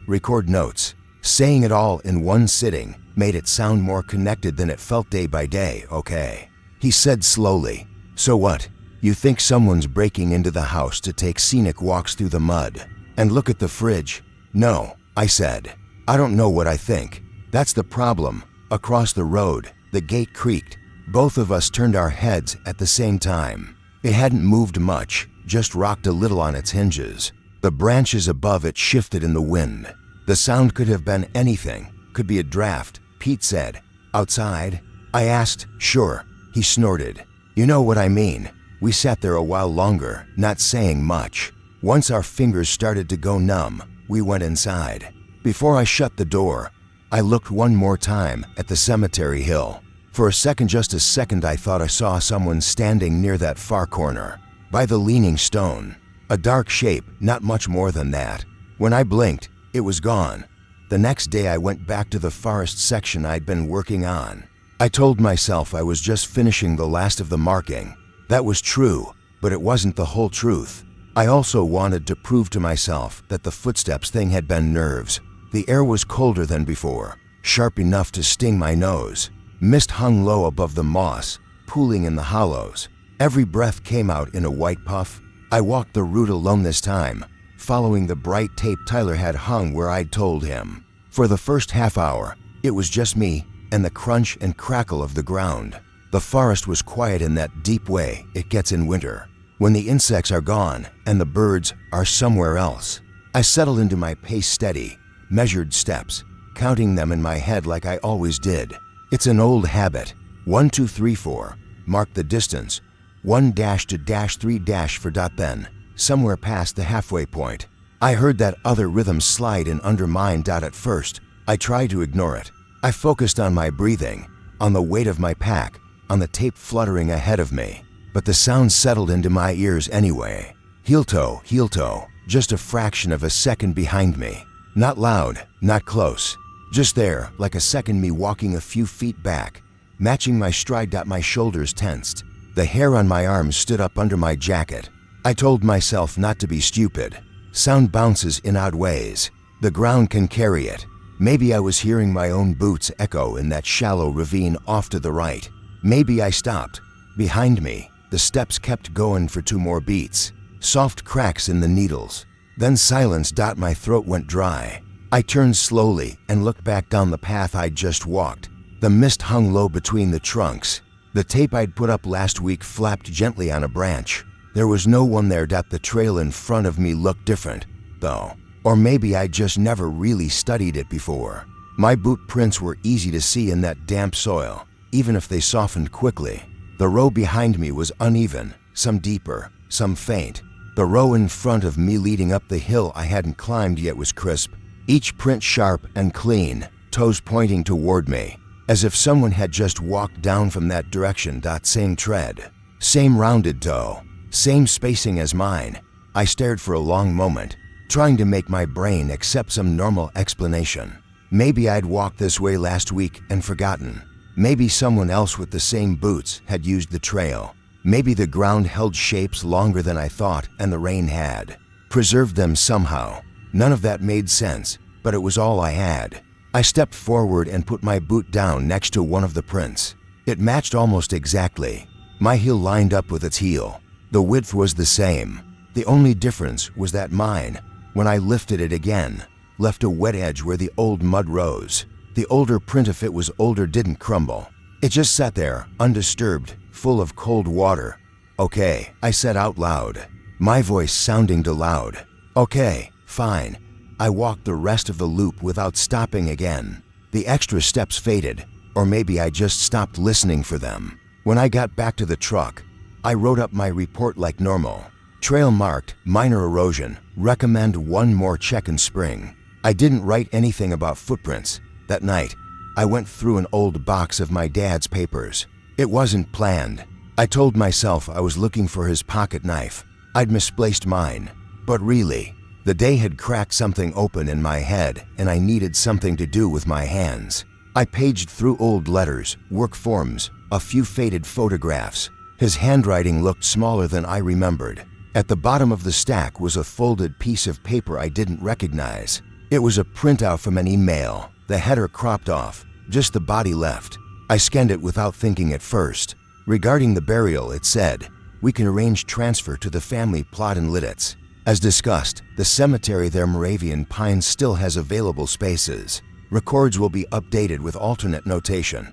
record notes. Saying it all in one sitting made it sound more connected than it felt day by day. "Okay," he said slowly. "So what? You think someone's breaking into the house to take scenic walks through the mud and look at the fridge?" "No," I said. "I don't know what I think. That's the problem." Across the road, the gate creaked. Both of us turned our heads at the same time. It hadn't moved much, just rocked a little on its hinges. The branches above it shifted in the wind. The sound could have been anything. Could be a draft, Pete said. "Outside?" I asked. "Sure," he snorted. "You know what I mean." We sat there a while longer, not saying much. Once our fingers started to go numb, we went inside. Before I shut the door, I looked one more time at the cemetery hill. For a second, just a second, I thought I saw someone standing near that far corner, by the leaning stone. A dark shape, not much more than that. When I blinked, it was gone. The next day I went back to the forest section I'd been working on. I told myself I was just finishing the last of the marking. That was true, but it wasn't the whole truth. I also wanted to prove to myself that the footsteps thing had been nerves. The air was colder than before, sharp enough to sting my nose. Mist hung low above the moss, pooling in the hollows. Every breath came out in a white puff. I walked the route alone this time, following the bright tape Tyler had hung where I'd told him. For the first half hour, it was just me and the crunch and crackle of the ground. The forest was quiet in that deep way it gets in winter, when the insects are gone and the birds are somewhere else. I settled into my pace, steady, measured steps, counting them in my head like I always did. It's an old habit. 1, 2, 3, 4. Mark the distance. 1 dash to dash 3 dash for dot, then somewhere past the halfway point. I heard that other rhythm slide in under mine dot at first. I tried to ignore it. I focused on my breathing, on the weight of my pack, on the tape fluttering ahead of me. But the sound settled into my ears anyway. Heel toe, just a fraction of a second behind me. Not loud, not close. Just there, like a second me walking a few feet back, matching my stride. My shoulders tensed. The hair on my arms stood up under my jacket. I told myself not to be stupid. Sound bounces in odd ways. The ground can carry it. Maybe I was hearing my own boots echo in that shallow ravine off to the right. Maybe I stopped. Behind me, the steps kept going for 2 more beats. Soft cracks in the needles. Then silence. My throat went dry. I turned slowly and looked back down the path I'd just walked. The mist hung low between the trunks. The tape I'd put up last week flapped gently on a branch. There was no one there. The trail in front of me looked different, though. Or maybe I'd just never really studied it before. My boot prints were easy to see in that damp soil, even if they softened quickly. The row behind me was uneven, some deeper, some faint. The row in front of me leading up the hill I hadn't climbed yet was crisp. Each print sharp and clean, toes pointing toward me, as if someone had just walked down from that direction. Same tread, same rounded toe, same spacing as mine. I stared for a long moment, trying to make my brain accept some normal explanation. Maybe I'd walked this way last week and forgotten. Maybe someone else with the same boots had used the trail. Maybe the ground held shapes longer than I thought, and the rain had preserved them somehow. None of that made sense, but it was all I had. I stepped forward and put my boot down next to one of the prints. It matched almost exactly. My heel lined up with its heel. The width was the same. The only difference was that mine, when I lifted it again, left a wet edge where the old mud rose. The older print, if it was older, didn't crumble. It just sat there, undisturbed, full of cold water. "Okay," I said out loud, my voice sounding too loud. "Okay, fine." I walked the rest of the loop without stopping again. The extra steps faded, or maybe I just stopped listening for them. When I got back to the truck, I wrote up my report like normal. Trail marked, minor erosion, recommend one more check in spring. I didn't write anything about footprints. That night, I went through an old box of my dad's papers. It wasn't planned. I told myself I was looking for his pocket knife. I'd misplaced mine. But really, the day had cracked something open in my head, and I needed something to do with my hands. I paged through old letters, work forms, a few faded photographs. His handwriting looked smaller than I remembered. At the bottom of the stack was a folded piece of paper I didn't recognize. It was a printout from an email, the header cropped off, just the body left. I scanned it without thinking at first. Regarding the burial, it said, "We can arrange transfer to the family plot in Lidditz. As discussed, the cemetery there, Moravian Pines, still has available spaces. Records will be updated with alternate notation."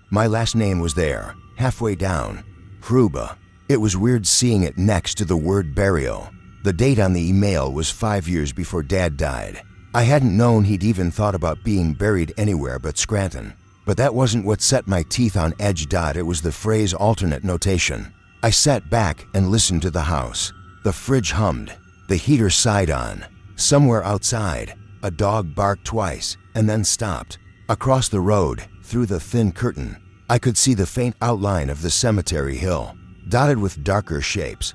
My last name was there, halfway down, Hruba. It was weird seeing it next to the word burial. The date on the email was 5 years before Dad died. I hadn't known he'd even thought about being buried anywhere but Scranton. But that wasn't what set my teeth on edge. It was the phrase alternate notation. I sat back and listened to the house. The fridge hummed. The heater sighed on. Somewhere outside, a dog barked twice and then stopped. Across the road, through the thin curtain, I could see the faint outline of the cemetery hill, dotted with darker shapes.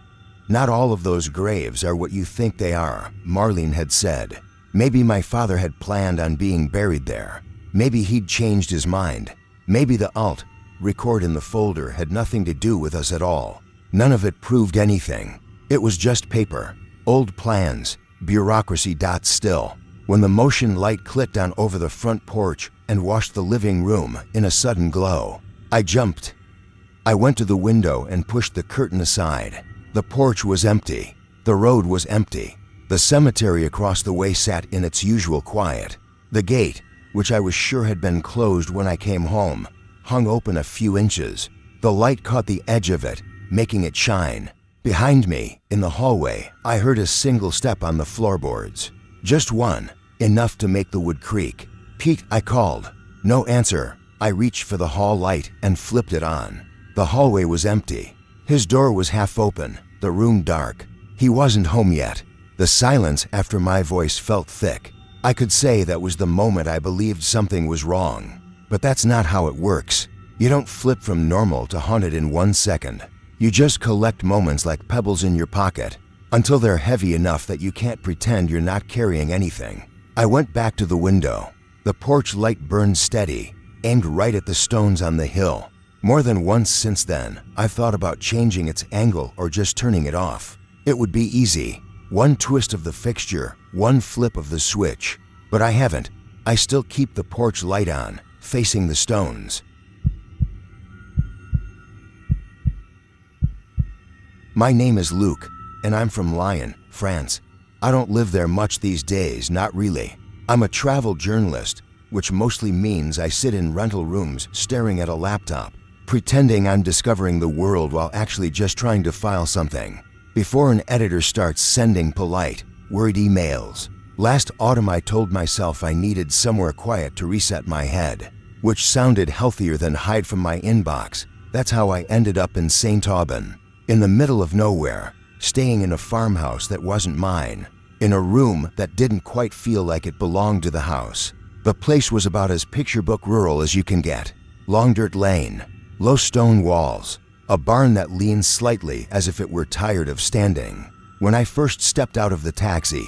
"Not all of those graves are what you think they are," Marlene had said. Maybe my father had planned on being buried there. Maybe he'd changed his mind. Maybe the alt record in the folder had nothing to do with us at all. None of it proved anything. It was just paper, old plans, bureaucracy. Still, when the motion light clicked on over the front porch and washed the living room in a sudden glow, I jumped. I went to the window and pushed the curtain aside. The porch was empty. The road was empty. The cemetery across the way sat in its usual quiet. The gate, which I was sure had been closed when I came home, hung open a few inches. The light caught the edge of it, making it shine. Behind me, in the hallway, I heard a single step on the floorboards. Just one, enough to make the wood creak. "Pete," I called. No answer. I reached for the hall light and flipped it on. The hallway was empty. His door was half open, the room dark. He wasn't home yet. The silence after my voice felt thick. I could say that was the moment I believed something was wrong. But that's not how it works. You don't flip from normal to haunted in 1 second. You just collect moments like pebbles in your pocket, until they're heavy enough that you can't pretend you're not carrying anything. I went back to the window. The porch light burned steady, aimed right at the stones on the hill. More than once since then, I've thought about changing its angle or just turning it off. It would be easy. One twist of the fixture, one flip of the switch. But I haven't. I still keep the porch light on, facing the stones. My name is Luke, and I'm from Lyon, France. I don't live there much these days, not really. I'm a travel journalist, which mostly means I sit in rental rooms staring at a laptop, pretending I'm discovering the world while actually just trying to file something. Before an editor starts sending polite, worried emails. Last autumn I told myself I needed somewhere quiet to reset my head, which sounded healthier than hide from my inbox. That's how I ended up in St. Aubin, in the middle of nowhere, staying in a farmhouse that wasn't mine, in a room that didn't quite feel like it belonged to the house. The place was about as picture book rural as you can get. Long dirt lane, low stone walls, a barn that leans slightly as if it were tired of standing. When I first stepped out of the taxi,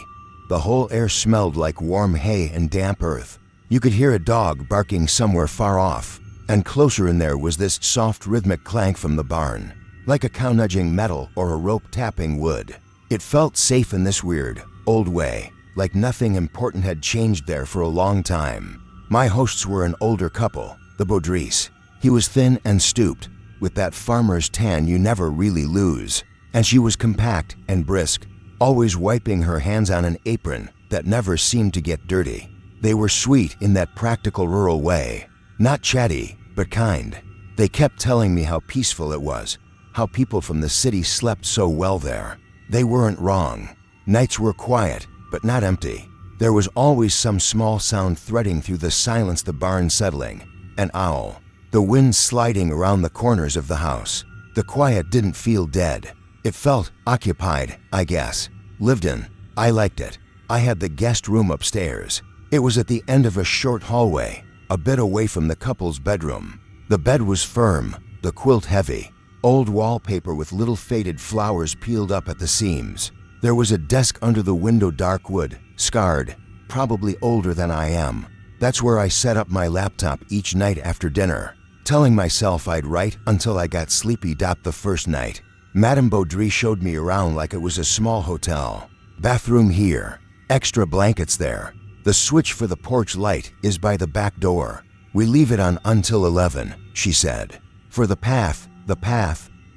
the whole air smelled like warm hay and damp earth. You could hear a dog barking somewhere far off, and closer in there was this soft rhythmic clank from the barn, like a cow nudging metal or a rope tapping wood. It felt safe in this weird, old way, like nothing important had changed there for a long time. My hosts were an older couple, the Baudris. He was thin and stooped, with that farmer's tan you never really lose, and she was compact and brisk, always wiping her hands on an apron that never seemed to get dirty. They were sweet in that practical rural way, not chatty, but kind. They kept telling me how peaceful it was, how people from the city slept so well there. They weren't wrong. Nights were quiet, but not empty. There was always some small sound threading through the silence, the barn settling, an owl, the wind sliding around the corners of the house. The quiet didn't feel dead. It felt occupied, I guess. Lived in. I liked it. I had the guest room upstairs. It was at the end of a short hallway, a bit away from the couple's bedroom. The bed was firm, the quilt heavy, old wallpaper with little faded flowers peeled up at the seams. There was a desk under the window, dark wood, scarred, probably older than I am. That's where I set up my laptop each night after dinner, telling myself I'd write until I got sleepy. The first night, Madame Baudry showed me around like it was a small hotel. Bathroom here, extra blankets there. The switch for the porch light is by the back door. We leave it on until 11, she said. For the path,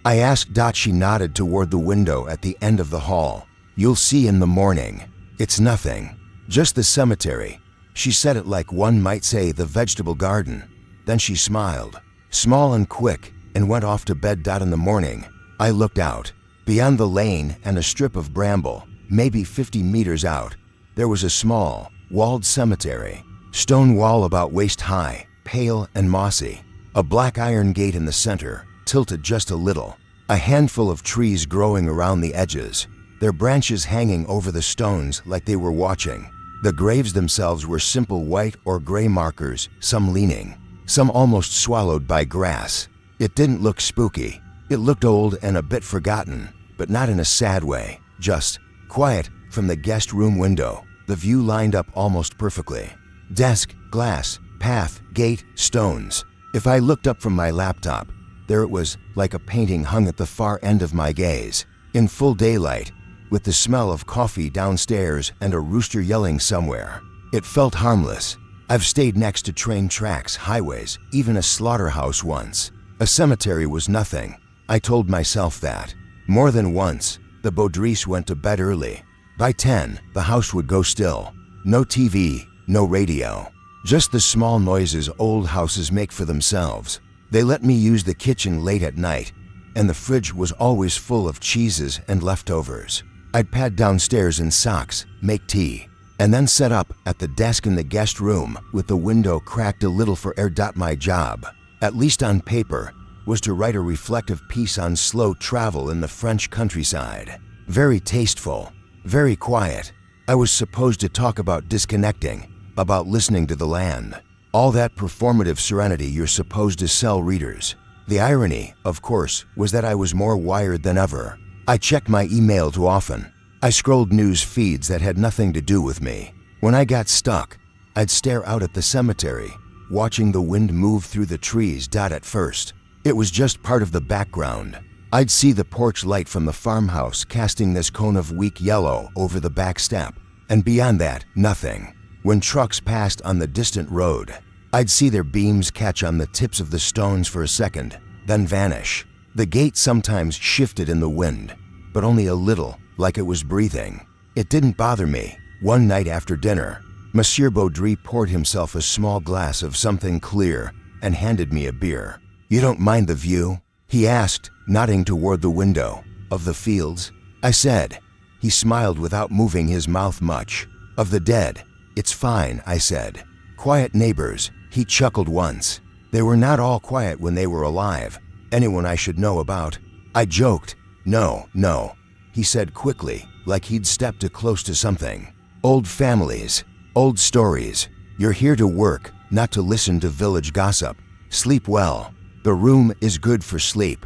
I asked. She nodded toward the window at the end of the hall. You'll see in the morning. It's nothing. Just the cemetery. She said it like one might say the vegetable garden. Then she smiled, small and quick, and went off to bed. In the morning, I looked out. Beyond the lane and a strip of bramble, maybe 50 meters out, there was a small, walled cemetery. Stone wall about waist high, pale and mossy. A black iron gate in the center, tilted just a little. A handful of trees growing around the edges, their branches hanging over the stones like they were watching. The graves themselves were simple white or gray markers, some leaning, some almost swallowed by grass. It didn't look spooky. It looked old and a bit forgotten, but not in a sad way, just quiet. From the guest room window, the view lined up almost perfectly. Desk, glass, path, gate, stones. If I looked up from my laptop, there it was, like a painting hung at the far end of my gaze, in full daylight, with the smell of coffee downstairs and a rooster yelling somewhere. It felt harmless. I've stayed next to train tracks, highways, even a slaughterhouse once. A cemetery was nothing. I told myself that. More than once, the Baudrys went to bed early. By 10, the house would go still. No TV, no radio. Just the small noises old houses make for themselves. They let me use the kitchen late at night, and the fridge was always full of cheeses and leftovers. I'd pad downstairs in socks, make tea, and then set up at the desk in the guest room with the window cracked a little for air. My job, at least on paper, was to write a reflective piece on slow travel in the French countryside. Very tasteful, very quiet. I was supposed to talk about disconnecting, about listening to the land. All that performative serenity you're supposed to sell readers. The irony, of course, was that I was more wired than ever. I checked my email too often. I scrolled news feeds that had nothing to do with me. When I got stuck, I'd stare out at the cemetery, watching the wind move through the trees. At first, it was just part of the background. I'd see the porch light from the farmhouse casting this cone of weak yellow over the back step, and beyond that, nothing. When trucks passed on the distant road, I'd see their beams catch on the tips of the stones for a second, then vanish. The gate sometimes shifted in the wind, but only a little, like it was breathing. It didn't bother me. One night after dinner, Monsieur Baudry poured himself a small glass of something clear and handed me a beer. "You don't mind the view?" he asked, nodding toward the window. "Of the fields?" I said. He smiled without moving his mouth much. "Of the dead?" "It's fine," I said. "Quiet neighbors." He chuckled once. "They were not all quiet when they were alive. Anyone I should know about?" I joked. No. He said quickly, like he'd stepped too close to something. "Old families, old stories. You're here to work, not to listen to village gossip. Sleep well. The room is good for sleep."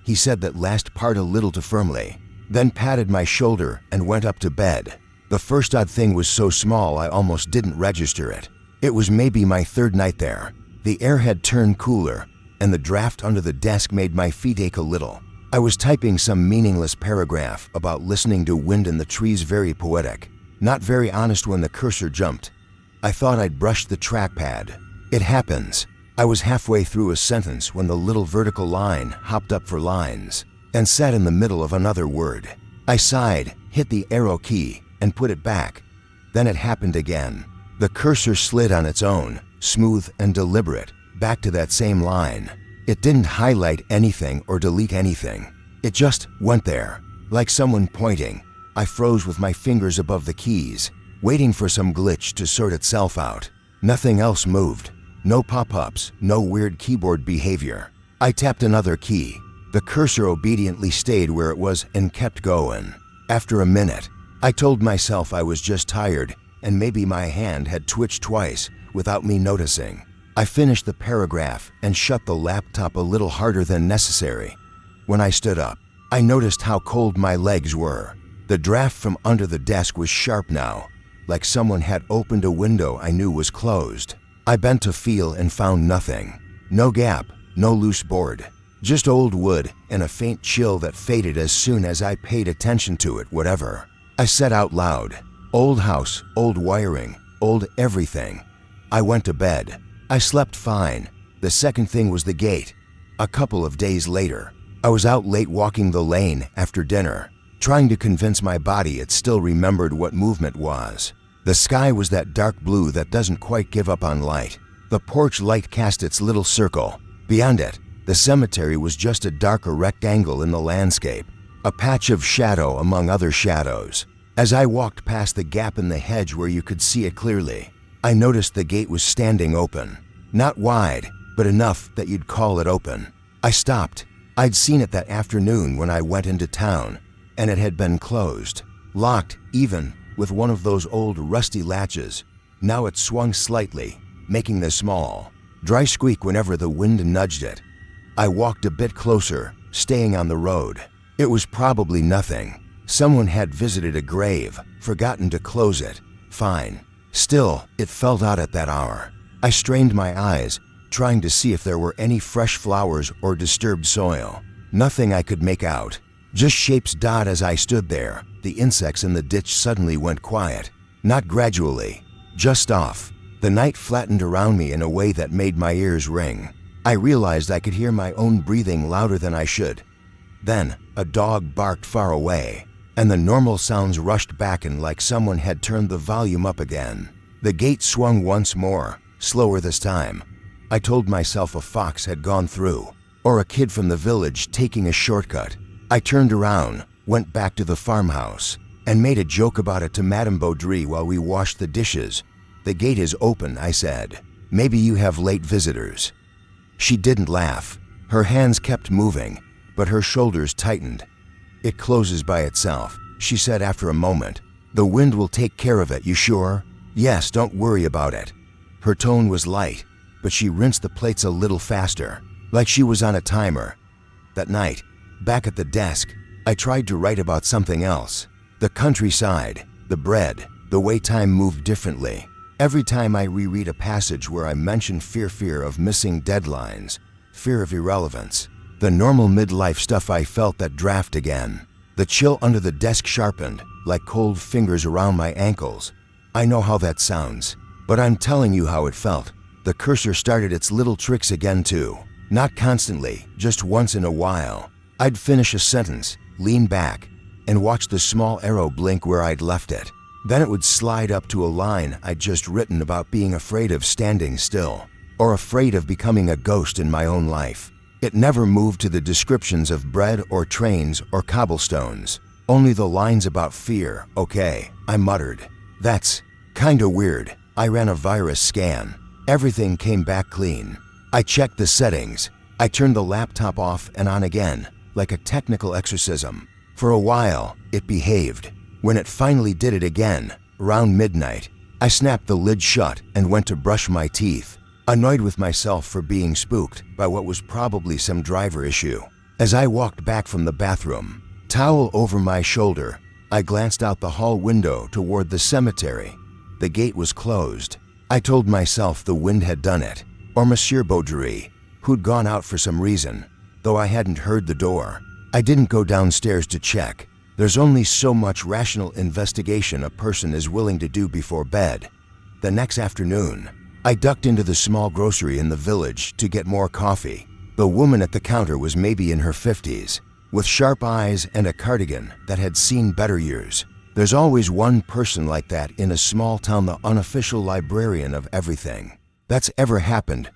He said that last part a little too firmly, then patted my shoulder and went up to bed. The first odd thing was so small I almost didn't register it. It was maybe my third night there. The air had turned cooler, and the draft under the desk made my feet ache a little. I was typing some meaningless paragraph about listening to wind in the trees, very poetic, not very honest. When the cursor jumped, I thought I'd brushed the trackpad. It happens. I was halfway through a sentence when the little vertical line hopped up for lines and sat in the middle of another word. I sighed, hit the arrow key, and put it back. Then it happened again. The cursor slid on its own, smooth and deliberate, back to that same line. It didn't highlight anything or delete anything. It just went there, like someone pointing. I froze with my fingers above the keys, waiting for some glitch to sort itself out. Nothing else moved. No pop-ups, no weird keyboard behavior. I tapped another key. The cursor obediently stayed where it was and kept going. After a minute, I told myself I was just tired and maybe my hand had twitched twice without me noticing. I finished the paragraph and shut the laptop a little harder than necessary. When I stood up, I noticed how cold my legs were. The draft from under the desk was sharp now, like someone had opened a window I knew was closed. I bent to feel and found nothing. No gap, no loose board. Just old wood and a faint chill that faded as soon as I paid attention to it, whatever. I said out loud, "Old house, old wiring, old everything." I went to bed. I slept fine. The second thing was the gate. A couple of days later, I was out late walking the lane after dinner, trying to convince my body it still remembered what movement was. The sky was that dark blue that doesn't quite give up on light. The porch light cast its little circle. Beyond it, the cemetery was just a darker rectangle in the landscape, a patch of shadow among other shadows. As I walked past the gap in the hedge where you could see it clearly, I noticed the gate was standing open. Not wide, but enough that you'd call it open. I stopped. I'd seen it that afternoon when I went into town, and it had been closed, locked even, with one of those old rusty latches. Now it swung slightly, making the small, dry squeak whenever the wind nudged it. I walked a bit closer, staying on the road. It was probably nothing. Someone had visited a grave, forgotten to close it. Fine. Still, it felt odd at that hour. I strained my eyes, trying to see if there were any fresh flowers or disturbed soil. Nothing I could make out. Just shapes dot as I stood there. The insects in the ditch suddenly went quiet. Not gradually, just off. The night flattened around me in a way that made my ears ring. I realized I could hear my own breathing louder than I should. Then, a dog barked far away, and the normal sounds rushed back in like someone had turned the volume up again. The gate swung once more, slower this time. I told myself a fox had gone through, or a kid from the village taking a shortcut. I turned around, went back to the farmhouse, and made a joke about it to Madame Baudry while we washed the dishes. "The gate is open," I said. "Maybe you have late visitors." She didn't laugh. Her hands kept moving, but her shoulders tightened. "It closes by itself," she said after a moment. "The wind will take care of it, you sure?" "Yes, don't worry about it." Her tone was light, but she rinsed the plates a little faster, like she was on a timer. That night, back at the desk, I tried to write about something else. The countryside, the bread, the way time moved differently. Every time I reread a passage where I mention fear of missing deadlines, fear of irrelevance, the normal midlife stuff, I felt that draft again. The chill under the desk sharpened, like cold fingers around my ankles. I know how that sounds, but I'm telling you how it felt. The cursor started its little tricks again too. Not constantly, just once in a while. I'd finish a sentence, lean back, and watch the small arrow blink where I'd left it. Then it would slide up to a line I'd just written about being afraid of standing still, or afraid of becoming a ghost in my own life. It never moved to the descriptions of bread or trains or cobblestones. Only the lines about fear. "Okay," I muttered. "That's kinda weird." I ran a virus scan. Everything came back clean. I checked the settings. I turned the laptop off and on again, like a technical exorcism. For a while, it behaved. When it finally did it again, around midnight, I snapped the lid shut and went to brush my teeth, annoyed with myself for being spooked by what was probably some driver issue. As I walked back from the bathroom, towel over my shoulder, I glanced out the hall window toward the cemetery. The gate was closed. I told myself the wind had done it, or Monsieur Baudry, who'd gone out for some reason, though I hadn't heard the door. I didn't go downstairs to check. There's only so much rational investigation a person is willing to do before bed. The next afternoon, I ducked into the small grocery in the village to get more coffee. The woman at the counter was maybe in her 50s. with sharp eyes and a cardigan that had seen better years. There's always one person like that in a small town, the unofficial librarian of everything that's ever happened.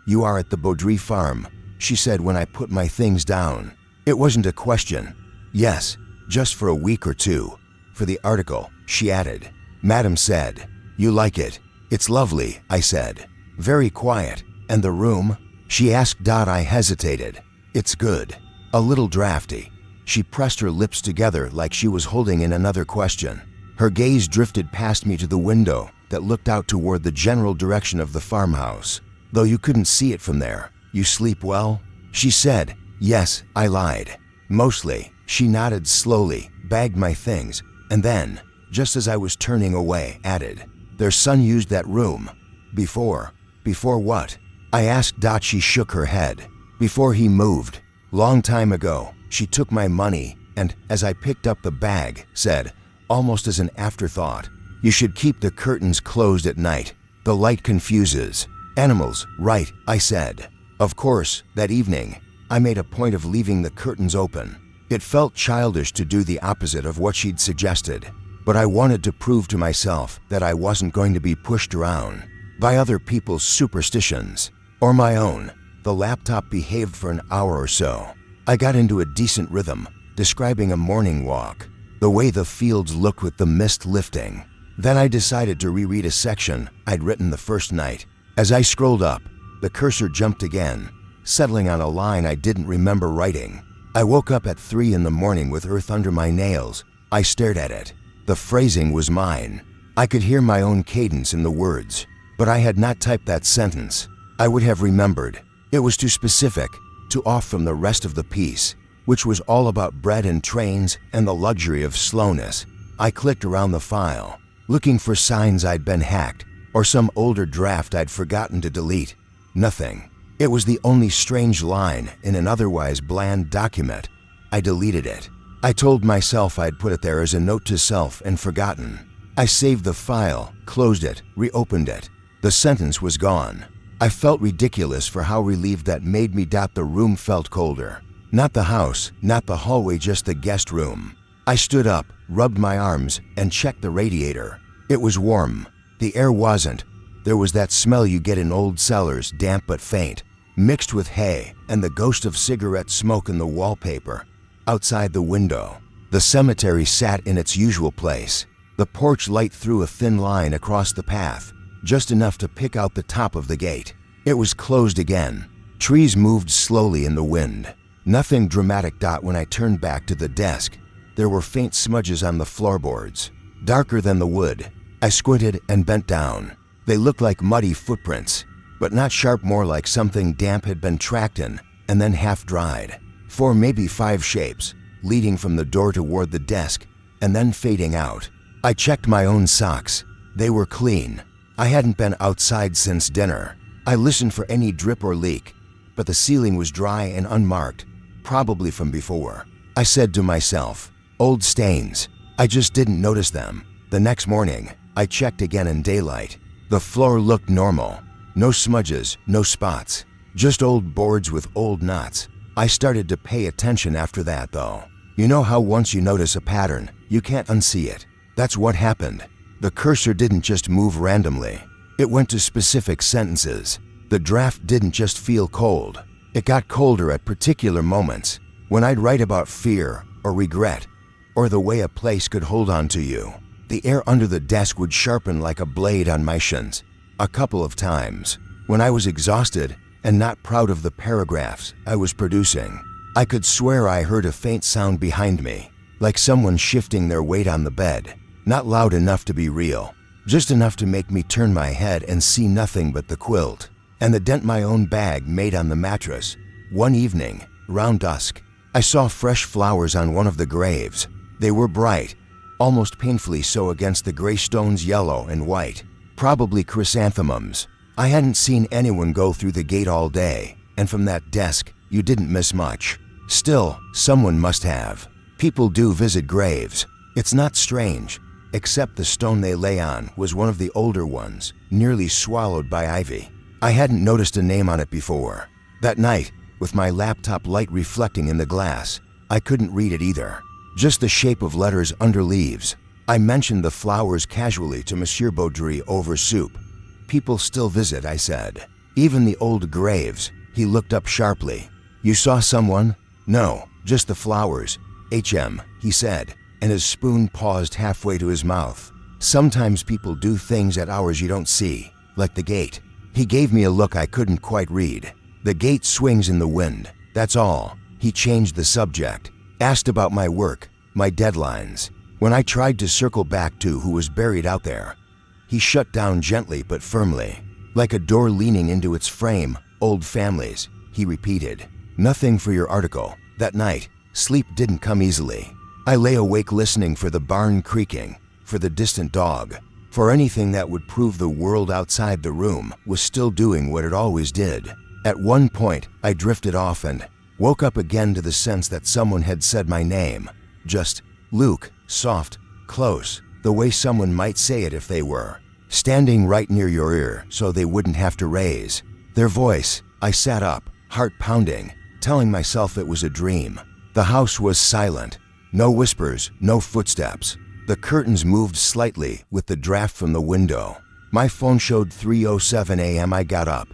You are at the Baudry farm, she said when I put my things down. It wasn't a question. Yes, just for a week or two. For the article, she added. Madam said, you like it? It's lovely, I said. Very quiet. And the room? She asked. I hesitated. It's good. A little drafty. She pressed her lips together like she was holding in another question. Her gaze drifted past me to the window that looked out toward the general direction of the farmhouse. Though you couldn't see it from there. You sleep well? She said. Yes, I lied. Mostly. She nodded slowly, bagged my things, and then, just as I was turning away, added, their son used that room. Before. Before what? I asked. She shook her head. Before he moved. Long time ago. She took my money and, as I picked up the bag, said, almost as an afterthought, you should keep the curtains closed at night. The light confuses. Animals, right, I said. Of course, that evening, I made a point of leaving the curtains open. It felt childish to do the opposite of what she'd suggested, but I wanted to prove to myself that I wasn't going to be pushed around by other people's superstitions or my own. The laptop behaved for an hour or so. I got into a decent rhythm, describing a morning walk, the way the fields looked with the mist lifting. Then I decided to reread a section I'd written the first night. As I scrolled up, the cursor jumped again, settling on a line I didn't remember writing. I woke up at 3 in the morning with earth under my nails. I stared at it. The phrasing was mine. I could hear my own cadence in the words, but I had not typed that sentence. I would have remembered. It was too specific, too off from the rest of the piece, which was all about bread and trains and the luxury of slowness. I clicked around the file, looking for signs I'd been hacked or some older draft I'd forgotten to delete. Nothing. It was the only strange line in an otherwise bland document. I deleted it. I told myself I'd put it there as a note to self and forgotten. I saved the file, closed it, reopened it. The sentence was gone. I felt ridiculous for how relieved that made me. The room felt colder. Not the house, not the hallway, just the guest room. I stood up, rubbed my arms, and checked the radiator. It was warm. The air wasn't. There was that smell you get in old cellars, damp but faint, mixed with hay and the ghost of cigarette smoke in the wallpaper. Outside the window, the cemetery sat in its usual place. The porch light threw a thin line across the path, just enough to pick out the top of the gate. It was closed again. Trees moved slowly in the wind. Nothing dramatic. When I turned back to the desk, there were faint smudges on the floorboards, darker than the wood. I squinted and bent down. They looked like muddy footprints, but not sharp, more like something damp had been tracked in and then half dried. 4, maybe 5 shapes, leading from the door toward the desk and then fading out. I checked my own socks. They were clean. I hadn't been outside since dinner. I listened for any drip or leak, but the ceiling was dry and unmarked, probably from before. I said to myself, old stains. I just didn't notice them. The next morning, I checked again in daylight. The floor looked normal. No smudges, no spots, just old boards with old knots. I started to pay attention after that, though. You know how once you notice a pattern, you can't unsee it? That's what happened. The cursor didn't just move randomly. It went to specific sentences. The draft didn't just feel cold. It got colder at particular moments, when I'd write about fear or regret, or the way a place could hold on to you. The air under the desk would sharpen like a blade on my shins. A couple of times, when I was exhausted and not proud of the paragraphs I was producing, I could swear I heard a faint sound behind me, like someone shifting their weight on the bed. Not loud enough to be real, just enough to make me turn my head and see nothing but the quilt and the dent my own bag made on the mattress. One evening, around dusk, I saw fresh flowers on one of the graves. They were bright, almost painfully so against the gray stones, yellow and white, probably chrysanthemums. I hadn't seen anyone go through the gate all day, and from that desk, you didn't miss much. Still, someone must have. People do visit graves. It's not strange, except the stone they lay on was one of the older ones, nearly swallowed by ivy. I hadn't noticed a name on it before. That night, with my laptop light reflecting in the glass, I couldn't read it either. Just the shape of letters under leaves. I mentioned the flowers casually to Monsieur Baudry over soup. People still visit, I said. Even the old graves. He looked up sharply. You saw someone? No, just the flowers. He said, and his spoon paused halfway to his mouth. Sometimes people do things at hours you don't see, like the gate. He gave me a look I couldn't quite read. The gate swings in the wind, that's all. He changed the subject, asked about my work, my deadlines. When I tried to circle back to who was buried out there, he shut down gently but firmly. Like a door leaning into its frame, old families, he repeated. Nothing for your article. That night, sleep didn't come easily. I lay awake listening for the barn creaking, for the distant dog, for anything that would prove the world outside the room was still doing what it always did. At one point, I drifted off and woke up again to the sense that someone had said my name. Just Luke, soft, close, the way someone might say it if they were standing right near your ear so they wouldn't have to raise their voice. I sat up, heart pounding, telling myself it was a dream. The house was silent. No whispers, no footsteps. The curtains moved slightly with the draft from the window. My phone showed 3:07 a.m. I got up,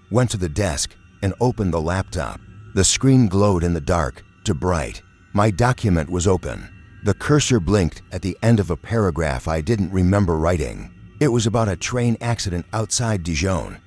went to the desk, and opened the laptop. The screen glowed in the dark to bright. My document was open. The cursor blinked at the end of a paragraph I didn't remember writing. It was about a train accident outside Dijon.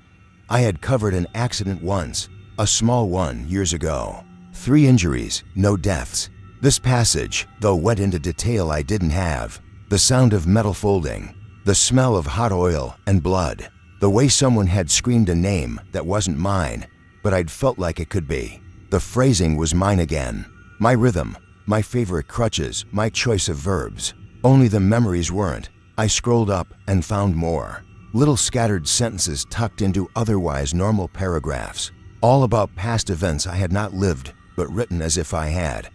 I had covered an accident once, a small one years ago. 3 injuries, no deaths. This passage, though, went into detail I didn't have. The sound of metal folding, the smell of hot oil and blood, the way someone had screamed a name that wasn't mine, but I'd felt like it could be. The phrasing was mine again. My rhythm, my favorite crutches, my choice of verbs. Only the memories weren't. I scrolled up and found more. Little scattered sentences tucked into otherwise normal paragraphs, all about past events I had not lived, but written as if I had.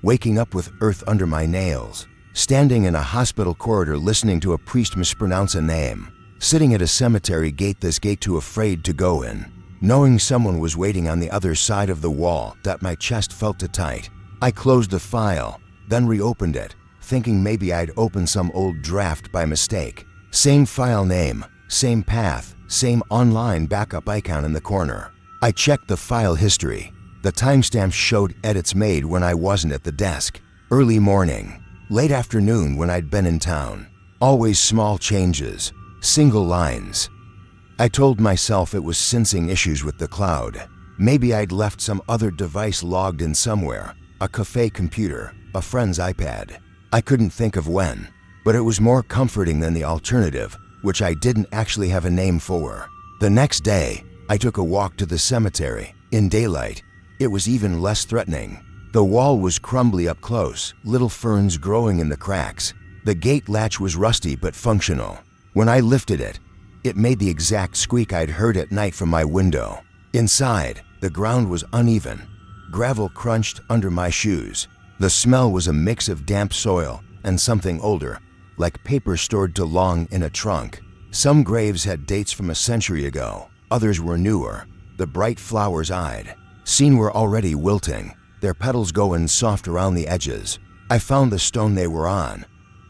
Waking up with earth under my nails, standing in a hospital corridor listening to a priest mispronounce a name, sitting at a cemetery gate this gate too afraid to go in, knowing someone was waiting on the other side of the wall that my chest felt too tight. I closed the file, then reopened it, thinking maybe I'd opened some old draft by mistake. Same file name, same path, same online backup icon in the corner. I checked the file history. The timestamps showed edits made when I wasn't at the desk. Early morning, late afternoon when I'd been in town. Always small changes, single lines. I told myself it was sensing issues with the cloud. Maybe I'd left some other device logged in somewhere, a cafe computer, a friend's iPad. I couldn't think of when, but it was more comforting than the alternative, which I didn't actually have a name for. The next day, I took a walk to the cemetery, in daylight. It was even less threatening. The wall was crumbly up close, little ferns growing in the cracks. The gate latch was rusty but functional. When I lifted it, it made the exact squeak I'd heard at night from my window. Inside, the ground was uneven. Gravel crunched under my shoes. The smell was a mix of damp soil and something older, like paper stored too long in a trunk. Some graves had dates from a century ago. Others were newer. The bright flowers eyed. Seen were already wilting, their petals going soft around the edges. I found the stone they were on.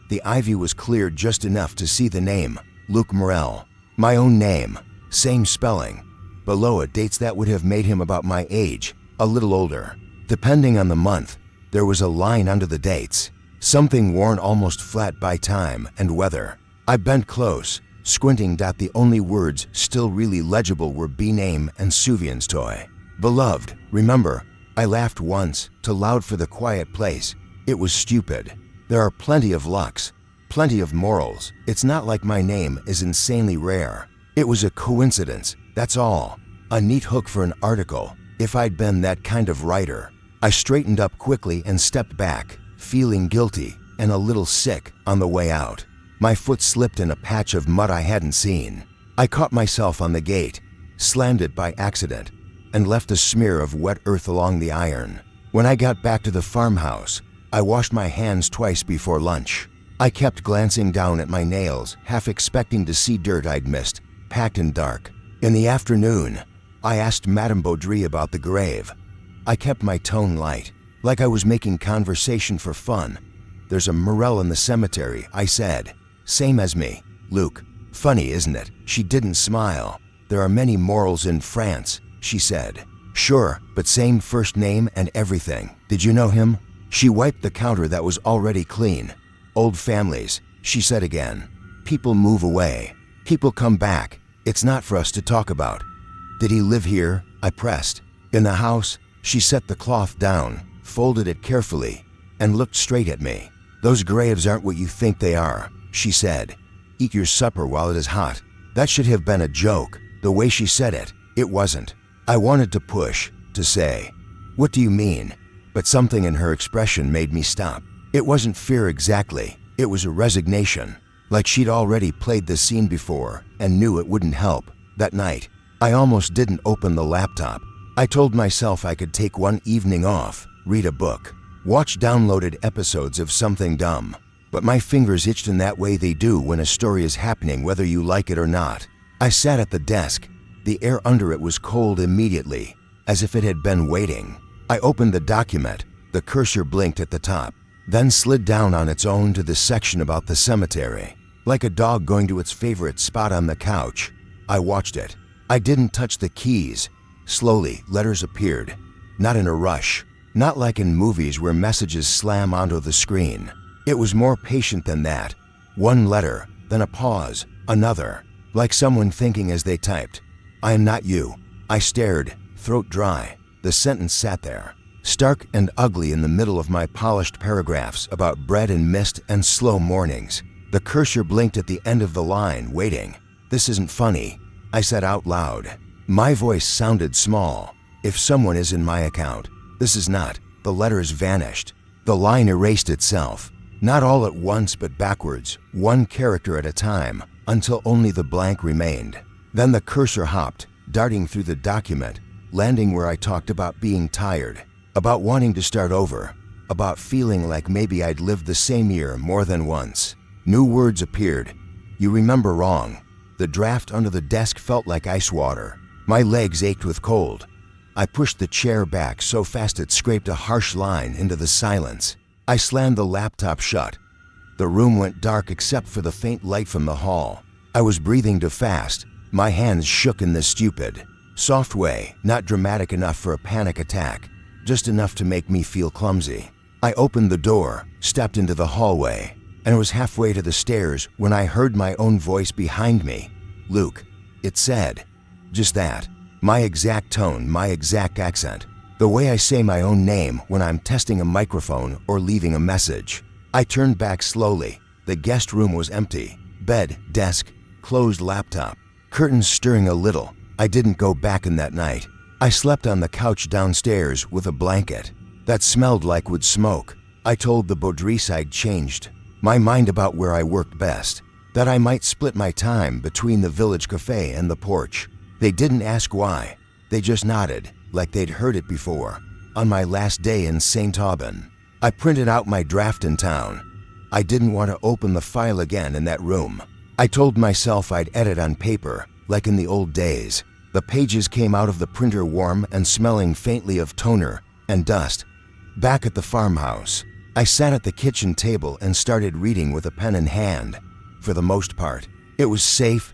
The ivy was cleared just enough to see the name, Luc Morel. My own name, same spelling. Below it, dates that would have made him about my age, a little older. Depending on the month, there was a line under the dates, something worn almost flat by time and weather. I bent close, squinting. The only words still really legible were B-name and Souvien's toy. Beloved, remember, I laughed once, too loud for the quiet place. It was stupid. There are plenty of lucks, plenty of morals. It's not like my name is insanely rare. It was a coincidence, that's all. A neat hook for an article, if I'd been that kind of writer. I straightened up quickly and stepped back, feeling guilty and a little sick on the way out. My foot slipped in a patch of mud I hadn't seen. I caught myself on the gate, slammed it by accident, and left a smear of wet earth along the iron. When I got back to the farmhouse, I washed my hands twice before lunch. I kept glancing down at my nails, half expecting to see dirt I'd missed, packed in dark. In the afternoon, I asked Madame Baudry about the grave. I kept my tone light. like I was making conversation for fun. "There's a Morel in the cemetery," I said. "Same as me, Luke. Funny, isn't it?" She didn't smile. "There are many Morels in France," she said. "Sure, but same first name and everything. Did you know him?" She wiped the counter that was already clean. "Old families," she said again. "People move away. People come back. It's not for us to talk about." "Did he live here?" I pressed. "In the house?" She set the cloth down, folded it carefully, and looked straight at me. "Those graves aren't what you think they are," she said. "Eat your supper while it is hot." That should have been a joke. The way she said it, it wasn't. I wanted to push, to say, "What do you mean?" But something in her expression made me stop. It wasn't fear exactly. It was a resignation, like she'd already played the scene before and knew it wouldn't help. That night, I almost didn't open the laptop. I told myself I could take one evening off, read a book, watch downloaded episodes of something dumb. But my fingers itched in that way they do when a story is happening whether you like it or not. I sat at the desk. The air under it was cold immediately, as if it had been waiting. I opened the document. The cursor blinked at the top, then slid down on its own to the section about the cemetery. Like a dog going to its favorite spot on the couch, I watched it. I didn't touch the keys. Slowly, letters appeared. Not in a rush. Not like in movies where messages slam onto the screen. It was more patient than that. One letter, then a pause, another, like someone thinking as they typed. "I am not you." I stared, throat dry. The sentence sat there, stark and ugly in the middle of my polished paragraphs about bread and mist and slow mornings. The cursor blinked at the end of the line, waiting. "This isn't funny," I said out loud. My voice sounded small. "If someone is in my account, this is not." The letters vanished. The line erased itself. Not all at once, but backwards, one character at a time, until only the blank remained. Then the cursor hopped, darting through the document, landing where I talked about being tired, about wanting to start over, about feeling like maybe I'd lived the same year more than once. New words appeared. "You remember wrong." The draft under the desk felt like ice water. My legs ached with cold. I pushed the chair back so fast it scraped a harsh line into the silence. I slammed the laptop shut. The room went dark except for the faint light from the hall. I was breathing too fast. My hands shook in the stupid, soft way, not dramatic enough for a panic attack, just enough to make me feel clumsy. I opened the door, stepped into the hallway, and was halfway to the stairs when I heard my own voice behind me. "Luke," it said. Just that. My exact tone, my exact accent. The way I say my own name when I'm testing a microphone or leaving a message. I turned back slowly. The guest room was empty. Bed, desk, closed laptop, curtains stirring a little. I didn't go back in that night. I slept on the couch downstairs with a blanket that smelled like wood smoke. I told the Baudrice I'd changed my mind about where I worked best, that I might split my time between the village cafe and the porch. They didn't ask why. They just nodded, like they'd heard it before. On my last day in St. Aubin, I printed out my draft in town. I didn't want to open the file again in that room. I told myself I'd edit on paper, like in the old days. The pages came out of the printer warm and smelling faintly of toner and dust. Back at the farmhouse, I sat at the kitchen table and started reading with a pen in hand. For the most part, it was safe,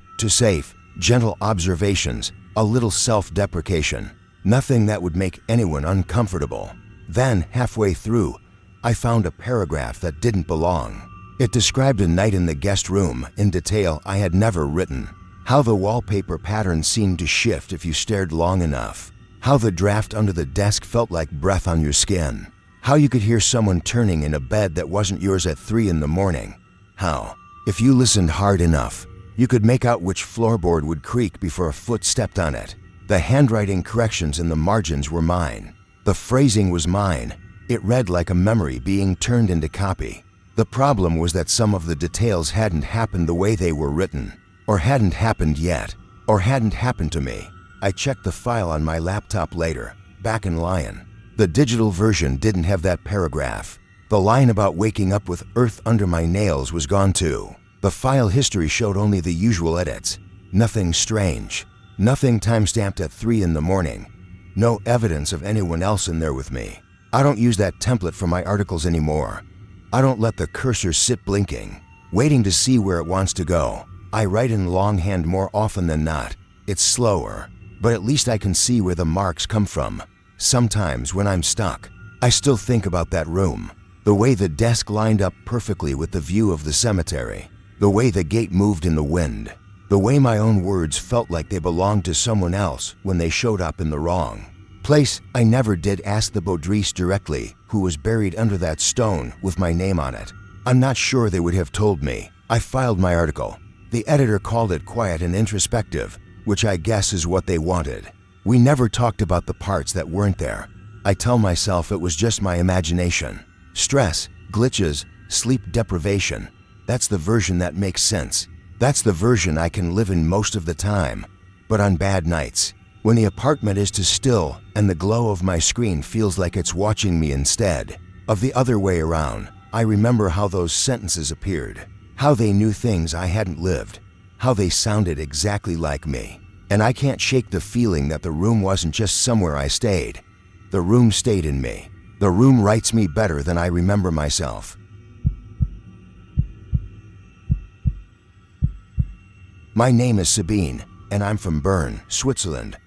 gentle observations, a little self-deprecation. Nothing that would make anyone uncomfortable. Then, halfway through, I found a paragraph that didn't belong. It described a night in the guest room in detail I had never written. How the wallpaper pattern seemed to shift if you stared long enough. How the draft under the desk felt like breath on your skin. How you could hear someone turning in a bed that wasn't yours at 3 in the morning. How, if you listened hard enough, you could make out which floorboard would creak before a foot stepped on it. The handwriting corrections in the margins were mine. The phrasing was mine. It read like a memory being turned into copy. The problem was that some of the details hadn't happened the way they were written, or hadn't happened yet, or hadn't happened to me. I checked the file on my laptop later, back in Lion. The digital version didn't have that paragraph. The line about waking up with earth under my nails was gone too. The file history showed only the usual edits. Nothing strange. Nothing timestamped at 3 in the morning. No evidence of anyone else in there with me. I don't use that template for my articles anymore. I don't let the cursor sit blinking, waiting to see where it wants to go. I write in longhand more often than not. It's slower, but at least I can see where the marks come from. Sometimes when I'm stuck, I still think about that room. The way the desk lined up perfectly with the view of the cemetery. The way the gate moved in the wind. The way my own words felt like they belonged to someone else when they showed up in the wrong place. I never did ask the Baudris directly who was buried under that stone with my name on it. I'm not sure they would have told me. I filed my article. The editor called it quiet and introspective, which I guess is what they wanted. We never talked about the parts that weren't there. I tell myself it was just my imagination. Stress, glitches, sleep deprivation. That's the version that makes sense. That's the version I can live in most of the time. But on bad nights, when the apartment is too still and the glow of my screen feels like it's watching me instead of the other way around, I remember how those sentences appeared, how they knew things I hadn't lived, how they sounded exactly like me. And I can't shake the feeling that the room wasn't just somewhere I stayed. The room stayed in me. The room writes me better than I remember myself. My name is Sabine, and I'm from Bern, Switzerland.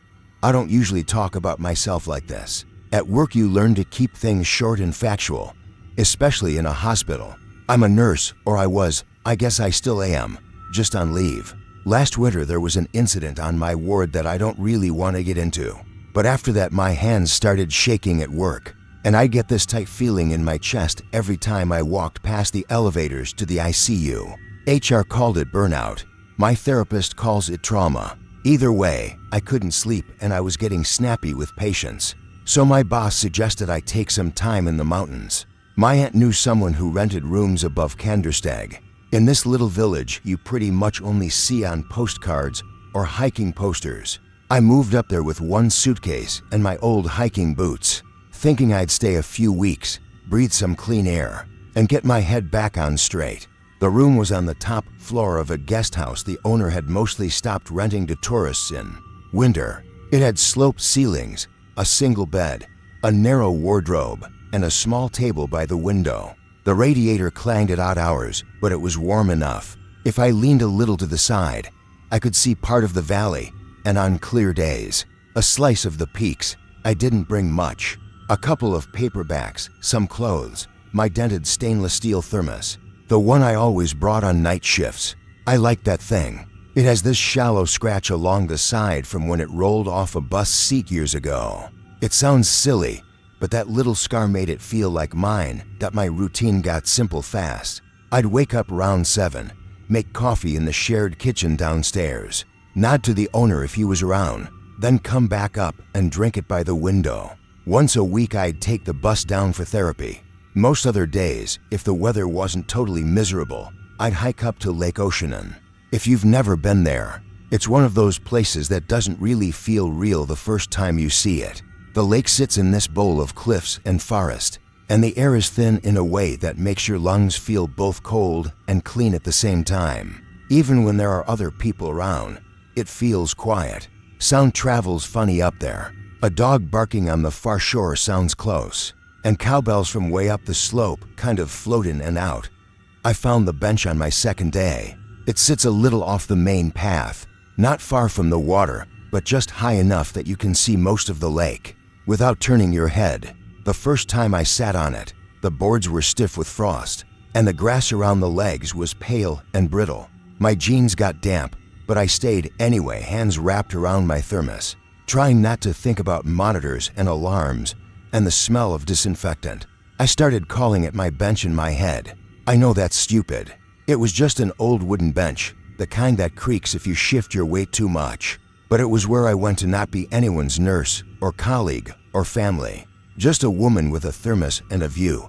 I don't usually talk about myself like this. At work you learn to keep things short and factual, especially in a hospital. I'm a nurse, or I guess I still am, just on leave. Last winter there was an incident on my ward that I don't really want to get into. But after that my hands started shaking at work, and I get this tight feeling in my chest every time I walked past the elevators to the ICU. HR called it burnout. My therapist calls it trauma. Either way, I couldn't sleep and I was getting snappy with patients. So my boss suggested I take some time in the mountains. My aunt knew someone who rented rooms above Kandersteg. In this little village, you pretty much only see on postcards or hiking posters. I moved up there with one suitcase and my old hiking boots, thinking I'd stay a few weeks, breathe some clean air, and get my head back on straight. The room was on the top floor of a guest house the owner had mostly stopped renting to tourists in winter. It had sloped ceilings, a single bed, a narrow wardrobe, and a small table by the window. The radiator clanged at odd hours, but it was warm enough. If I leaned a little to the side, I could see part of the valley, and on clear days, a slice of the peaks. I didn't bring much. A couple of paperbacks, some clothes, my dented stainless steel thermos, the one I always brought on night shifts. I like that thing. It has this shallow scratch along the side from when it rolled off a bus seat years ago. It sounds silly, but that little scar made it feel like mine, that my routine got simple fast. I'd wake up around 7, make coffee in the shared kitchen downstairs, nod to the owner if he was around, then come back up and drink it by the window. Once a week I'd take the bus down for therapy. Most other days, if the weather wasn't totally miserable, I'd hike up to Lake Oceanen. If you've never been there, it's one of those places that doesn't really feel real the first time you see it. The lake sits in this bowl of cliffs and forest, and the air is thin in a way that makes your lungs feel both cold and clean at the same time. Even when there are other people around, it feels quiet. Sound travels funny up there. A dog barking on the far shore sounds close, and cowbells from way up the slope kind of float in and out. I found the bench on my second day. It sits a little off the main path, not far from the water, but just high enough that you can see most of the lake without turning your head. The first time I sat on it, the boards were stiff with frost, and the grass around the legs was pale and brittle. My jeans got damp, but I stayed anyway, hands wrapped around my thermos, trying not to think about monitors and alarms and the smell of disinfectant. I started calling it my bench in my head. I know that's stupid. It was just an old wooden bench, the kind that creaks if you shift your weight too much. But it was where I went to not be anyone's nurse or colleague or family, just a woman with a thermos and a view.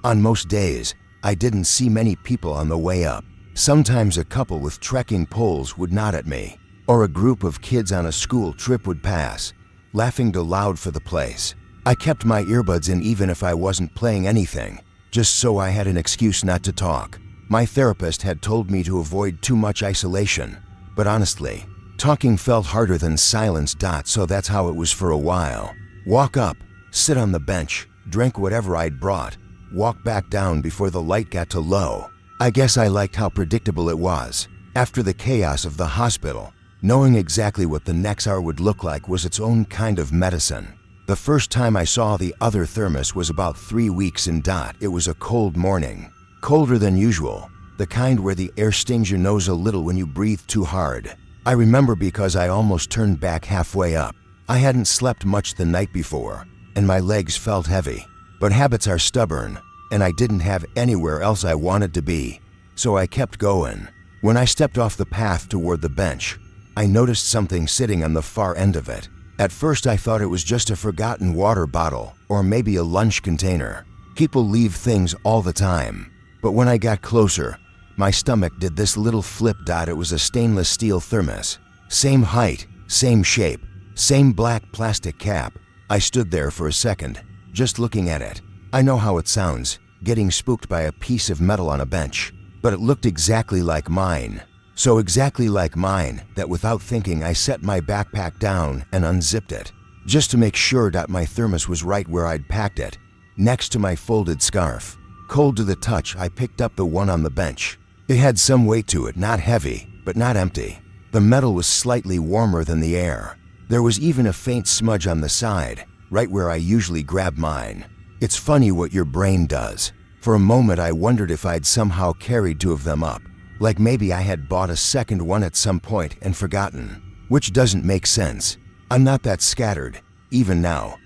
On most days, I didn't see many people on the way up. Sometimes a couple with trekking poles would nod at me, or a group of kids on a school trip would pass, laughing too loud for the place. I kept my earbuds in even if I wasn't playing anything, just so I had an excuse not to talk. My therapist had told me to avoid too much isolation, but honestly, talking felt harder than silence. So that's how it was for a while. Walk up, sit on the bench, drank whatever I'd brought, walked back down before the light got too low. I guess I liked how predictable it was. After the chaos of the hospital, knowing exactly what the next hour would look like was its own kind of medicine. The first time I saw the other thermos was about 3 weeks in. It was a cold morning. Colder than usual, the kind where the air stings your nose a little when you breathe too hard. I remember because I almost turned back halfway up. I hadn't slept much the night before, and my legs felt heavy. But habits are stubborn, and I didn't have anywhere else I wanted to be, so I kept going. When I stepped off the path toward the bench, I noticed something sitting on the far end of it. At first I thought it was just a forgotten water bottle or maybe a lunch container. People leave things all the time. But when I got closer, my stomach did this little flip. It was a stainless steel thermos. Same height, same shape, same black plastic cap. I stood there for a second, just looking at it. I know how it sounds, getting spooked by a piece of metal on a bench. But it looked exactly like mine. So exactly like mine that without thinking I set my backpack down and unzipped it, just to make sure that my thermos was right where I'd packed it, next to my folded scarf. Cold to the touch, I picked up the one on the bench. It had some weight to it, not heavy, but not empty. The metal was slightly warmer than the air. There was even a faint smudge on the side, right where I usually grab mine. It's funny what your brain does. For a moment I wondered if I'd somehow carried 2 of them up, like maybe I had bought a second one at some point and forgotten, which doesn't make sense. I'm not that scattered, even now.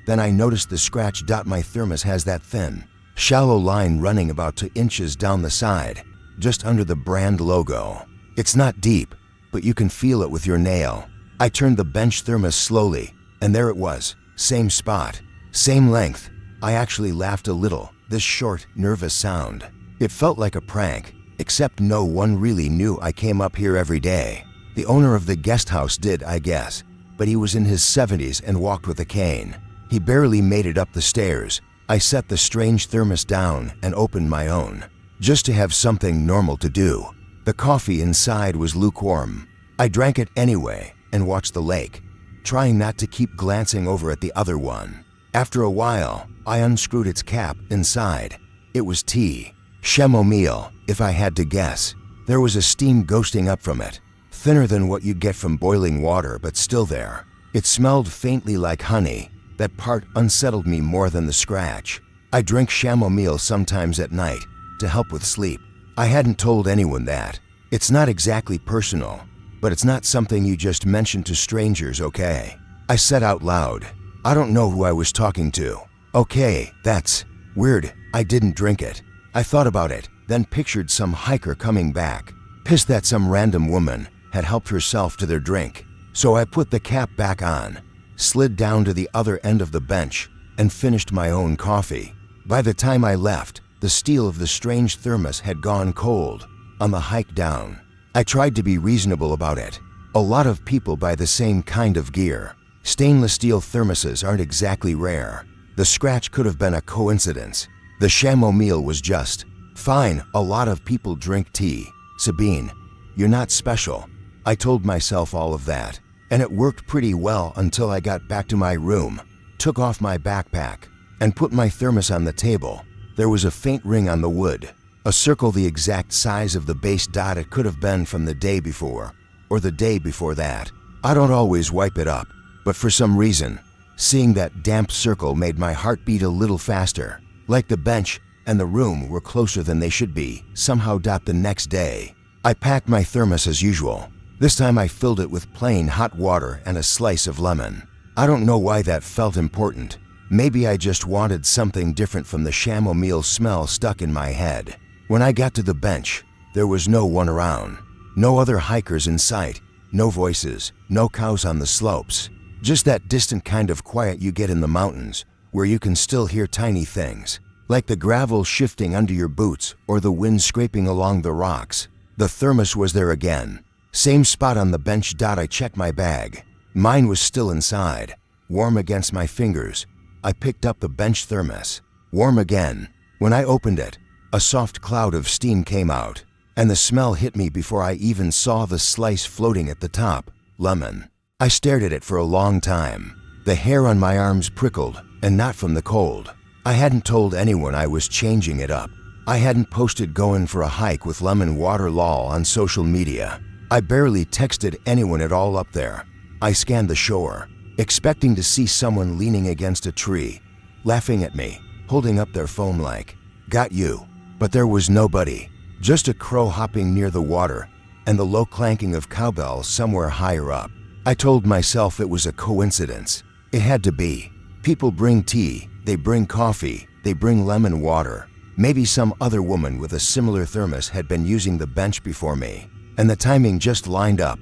Then I noticed the scratch. My thermos has that thin, shallow line running about 2 inches down the side, just under the brand logo. It's not deep, but you can feel it with your nail. I turned the bench thermos slowly, and there it was, same spot, same length. I actually laughed a little. This short, nervous sound. It felt like a prank, except no one really knew I came up here every day. The owner of the guest house did, I guess, but he was in his 70s and walked with a cane. He barely made it up the stairs. I set the strange thermos down and opened my own, just to have something normal to do. The coffee inside was lukewarm. I drank it anyway and watched the lake, trying not to keep glancing over at the other one. After a while, I unscrewed its cap inside. It was tea. Chamomile, if I had to guess. There was a steam ghosting up from it, thinner than what you'd get from boiling water, but still there. It smelled faintly like honey. That part unsettled me more than the scratch. I drink chamomile sometimes at night to help with sleep. I hadn't told anyone that. It's not exactly personal, but it's not something you just mention to strangers, okay? I said out loud. I don't know who I was talking to. Okay, that's weird. I didn't drink it. I thought about it, then pictured some hiker coming back, pissed that some random woman had helped herself to their drink. So I put the cap back on, slid down to the other end of the bench, and finished my own coffee. By the time I left, the steel of the strange thermos had gone cold. On the hike down, I tried to be reasonable about it. A lot of people buy the same kind of gear. Stainless steel thermoses aren't exactly rare. The scratch could have been a coincidence. The chamomile was just fine. A lot of people drink tea. Sabine, you're not special. I told myself all of that, and it worked pretty well until I got back to my room, took off my backpack, and put my thermos on the table. There was a faint ring on the wood, a circle the exact size of the base. It could have been from the day before, or the day before that. I don't always wipe it up, but for some reason, seeing that damp circle made my heart beat a little faster, like the bench and the room were closer than they should be, somehow. The next day, I packed my thermos as usual. This time I filled it with plain hot water and a slice of lemon. I don't know why that felt important. Maybe I just wanted something different from the chamomile smell stuck in my head. When I got to the bench, there was no one around. No other hikers in sight. No voices, no cows on the slopes. Just that distant kind of quiet you get in the mountains, where you can still hear tiny things, like the gravel shifting under your boots or the wind scraping along the rocks. The thermos was there again. Same spot on the bench. I checked my bag. Mine was still inside, warm against my fingers. I picked up the bench thermos. Warm again. When I opened it, a soft cloud of steam came out, and the smell hit me before I even saw the slice floating at the top. Lemon. I stared at it for a long time. The hair on my arms prickled, and not from the cold. I hadn't told anyone I was changing it up. I hadn't posted going for a hike with lemon water lol on social media. I barely texted anyone at all up there. I scanned the shore, expecting to see someone leaning against a tree, laughing at me, holding up their phone like, "Got you." But there was nobody, just a crow hopping near the water and the low clanking of cowbells somewhere higher up. I told myself it was a coincidence. It had to be. People bring tea, they bring coffee, they bring lemon water. Maybe some other woman with a similar thermos had been using the bench before me, and the timing just lined up.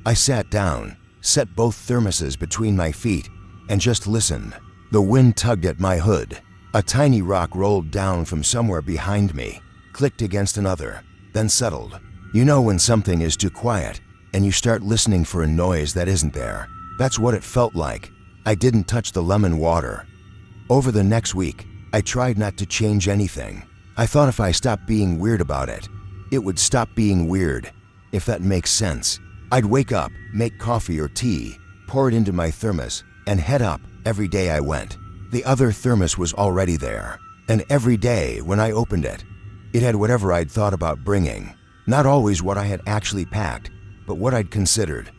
I sat down, set both thermoses between my feet, and just listened. The wind tugged at my hood. A tiny rock rolled down from somewhere behind me, clicked against another, then settled. You know when something is too quiet, and you start listening for a noise that isn't there. That's what it felt like. I didn't touch the lemon water. Over the next week, I tried not to change anything. I thought if I stopped being weird about it, it would stop being weird, if that makes sense. I'd wake up, make coffee or tea, pour it into my thermos, and head up every day I went. The other thermos was already there, and every day when I opened it, it had whatever I'd thought about bringing. Not always what I had actually packed, but what I'd considered.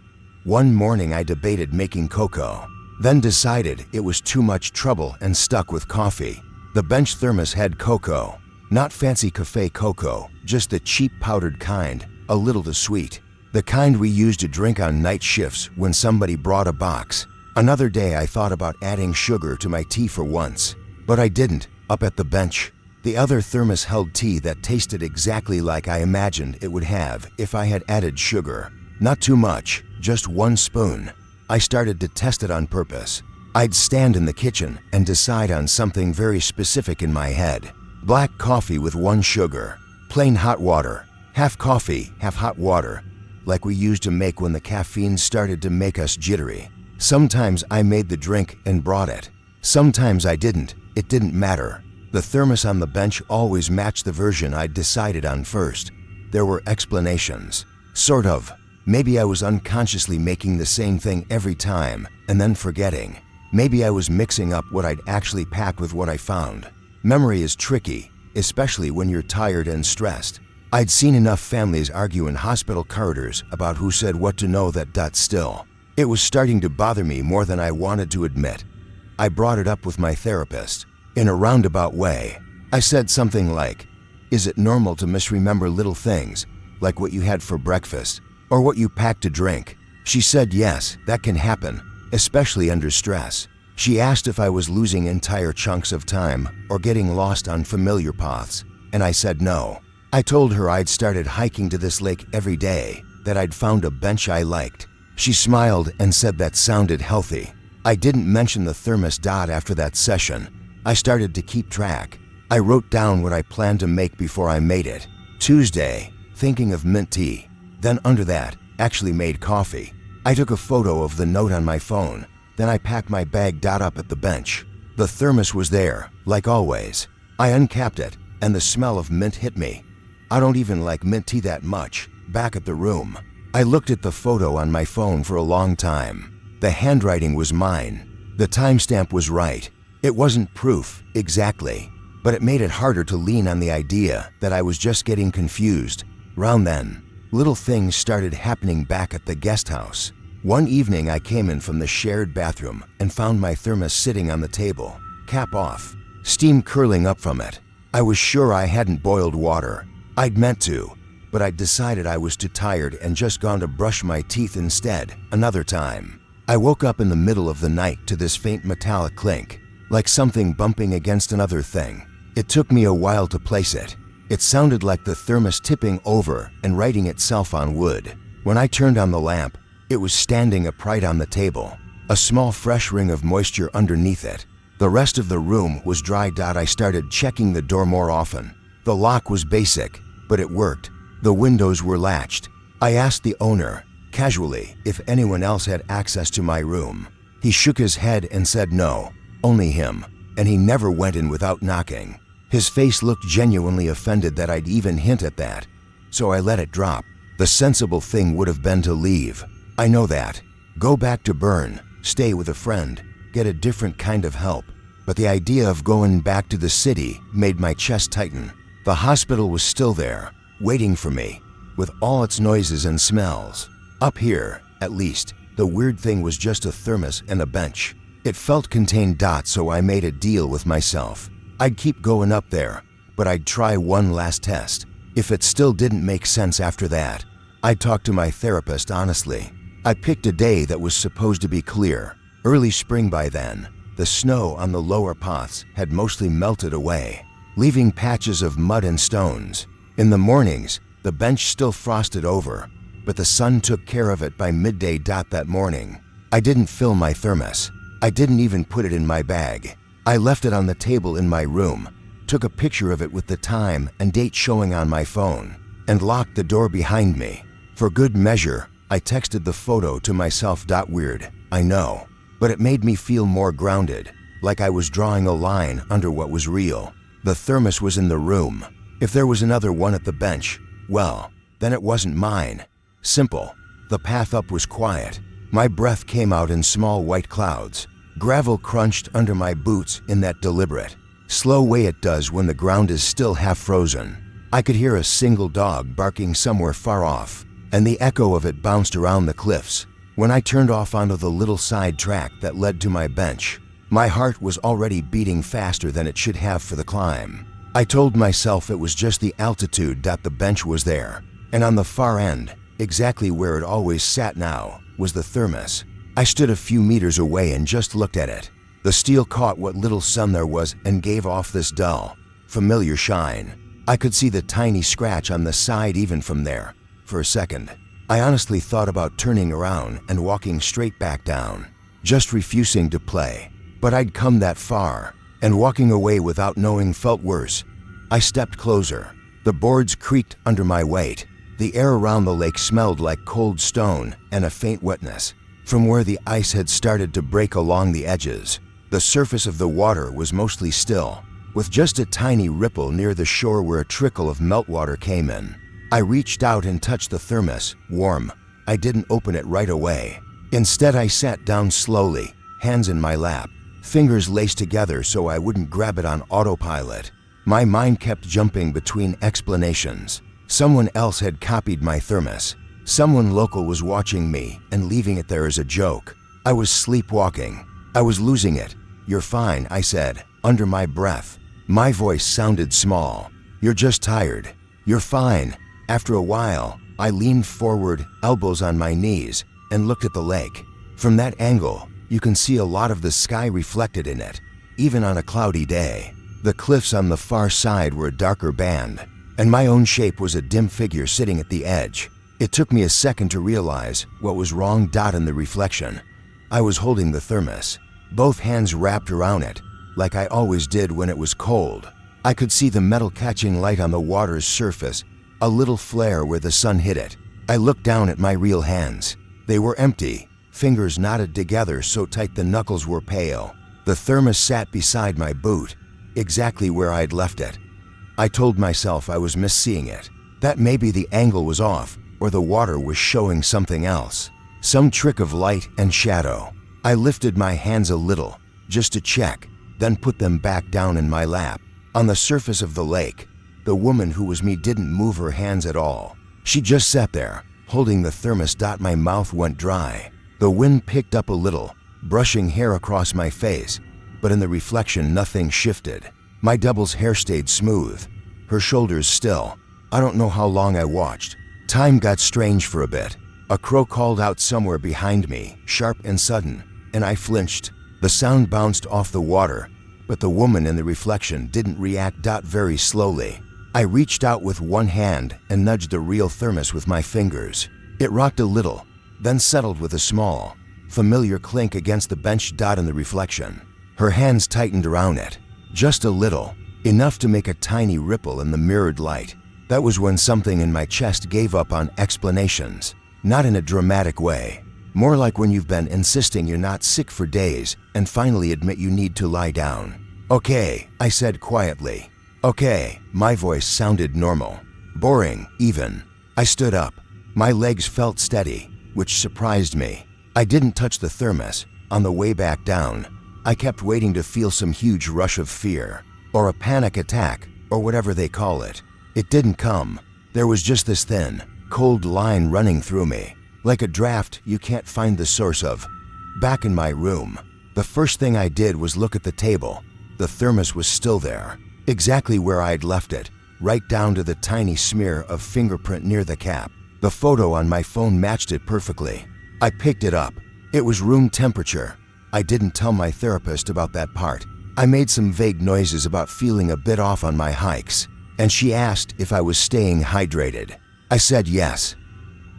One morning I debated making cocoa, then decided it was too much trouble and stuck with coffee. The bench thermos had cocoa, not fancy cafe cocoa, just the cheap powdered kind, a little too sweet. The kind we used to drink on night shifts when somebody brought a box. Another day I thought about adding sugar to my tea for once, but I didn't, up at the bench. The other thermos held tea that tasted exactly like I imagined it would have if I had added sugar. Not too much, just 1 spoon. I started to test it on purpose. I'd stand in the kitchen and decide on something very specific in my head. Black coffee with 1 sugar, plain hot water, half coffee, half hot water, like we used to make when the caffeine started to make us jittery. Sometimes I made the drink and brought it. Sometimes I didn't. It didn't matter. The thermos on the bench always matched the version I'd decided on first. There were explanations. Sort of. Maybe I was unconsciously making the same thing every time and then forgetting. Maybe I was mixing up what I'd actually packed with what I found. Memory is tricky, especially when you're tired and stressed. I'd seen enough families argue in hospital corridors about who said what to know that still. It was starting to bother me more than I wanted to admit. I brought it up with my therapist. In a roundabout way, I said something like, "Is it normal to misremember little things, like what you had for breakfast, or what you packed to drink?" She said yes, that can happen, especially under stress. She asked if I was losing entire chunks of time or getting lost on familiar paths, and I said no. I told her I'd started hiking to this lake every day, that I'd found a bench I liked. She smiled and said that sounded healthy. I didn't mention the thermos dot after that session. I started to keep track. I wrote down what I planned to make before I made it. Tuesday, thinking of mint tea. Then under that, actually made coffee. I took a photo of the note on my phone. Then I packed my bag up at the bench. The thermos was there, like always. I uncapped it, and the smell of mint hit me. I don't even like mint tea that much. Back at the room, I looked at the photo on my phone for a long time. The handwriting was mine. The timestamp was right. It wasn't proof, exactly, but it made it harder to lean on the idea that I was just getting confused. Round then, little things started happening back at the guest house. One evening I came in from the shared bathroom and found my thermos sitting on the table, cap off, steam curling up from it. I was sure I hadn't boiled water. I'd meant to, but I'd decided I was too tired and just gone to brush my teeth instead, another time. I woke up in the middle of the night to this faint metallic clink, like something bumping against another thing. It took me a while to place it. It sounded like the thermos tipping over and righting itself on wood. When I turned on the lamp, it was standing upright on the table, a small fresh ring of moisture underneath it. The rest of the room was dry. I started checking the door more often. The lock was basic, but it worked. The windows were latched. I asked the owner, casually, if anyone else had access to my room. He shook his head and said no, only him, and he never went in without knocking. His face looked genuinely offended that I'd even hint at that, so I let it drop. The sensible thing would have been to leave. I know that. Go back to burn, stay with a friend, get a different kind of help. but the idea of going back to the city made my chest tighten. The hospital was still there, waiting for me, with all its noises and smells. Up here, at least, the weird thing was just a thermos and a bench. It felt contained, so I made a deal with myself. I'd keep going up there, but I'd try one last test. If it still didn't make sense after that, I'd talk to my therapist honestly. I picked a day that was supposed to be clear, early spring by then. The snow on the lower paths had mostly melted away, leaving patches of mud and stones. In the mornings, the bench still frosted over, but the sun took care of it by midday. That morning, I didn't fill my thermos. I didn't even put it in my bag. I left it on the table in my room, took a picture of it with the time and date showing on my phone, and locked the door behind me. For good measure, I texted the photo to myself. Weird, I know, but it made me feel more grounded, like I was drawing a line under what was real. The thermos was in the room. If there was another one at the bench, well, then it wasn't mine. Simple. The path up was quiet. My breath came out in small white clouds. Gravel crunched under my boots in that deliberate, slow way it does when the ground is still half frozen. I could hear a single dog barking somewhere far off, and the echo of it bounced around the cliffs. When I turned off onto the little side track that led to my bench, my heart was already beating faster than it should have for the climb. I told myself it was just the altitude. The bench was there, and on the far end, exactly where it always sat now, was the thermos. I stood a few meters away and just looked at it. The steel caught what little sun there was and gave off this dull, familiar shine. I could see the tiny scratch on the side even from there. For a second, I honestly thought about turning around and walking straight back down, just refusing to play. But I'd come that far, and walking away without knowing felt worse. I stepped closer. The boards creaked under my weight. The air around the lake smelled like cold stone and a faint wetness from where the ice had started to break along the edges. The surface of the water was mostly still, with just a tiny ripple near the shore where a trickle of meltwater came in. I reached out and touched the thermos, warm. I didn't open it right away. Instead, I sat down slowly, hands in my lap, fingers laced together so I wouldn't grab it on autopilot. My mind kept jumping between explanations. Someone else had copied my thermos. Someone local was watching me and leaving it there as a joke. I was sleepwalking. I was losing it. "You're fine," I said, under my breath. My voice sounded small. "You're just tired. You're fine." After a while, I leaned forward, elbows on my knees, and looked at the lake. From that angle, you can see a lot of the sky reflected in it, even on a cloudy day. The cliffs on the far side were a darker band, and my own shape was a dim figure sitting at the edge. It took me a second to realize what was wrong. In the reflection, I was holding the thermos, both hands wrapped around it, like I always did when it was cold. I could see the metal catching light on the water's surface, a little flare where the sun hit it. I looked down at my real hands. They were empty, fingers knotted together so tight the knuckles were pale. The thermos sat beside my boot, exactly where I'd left it. I told myself I was misseeing it, that maybe the angle was off, or the water was showing something else, some trick of light and shadow. I lifted my hands a little, just to check, then put them back down in my lap. On the surface of the lake, the woman who was me didn't move her hands at all. She just sat there, holding the thermos. My mouth went dry. The wind picked up a little, brushing hair across my face, but in the reflection nothing shifted. My double's hair stayed smooth, her shoulders still. I don't know how long I watched. Time got strange for a bit. A crow called out somewhere behind me, sharp and sudden, and I flinched. The sound bounced off the water, but the woman in the reflection didn't react. Very slowly, I reached out with one hand and nudged the real thermos with my fingers. It rocked a little, then settled with a small, familiar clink against the bench. In the reflection, her hands tightened around it, just a little, enough to make a tiny ripple in the mirrored light. That was when something in my chest gave up on explanations, not in a dramatic way. More like when you've been insisting you're not sick for days and finally admit you need to lie down. "Okay," I said quietly. "Okay." My voice sounded normal, boring even. I stood up. My legs felt steady, which surprised me. I didn't touch the thermos. On the way back down, I kept waiting to feel some huge rush of fear, or a panic attack, or whatever they call it. It didn't come. There was just this thin, cold line running through me, like a draft you can't find the source of. Back in my room, the first thing I did was look at the table. The thermos was still there, exactly where I'd left it, right down to the tiny smear of fingerprint near the cap. The photo on my phone matched it perfectly. I picked it up. It was room temperature. I didn't tell my therapist about that part. I made some vague noises about feeling a bit off on my hikes, and she asked if I was staying hydrated. I said yes.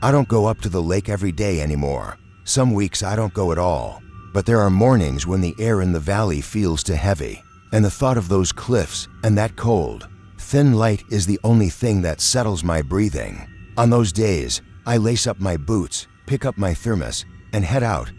I don't go up to the lake every day anymore. Some weeks I don't go at all. But there are mornings when the air in the valley feels too heavy, and the thought of those cliffs and that cold, thin light is the only thing that settles my breathing. On those days, I lace up my boots, pick up my thermos, and head out.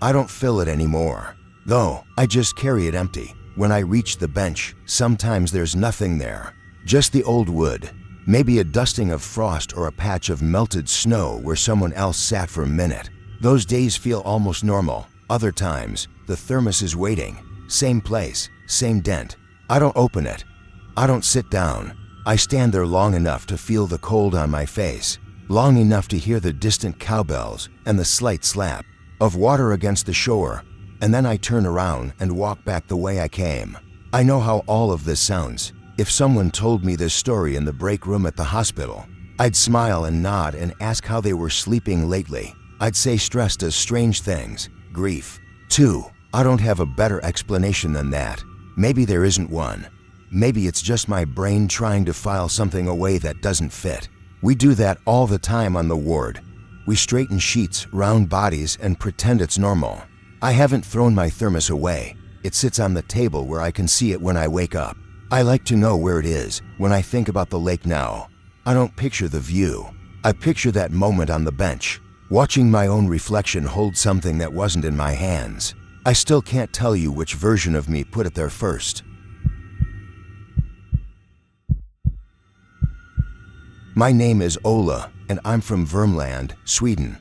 I don't fill it anymore, though. I just carry it empty. When I reach the bench, sometimes there's nothing there, just the old wood, maybe a dusting of frost or a patch of melted snow where someone else sat for a minute. Those days feel almost normal. Other times, the thermos is waiting, same place, same dent. I don't open it. I don't sit down. I stand there long enough to feel the cold on my face, long enough to hear the distant cowbells and the slight slap of water against the shore, and then I turn around and walk back the way I came. I know how all of this sounds. If someone told me this story in the break room at the hospital, I'd smile and nod and ask how they were sleeping lately. I'd say stress does strange things, grief, too. I don't have a better explanation than that. Maybe there isn't one. Maybe it's just my brain trying to file something away that doesn't fit. We do that all the time on the ward. We straighten sheets, round bodies, and pretend it's normal. I haven't thrown my thermos away. It sits on the table where I can see it when I wake up. I like to know where it is when I think about the lake now. I don't picture the view. I picture that moment on the bench, watching my own reflection hold something that wasn't in my hands. I still can't tell you which version of me put it there first. My name is Ola, and I'm from Värmland, Sweden.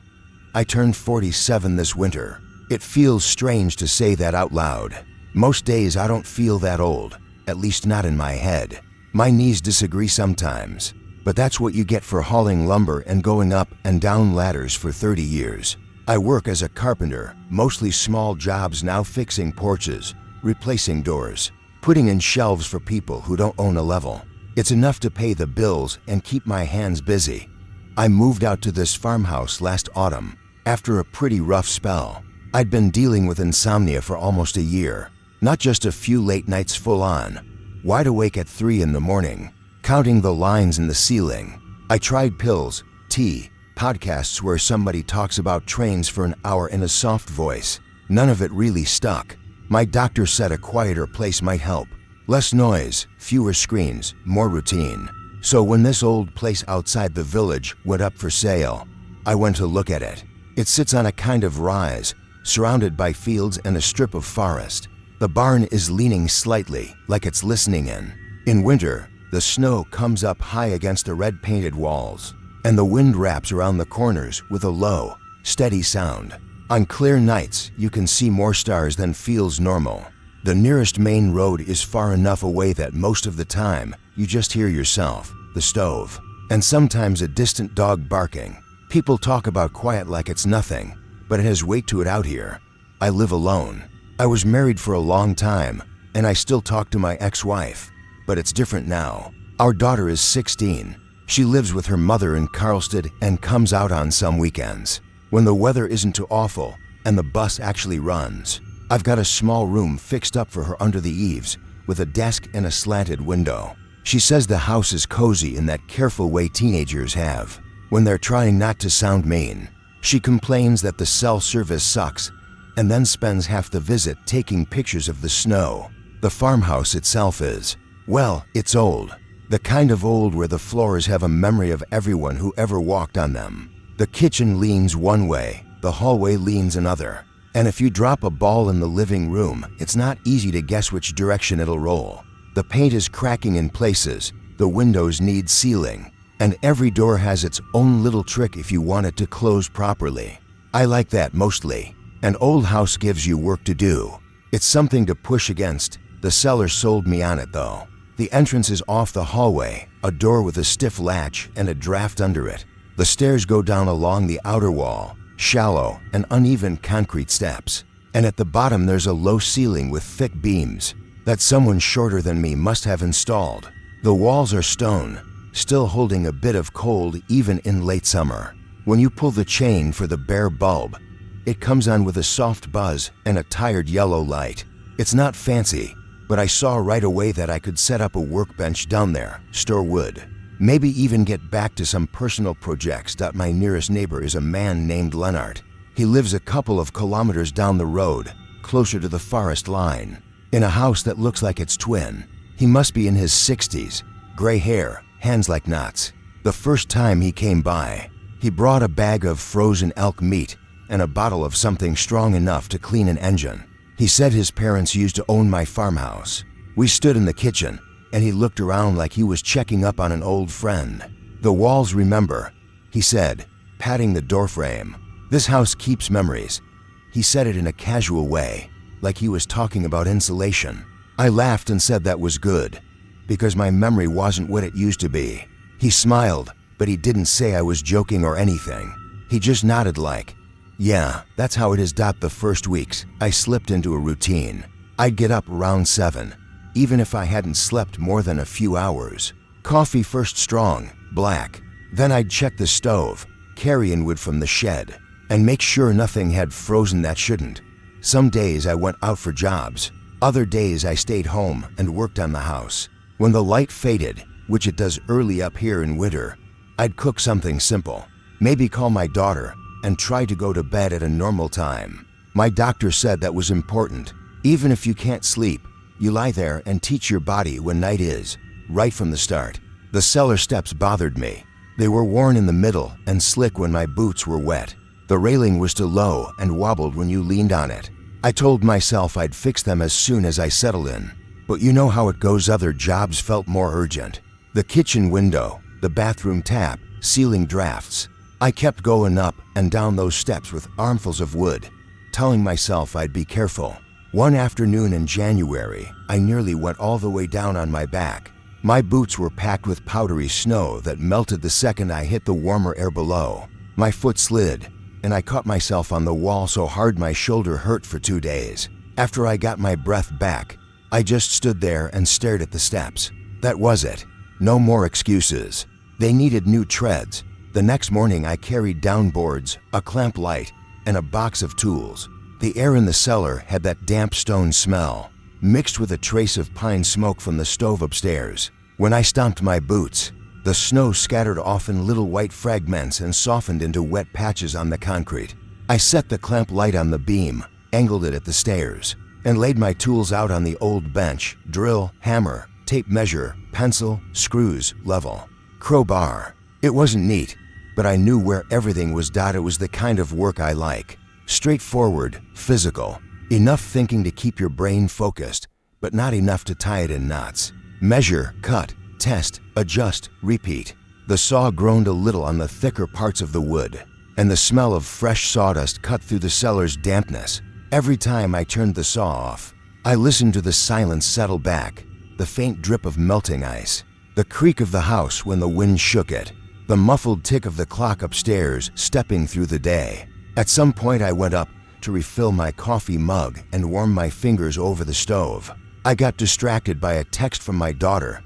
I turned 47 this winter. It feels strange to say that out loud. Most days I don't feel that old, at least not in my head. My knees disagree sometimes, but that's what you get for hauling lumber and going up and down ladders for 30 years. I work as a carpenter, mostly small jobs now, fixing porches, replacing doors, putting in shelves for people who don't own a level. It's enough to pay the bills and keep my hands busy. I moved out to this farmhouse last autumn after a pretty rough spell. I'd been dealing with insomnia for almost a year, not just a few late nights full on, wide awake at 3 in the morning, counting the lines in the ceiling. I tried pills, tea, podcasts where somebody talks about trains for an hour in a soft voice. None of it really stuck. My doctor said a quieter place might help. Less noise, fewer screens, more routine. So when this old place outside the village went up for sale, I went to look at it. It sits on a kind of rise, surrounded by fields and a strip of forest. The barn is leaning slightly, like it's listening in. In winter, the snow comes up high against the red-painted walls, and the wind wraps around the corners with a low, steady sound. On clear nights, you can see more stars than feels normal. The nearest main road is far enough away that most of the time, you just hear yourself, the stove, and sometimes a distant dog barking. People talk about quiet like it's nothing, but it has weight to it out here. I live alone. I was married for a long time, and I still talk to my ex-wife, but it's different now. Our daughter is 16. She lives with her mother in Karlstad and comes out on some weekends, when the weather isn't too awful and the bus actually runs. I've got a small room fixed up for her under the eaves with a desk and a slanted window. She says the house is cozy in that careful way teenagers have when they're trying not to sound mean. She complains that the cell service sucks and then spends half the visit taking pictures of the snow. The farmhouse itself is, well, it's old. The kind of old where the floors have a memory of everyone who ever walked on them. The kitchen leans one way, the hallway leans another. And if you drop a ball in the living room, it's not easy to guess which direction it'll roll. The paint is cracking in places, the windows need sealing, and every door has its own little trick if you want it to close properly. I like that mostly. An old house gives you work to do. It's something to push against. The seller sold me on it though. The entrance is off the hallway, a door with a stiff latch and a draft under it. The stairs go down along the outer wall, shallow and uneven concrete steps. And at the bottom there's a low ceiling with thick beams that someone shorter than me must have installed. The walls are stone, still holding a bit of cold even in late summer. When you pull the chain for the bare bulb, it comes on with a soft buzz and a tired yellow light. It's not fancy, but I saw right away that I could set up a workbench down there, store wood, maybe even get back to some personal projects. My nearest neighbor is a man named Leonard. He lives a couple of kilometers down the road, closer to the forest line, in a house that looks like its twin. He must be in his 60s, gray hair, hands like knots. The first time he came by, he brought a bag of frozen elk meat and a bottle of something strong enough to clean an engine. He said his parents used to own my farmhouse. We stood in the kitchen, and he looked around like he was checking up on an old friend. "The walls remember," he said, patting the doorframe. "This house keeps memories." He said it in a casual way, like he was talking about insulation. I laughed and said that was good, because my memory wasn't what it used to be. He smiled, but he didn't say I was joking or anything. He just nodded like, "Yeah, that's how it is." The first weeks, I slipped into a routine. I'd get up around 7, even if I hadn't slept more than a few hours. Coffee first strong, black. Then I'd check the stove, carry in wood from the shed, and make sure nothing had frozen that shouldn't. Some days I went out for jobs. Other days I stayed home and worked on the house. When the light faded, which it does early up here in winter, I'd cook something simple, maybe call my daughter, and try to go to bed at a normal time. My doctor said that was important. Even if you can't sleep, you lie there and teach your body when night is, right from the start. The cellar steps bothered me. They were worn in the middle and slick when my boots were wet. The railing was too low and wobbled when you leaned on it. I told myself I'd fix them as soon as I settled in. But you know how it goes, other jobs felt more urgent. The kitchen window, the bathroom tap, ceiling drafts. I kept going up and down those steps with armfuls of wood, telling myself I'd be careful. One afternoon in January, I nearly went all the way down on my back. My boots were packed with powdery snow that melted the second I hit the warmer air below. My foot slid, and I caught myself on the wall so hard my shoulder hurt for 2 days. After I got my breath back, I just stood there and stared at the steps. That was it. No more excuses. They needed new treads. The next morning I carried down boards, a clamp light, and a box of tools. The air in the cellar had that damp stone smell, mixed with a trace of pine smoke from the stove upstairs. When I stomped my boots, the snow scattered off in little white fragments and softened into wet patches on the concrete. I set the clamp light on the beam, angled it at the stairs, and laid my tools out on the old bench: drill, hammer, tape measure, pencil, screws, level, crowbar. It wasn't neat, but I knew where everything was. It was the kind of work I like. Straightforward, physical, enough thinking to keep your brain focused, but not enough to tie it in knots. Measure, cut, test, adjust, repeat. The saw groaned a little on the thicker parts of the wood, and the smell of fresh sawdust cut through the cellar's dampness. Every time I turned the saw off, I listened to the silence settle back, the faint drip of melting ice, the creak of the house when the wind shook it, the muffled tick of the clock upstairs stepping through the day. At some point I went up to refill my coffee mug and warm my fingers over the stove. I got distracted by a text from my daughter,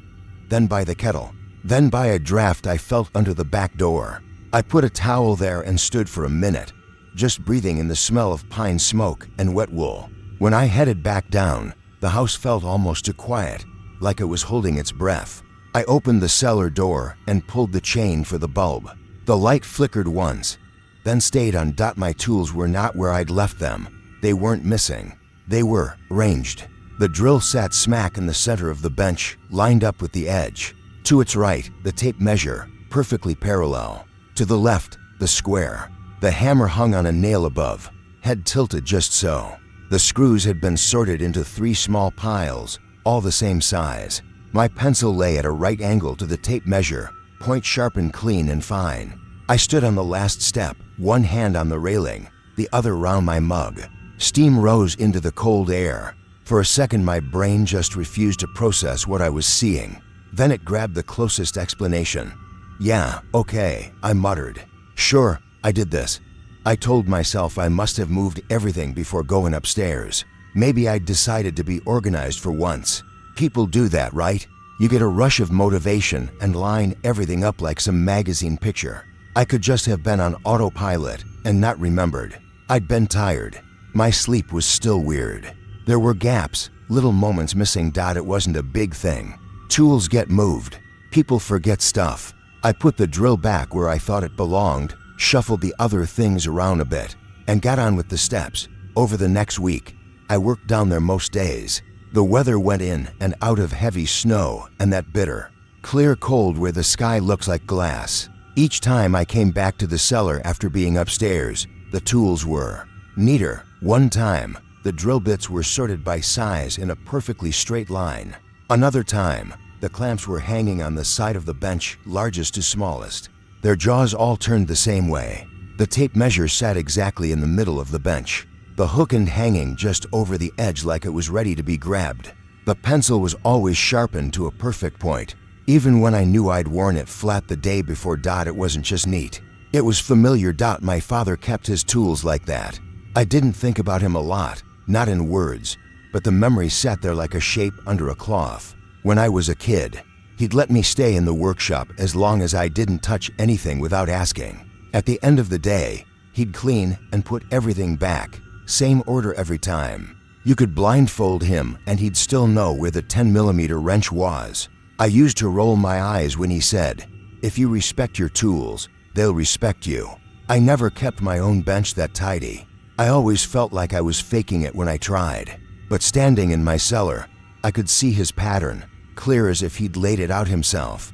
then by the kettle, then by a draft I felt under the back door. I put a towel there and stood for a minute, just breathing in the smell of pine smoke and wet wool. When I headed back down, the house felt almost too quiet, like it was holding its breath. I opened the cellar door and pulled the chain for the bulb. The light flickered once, then stayed on. My tools were not where I'd left them. They weren't missing. They were ranged. The drill sat smack in the center of the bench, lined up with the edge. To its right, the tape measure, perfectly parallel. To the left, the square. The hammer hung on a nail above, head tilted just so. The screws had been sorted into 3 small piles, all the same size. My pencil lay at a right angle to the tape measure, point sharp and clean and fine. I stood on the last step, one hand on the railing, the other round my mug, Steam rose into the cold air. For a second, my brain just refused to process what I was seeing. Then it grabbed the closest explanation. "Yeah, okay," I muttered. "Sure, I did this." I told myself I must have moved everything before going upstairs. Maybe I'd decided to be organized for once. People do that, right? You get a rush of motivation and line everything up like some magazine picture. I could just have been on autopilot and not remembered. I'd been tired. My sleep was still weird. There were gaps, little moments missing. It wasn't a big thing. Tools get moved. People forget stuff. I put the drill back where I thought it belonged, shuffled the other things around a bit, and got on with the steps. Over the next week, I worked down there most days. The weather went in and out of heavy snow and that bitter, clear cold where the sky looks like glass. Each time I came back to the cellar after being upstairs, the tools were neater. One time, the drill bits were sorted by size in a perfectly straight line. Another time, the clamps were hanging on the side of the bench, largest to smallest. Their jaws all turned the same way. The tape measure sat exactly in the middle of the bench. The hook end hanging just over the edge like it was ready to be grabbed. The pencil was always sharpened to a perfect point. Even when I knew I'd worn it flat the day before. It wasn't just neat. It was familiar. My father kept his tools like that. I didn't think about him a lot, not in words, but the memory sat there like a shape under a cloth. When I was a kid, he'd let me stay in the workshop as long as I didn't touch anything without asking. At the end of the day, he'd clean and put everything back. Same order every time. You could blindfold him and he'd still know where the 10mm wrench was. I used to roll my eyes when he said, "If you respect your tools, they'll respect you." I never kept my own bench that tidy. I always felt like I was faking it when I tried. But standing in my cellar, I could see his pattern, clear as if he'd laid it out himself.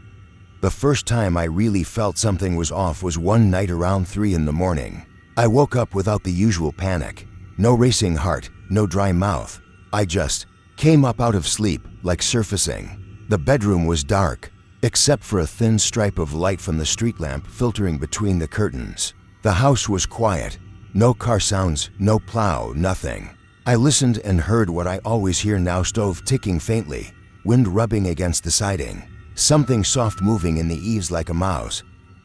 The first time I really felt something was off was one night around 3 in the morning. I woke up without the usual panic. No racing heart, no dry mouth. I just came up out of sleep, like surfacing. The bedroom was dark, except for a thin stripe of light from the street lamp filtering between the curtains. The house was quiet. No car sounds, no plow, nothing. I listened and heard what I always hear now: stove ticking faintly, wind rubbing against the siding, something soft moving in the eaves like a mouse.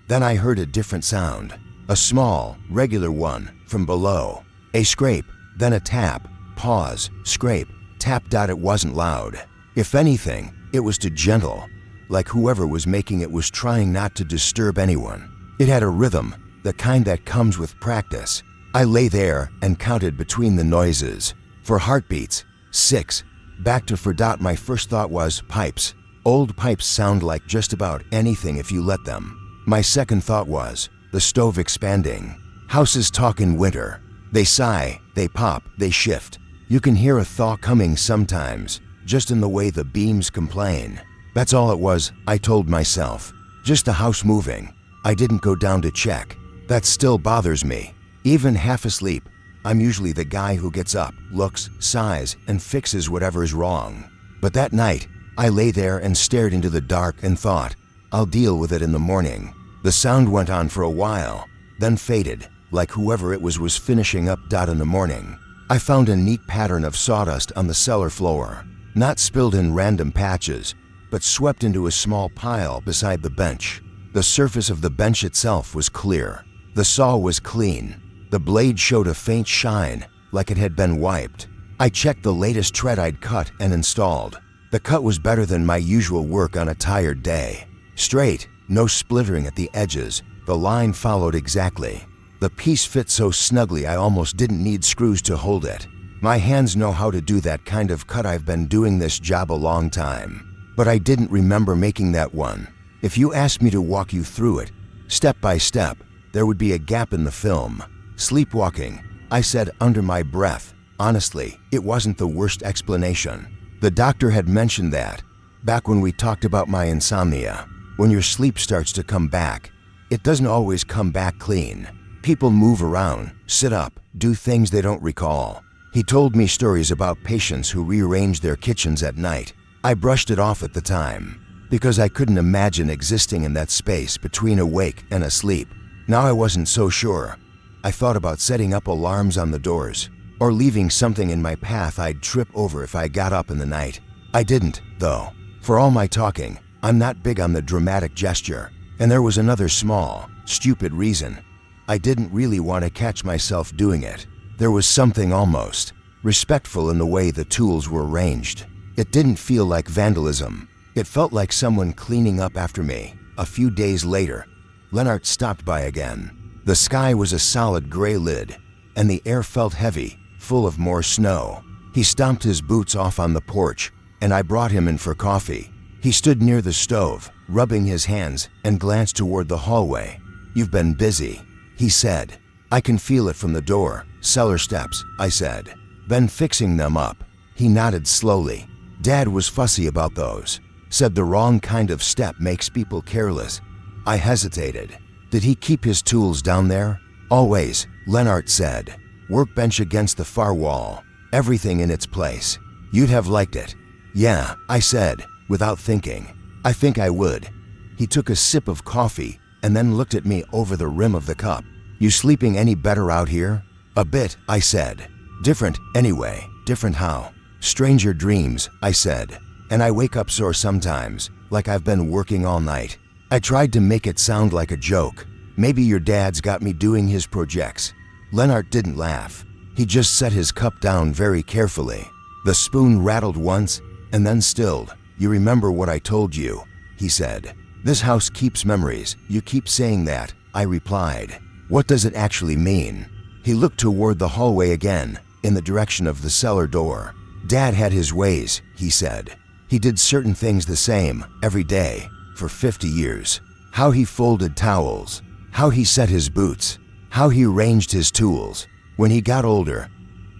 Then I heard a different sound, a small, regular one, from below. A scrape, then a tap, pause, scrape, tap. It wasn't loud. If anything, it was too gentle, like whoever was making it was trying not to disturb anyone. It had a rhythm, the kind that comes with practice. I lay there and counted between the noises. For heartbeats, 6. Back to 4. My first thought was pipes. Old pipes sound like just about anything if you let them. My second thought was the stove expanding. Houses talk in winter. They sigh, they pop, they shift. You can hear a thaw coming sometimes, just in the way the beams complain. That's all it was, I told myself. Just the house moving. I didn't go down to check. That still bothers me. Even half asleep, I'm usually the guy who gets up, looks, sighs, and fixes whatever is wrong. But that night, I lay there and stared into the dark and thought, I'll deal with it in the morning. The sound went on for a while, then faded, like whoever it was finishing up. In the morning, I found a neat pattern of sawdust on the cellar floor, not spilled in random patches, but swept into a small pile beside the bench. The surface of the bench itself was clear. The saw was clean. The blade showed a faint shine, like it had been wiped. I checked the latest tread I'd cut and installed. The cut was better than my usual work on a tired day. Straight, no splintering at the edges. The line followed exactly. The piece fit so snugly I almost didn't need screws to hold it. My hands know how to do that kind of cut. I've been doing this job a long time. But I didn't remember making that one. If you asked me to walk you through it, step by step, there would be a gap in the film. Sleepwalking, I said under my breath. Honestly, it wasn't the worst explanation. The doctor had mentioned that, back when we talked about my insomnia. When your sleep starts to come back, it doesn't always come back clean. People move around, sit up, do things they don't recall. He told me stories about patients who rearranged their kitchens at night. I brushed it off at the time, because I couldn't imagine existing in that space between awake and asleep. Now I wasn't so sure. I thought about setting up alarms on the doors, or leaving something in my path I'd trip over if I got up in the night. I didn't, though. For all my talking, I'm not big on the dramatic gesture. And there was another small, stupid reason. I didn't really want to catch myself doing it. There was something almost respectful in the way the tools were arranged. It didn't feel like vandalism. It felt like someone cleaning up after me. A few days later, Lennart stopped by again. The sky was a solid gray lid, and the air felt heavy, full of more snow. He stomped his boots off on the porch, and I brought him in for coffee. He stood near the stove, rubbing his hands, and glanced toward the hallway. "You've been busy," he said. "I can feel it from the door." "Cellar steps," I said. "Been fixing them up." He nodded slowly. "Dad was fussy about those. Said the wrong kind of step makes people careless." I hesitated. "Did he keep his tools down there?" "Always," Lennart said. "Workbench against the far wall. Everything in its place. You'd have liked it." "Yeah," I said, without thinking. "I think I would." He took a sip of coffee and then looked at me over the rim of the cup. "You sleeping any better out here?" "A bit," I said. "Different, anyway." "Different how?" "Stranger dreams," I said. "And I wake up sore sometimes, like I've been working all night." I tried to make it sound like a joke. "Maybe your dad's got me doing his projects." Lennart didn't laugh. He just set his cup down very carefully. The spoon rattled once and then stilled. "You remember what I told you," he said. "This house keeps memories. You keep saying that," I replied. "What does it actually mean?" He looked toward the hallway again, in the direction of the cellar door. "Dad had his ways," he said. "He did certain things the same, every day, for 50 years. How he folded towels, how he set his boots, how he arranged his tools. When he got older,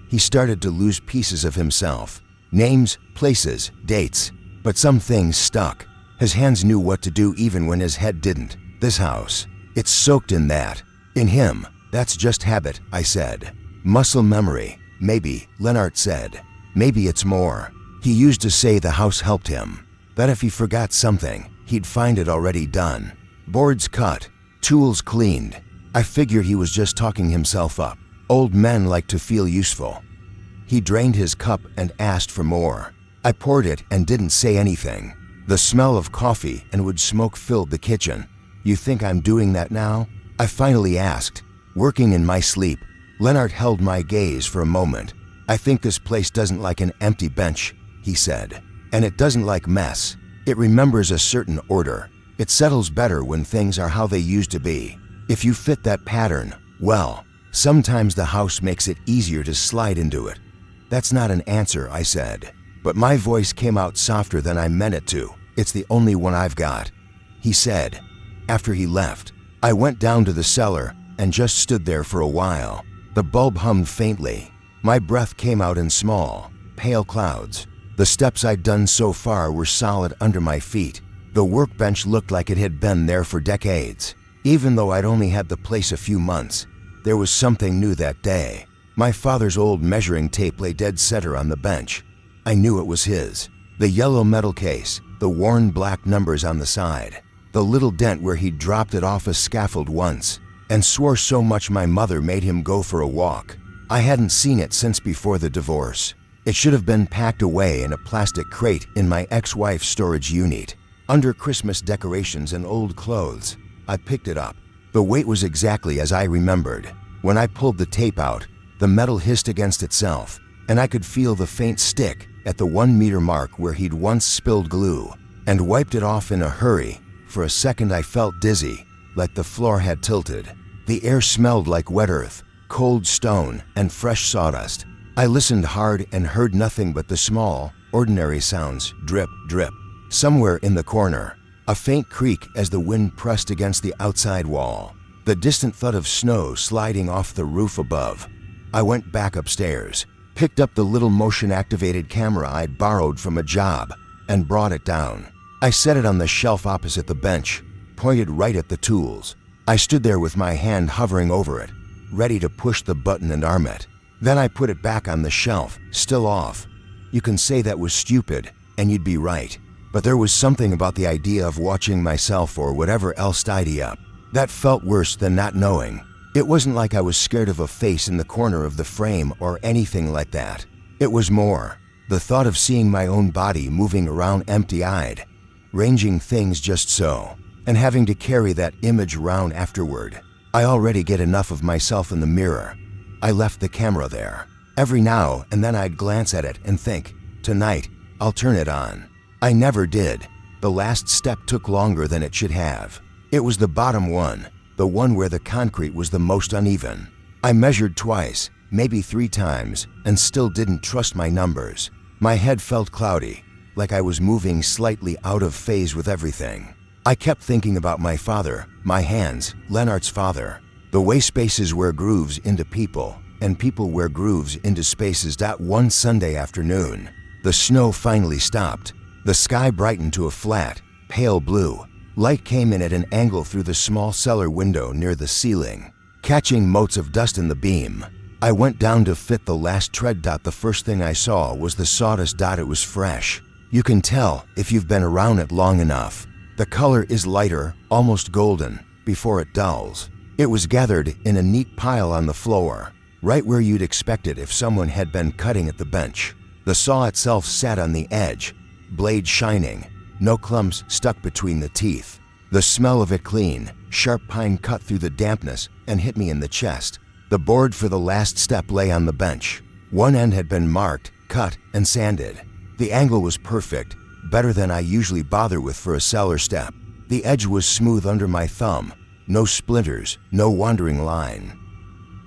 he started to lose pieces of himself. Names, places, dates. But some things stuck. His hands knew what to do even when his head didn't. This house, it's soaked in that. In him. That's just habit," I said. "Muscle memory, maybe," Lennart said. "Maybe it's more. He used to say the house helped him. That if he forgot something, he'd find it already done. Boards cut, tools cleaned. I figured he was just talking himself up. Old men like to feel useful." He drained his cup and asked for more. I poured it and didn't say anything. The smell of coffee and wood smoke filled the kitchen. "You think I'm doing that now?" I finally asked. "Working in my sleep." Lennart held my gaze for a moment. "I think this place doesn't like an empty bench," he said. "And it doesn't like mess. It remembers a certain order. It settles better when things are how they used to be. If you fit that pattern, well, sometimes the house makes it easier to slide into it." "That's not an answer," I said. But my voice came out softer than I meant it to. "It's the only one I've got," he said. After he left, I went down to the cellar and just stood there for a while. The bulb hummed faintly. My breath came out in small, pale clouds. The steps I'd done so far were solid under my feet. The workbench looked like it had been there for decades. Even though I'd only had the place a few months, there was something new that day. My father's old measuring tape lay dead center on the bench. I knew it was his. The yellow metal case, the worn black numbers on the side, the little dent where he'd dropped it off a scaffold once, and swore so much my mother made him go for a walk. I hadn't seen it since before the divorce. It should have been packed away in a plastic crate in my ex-wife's storage unit, under Christmas decorations and old clothes. I picked it up. The weight was exactly as I remembered. When I pulled the tape out, the metal hissed against itself, and I could feel the faint stick at the 1 meter mark where he'd once spilled glue, and wiped it off in a hurry. For a second I felt dizzy, like the floor had tilted. The air smelled like wet earth, cold stone, and fresh sawdust. I listened hard and heard nothing but the small, ordinary sounds, drip, drip. Somewhere in the corner, a faint creak as the wind pressed against the outside wall. The distant thud of snow sliding off the roof above. I went back upstairs, picked up the little motion-activated camera I'd borrowed from a job, and brought it down. I set it on the shelf opposite the bench, pointed right at the tools. I stood there with my hand hovering over it, ready to push the button and arm it. Then I put it back on the shelf, still off. You can say that was stupid, and you'd be right. But there was something about the idea of watching myself or whatever else tidy up that felt worse than not knowing. It wasn't like I was scared of a face in the corner of the frame or anything like that. It was more the thought of seeing my own body moving around empty-eyed, ranging things just so, and having to carry that image around afterward. I already get enough of myself in the mirror. I left the camera there. Every now and then I'd glance at it and think, tonight, I'll turn it on. I never did. The last step took longer than it should have. It was the bottom one, the one where the concrete was the most uneven. I measured twice, maybe 3 times, and still didn't trust my numbers. My head felt cloudy, like I was moving slightly out of phase with everything. I kept thinking about my father, my hands, Lennart's father. The way spaces wear grooves into people, and people wear grooves into spaces. One Sunday afternoon, the snow finally stopped. The sky brightened to a flat, pale blue. Light came in at an angle through the small cellar window near the ceiling, catching motes of dust in the beam. I went down to fit the last tread. The first thing I saw was the sawdust. It was fresh. You can tell if you've been around it long enough. The color is lighter, almost golden, before it dulls. It was gathered in a neat pile on the floor, right where you'd expect it if someone had been cutting at the bench. The saw itself sat on the edge, blade shining, no clumps stuck between the teeth. The smell of it clean, sharp pine cut through the dampness and hit me in the chest. The board for the last step lay on the bench. One end had been marked, cut, and sanded. The angle was perfect, better than I usually bother with for a cellar step. The edge was smooth under my thumb, no splinters, no wandering line.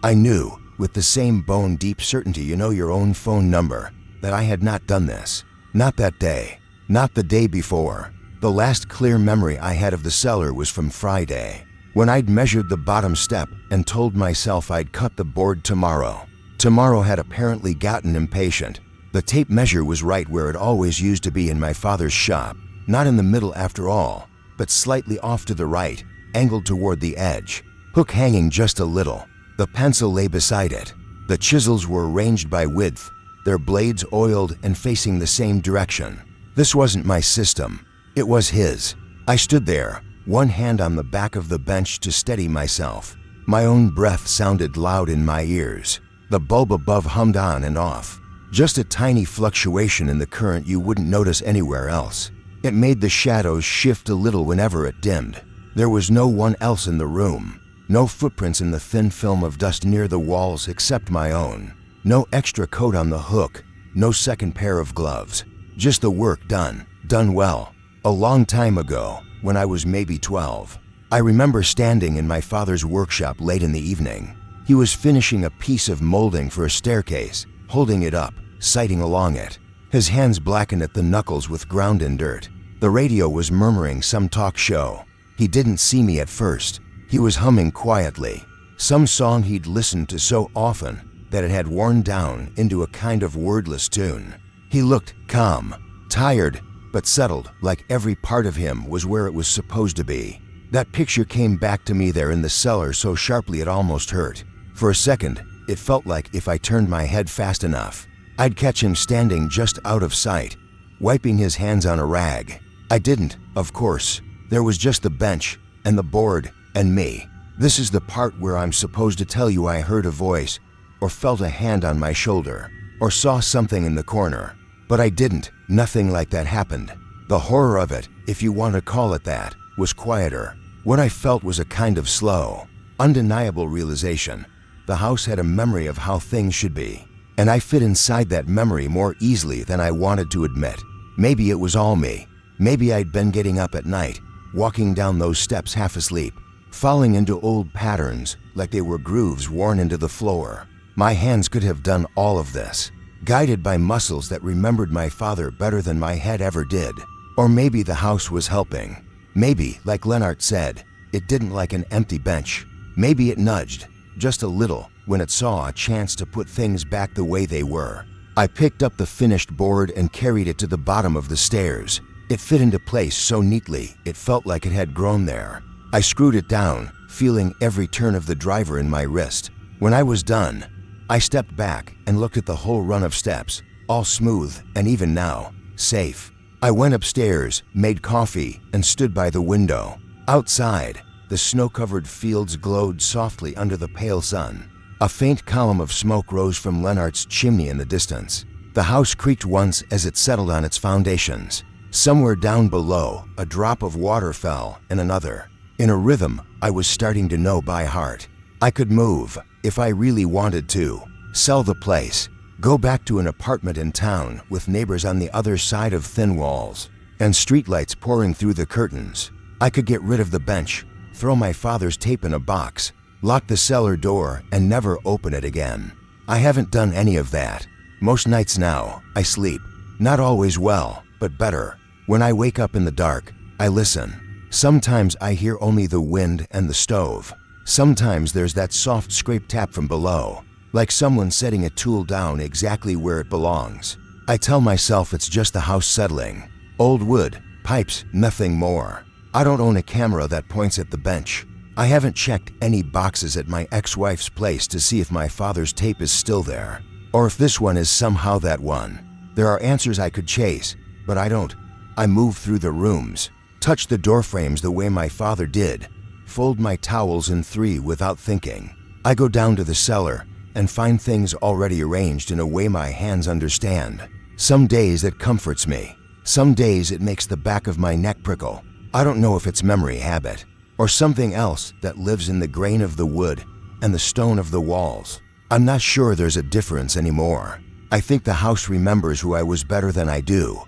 I knew, with the same bone-deep certainty you know your own phone number, that I had not done this. Not that day. Not the day before. The last clear memory I had of the cellar was from Friday, when I'd measured the bottom step and told myself I'd cut the board tomorrow. Tomorrow had apparently gotten impatient. The tape measure was right where it always used to be in my father's shop, not in the middle after all, but slightly off to the right, angled toward the edge, hook hanging just a little. The pencil lay beside it. The chisels were arranged by width, their blades oiled and facing the same direction. This wasn't my system. It was his. I stood there, one hand on the back of the bench to steady myself. My own breath sounded loud in my ears. The bulb above hummed on and off. Just a tiny fluctuation in the current you wouldn't notice anywhere else. It made the shadows shift a little whenever it dimmed. There was no one else in the room. No footprints in the thin film of dust near the walls except my own. No extra coat on the hook. No second pair of gloves. Just the work done well. A long time ago, when I was maybe 12. I remember standing in my father's workshop late in the evening. He was finishing a piece of molding for a staircase, holding it up, sighting along it. His hands blackened at the knuckles with ground and dirt. The radio was murmuring some talk show. He didn't see me at first. He was humming quietly, some song he'd listened to so often that it had worn down into a kind of wordless tune. He looked calm, tired, but settled, like every part of him was where it was supposed to be. That picture came back to me there in the cellar so sharply it almost hurt. For a second, it felt like if I turned my head fast enough, I'd catch him standing just out of sight, wiping his hands on a rag. I didn't, of course. There was just the bench, and the board, and me. This is the part where I'm supposed to tell you I heard a voice, or felt a hand on my shoulder, or saw something in the corner. But I didn't. Nothing like that happened. The horror of it, if you want to call it that, was quieter. What I felt was a kind of slow, undeniable realization. The house had a memory of how things should be, and I fit inside that memory more easily than I wanted to admit. Maybe it was all me. Maybe I'd been getting up at night, walking down those steps half asleep, falling into old patterns like they were grooves worn into the floor. My hands could have done all of this, guided by muscles that remembered my father better than my head ever did. Or maybe the house was helping. Maybe, like Lennart said, it didn't like an empty bench. Maybe it nudged, just a little, when it saw a chance to put things back the way they were. I picked up the finished board and carried it to the bottom of the stairs. It fit into place so neatly, it felt like it had grown there. I screwed it down, feeling every turn of the driver in my wrist. When I was done, I stepped back and looked at the whole run of steps, all smooth and even now, safe. I went upstairs, made coffee, and stood by the window. Outside, The snow-covered fields glowed softly under the pale sun. A faint column of smoke rose from Lennart's chimney in the distance. The house creaked once as it settled on its foundations. Somewhere down below, a drop of water fell, and another. In a rhythm I was starting to know by heart. I could move, if I really wanted to. Sell the place. Go back to an apartment in town with neighbors on the other side of thin walls and streetlights pouring through the curtains. I could get rid of the bench, throw my father's tape in a box, lock the cellar door, and never open it again. I haven't done any of that. Most nights now, I sleep. Not always well, but better. When I wake up in the dark, I listen. Sometimes I hear only the wind and the stove. Sometimes there's that soft scrape tap from below, like someone setting a tool down exactly where it belongs. I tell myself it's just the house settling. Old wood, pipes, nothing more. I don't own a camera that points at the bench. I haven't checked any boxes at my ex-wife's place to see if my father's tape is still there, or if this one is somehow that one. There are answers I could chase, but I don't. I move through the rooms, touch the door frames the way my father did, fold my towels in three without thinking. I go down to the cellar and find things already arranged in a way my hands understand. Some days it comforts me. Some days it makes the back of my neck prickle. I don't know if it's memory habit or something else that lives in the grain of the wood and the stone of the walls. I'm not sure there's a difference anymore. I think the house remembers who I was better than I do.